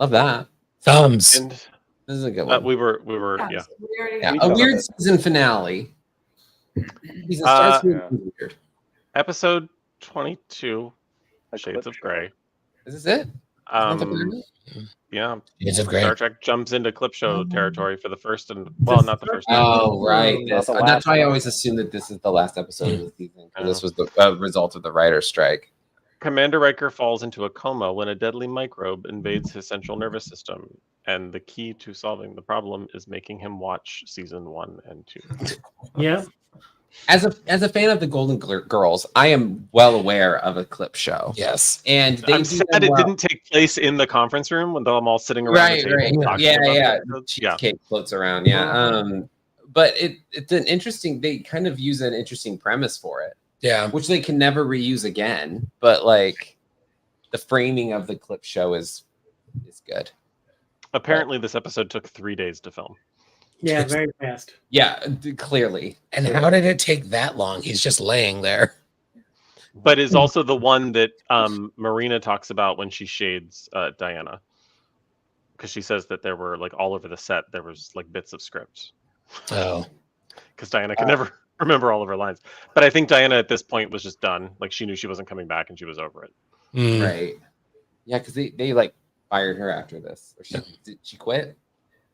S2: Love that.
S1: Thumbs.
S3: And
S2: This is a good one.
S3: we were yeah.
S5: We already
S2: Yeah,
S7: We
S2: a
S7: talked
S2: weird
S7: about it.
S2: season finale. Season
S3: Uh,
S2: starts weird.
S3: Episode 22,
S7: A
S3: Shades
S7: clip
S3: of
S7: show.
S3: Grey.
S2: Is this it?
S3: Yeah,
S1: Shades of Grey.
S3: Star Trek jumps into clip show territory for the first and not the first.
S2: Oh, right.
S7: Not
S2: This,
S7: the
S2: that's
S7: last
S2: why I
S7: one.
S2: always assume that this is the last episode of the season. 'Cause
S3: Oh.
S2: This was the result of the writer's strike.
S3: Commander Riker falls into a coma when a deadly microbe invades his central nervous system, and the key to solving the problem is making him watch season 1 and 2.
S4: Yeah.
S2: As a fan of the Golden Girls, I am well aware of a clip show.
S1: Yes.
S2: And they
S3: I'm
S2: do
S3: sad
S2: them
S3: it
S2: well.
S3: didn't take place in the conference room when they're all sitting around
S2: Right,
S3: the table.
S2: right.
S3: talking
S2: Yeah,
S3: about the
S2: yeah.
S3: episodes. Yeah.
S2: Cheesecake floats around, yeah. But it's an interesting. They kind of use an interesting premise for it,
S1: Yeah.
S2: which they can never reuse again. But like, the framing of the clip show is is good.
S3: Apparently, this episode took 3 days to film.
S4: Yeah, very fast.
S2: Yeah, clearly.
S1: And how did it take that long? He's just laying there.
S3: But is also the one that Marina talks about when she shades Diana, because she says that there were like all over the set there was like bits of script.
S1: Oh,
S3: Because Diana can never remember all of her lines. But I think Diana at this point was just done. Like she knew she wasn't coming back and she was over it.
S2: Right. Yeah, because they like fired her after this. Or did she quit?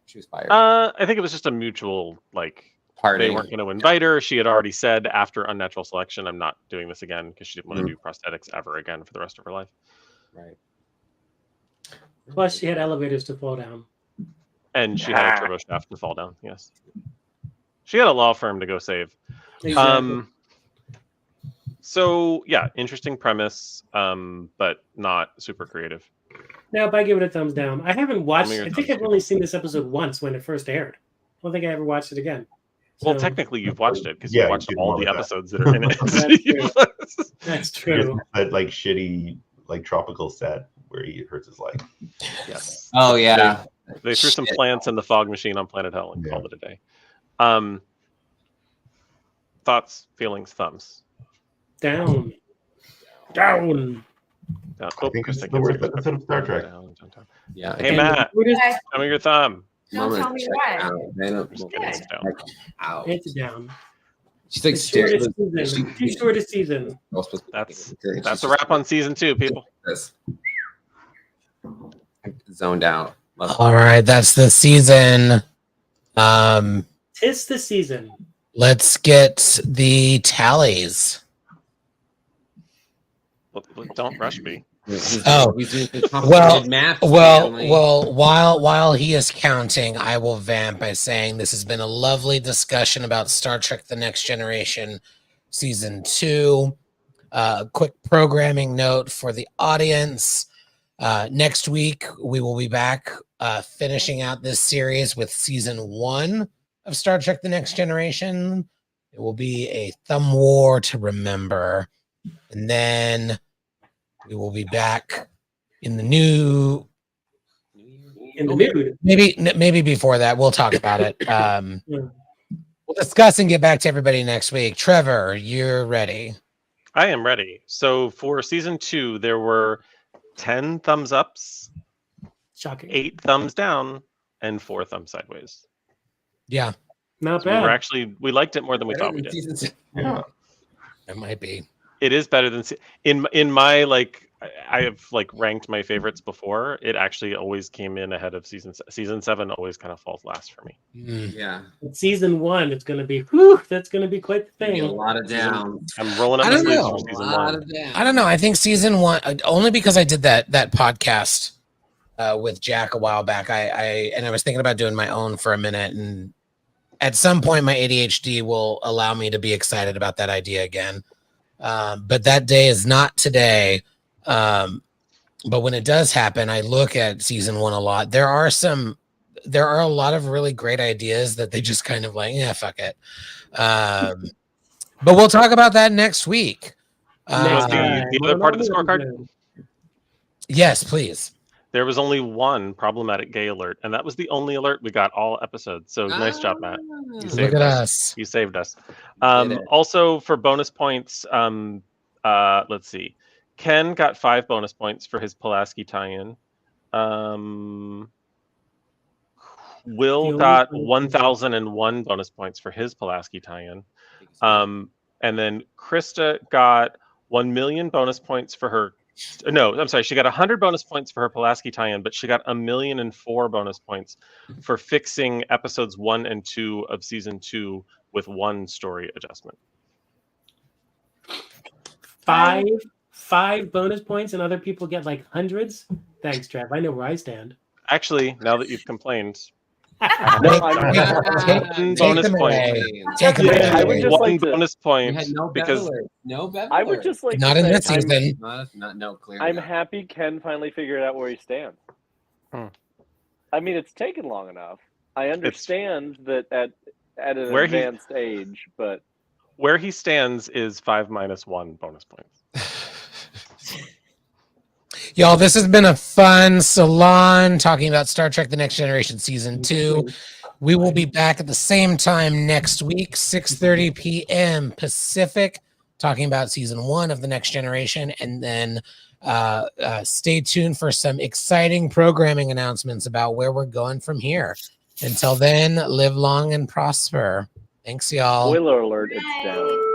S2: She was fired.
S3: I think it was just a mutual like
S2: Party.
S3: they weren't going to invite her. She had already said after Unnatural Selection, I'm not doing this again because she didn't want to do prosthetics ever again for the rest of her life.
S2: Right.
S4: Plus, she had elevators to fall down.
S3: And she had a turbo shaft to fall down. Yes. She had a law firm to go save.
S4: Exactly.
S3: So yeah, interesting premise, but not super creative.
S4: Now, if I give it a thumbs down, I haven't watched.
S3: your
S4: I think
S3: thumbs
S4: I've only seen this episode once when it first aired. I don't think I ever watched it again.
S3: Well,
S4: So,
S3: technically, you've watched it because
S6: Yeah,
S3: you watched
S6: you did
S3: all
S6: all
S3: the
S6: of that.
S3: episodes that are in it.
S4: that's
S6: Just
S4: true.
S6: that like shitty like tropical set where he hurts his leg.
S3: Yes.
S2: Oh yeah.
S3: They threw some
S2: Shit.
S3: plants in the fog machine on Planet Hell and
S6: Yeah.
S3: called it a day. Thoughts, feelings, thumbs.
S4: Down.
S3: Down.
S6: I think
S3: Chris,
S6: it's the
S3: gets
S6: worst
S3: it.
S6: episode of Star Trek.
S3: Down.
S2: Yeah.
S3: Hey
S4: And
S3: Matt,
S4: the weirdest-
S3: show me your thumb.
S5: Don't
S2: Mama,
S5: tell me
S2: check
S5: what.
S2: out. They don't-
S3: Just kidding, it's down.
S2: Ow.
S4: It's down.
S2: She's like
S4: The shortest
S2: staring.
S4: season. Too shortest season.
S3: That's a wrap on season 2, people.
S2: This. Zoned out. Love
S1: all right. That's the season.
S4: Tis the season.
S1: Let's get the tallies.
S3: Look, don't rush me.
S1: Oh,
S2: He's doing some
S1: well,
S2: complicated math,
S1: Well,
S2: family.
S1: well, while he is counting, I will vamp by saying this has been a lovely discussion about Star Trek: The Next Generation, season 2. Quick programming note for the audience: next week we will be back finishing out this series with season 1 of Star Trek: The Next Generation. It will be a thumb war to remember, and then we will be back in the new.
S4: In the mood.
S1: Maybe before that we'll talk about it. We'll discuss and get back to everybody next week. Trevor, you're ready.
S3: I am ready. So for season 2, there were 10 thumbs ups,
S4: Shocking.
S3: 8 thumbs down, and 4 thumbs sideways.
S1: Yeah,
S4: Not
S3: So
S4: bad.
S3: we liked it more than we thought we did.
S6: Yeah.
S1: it might be.
S3: It is better than in my like I have like ranked my favorites before. It actually always came in ahead of season 7. Always kind of falls last for me.
S2: Yeah.
S4: Season 1, it's going to be, whew, that's going to be quite the
S2: Maybe a
S4: thing.
S2: lot of down.
S3: I'm rolling up
S1: I
S3: my
S1: don't
S3: sleeves
S1: know.
S3: for
S2: A
S3: season
S2: lot
S3: 1.
S2: of down.
S1: I don't know. I think season 1 only because I did that podcast with Jack a while back. I was thinking about doing my own for a minute, and at some point my ADHD will allow me to be excited about that idea again. But that day is not today. But when it does happen, I look at season 1 a lot. There are a lot of really great ideas that they just kind of like, yeah, fuck it. But we'll talk about that next week.
S3: Was the other part of the scorecard?
S1: Yes, please.
S3: There was only one problematic gay alert, and that was the only alert we got all episodes. So nice job, Matt. You
S1: Look
S3: saved
S1: at
S3: us.
S1: us.
S3: You saved us.
S2: Did it.
S3: Also, for bonus points, let's see. Ken got 5 bonus points for his Pulaski tie-in. Will got 1,001 bonus points for his Pulaski tie-in. And then Krista got 1 million bonus points for her. No, I'm sorry. She got 100 bonus points for her Pulaski tie-in, but she got 1,000,004 bonus points for fixing episodes 1 and 2 of season 2 with 1 story adjustment.
S4: Five bonus points, and other people get like hundreds. Thanks, Trev. I know where I stand.
S3: Actually, now that you've complained,
S7: No,
S1: Take
S3: bonus
S1: them
S3: point.
S1: away. Take them
S7: Yeah, I would
S1: away.
S7: just
S3: one
S7: like to-
S3: bonus
S2: We
S3: point
S2: had no
S3: because
S2: bevelers. No bevelers.
S7: I would just like
S1: Not
S7: to
S1: in
S7: say
S1: this season.
S2: No, clearly.
S7: I'm
S2: not.
S7: happy Ken finally figured out where he stands. I mean, it's taken long enough. I understand that at an
S3: Where he-
S7: advanced age, but
S3: where he stands is 5 minus 1 bonus points.
S1: Y'all, this has been a fun salon talking about Star Trek The Next Generation Season 2. We will be back at the same time next week, 6:30 p.m. Pacific, talking about Season 1 of The Next Generation. And then stay tuned for some exciting programming announcements about where we're going from here. Until then, live long and prosper. Thanks, y'all.
S7: Spoiler alert, it's down.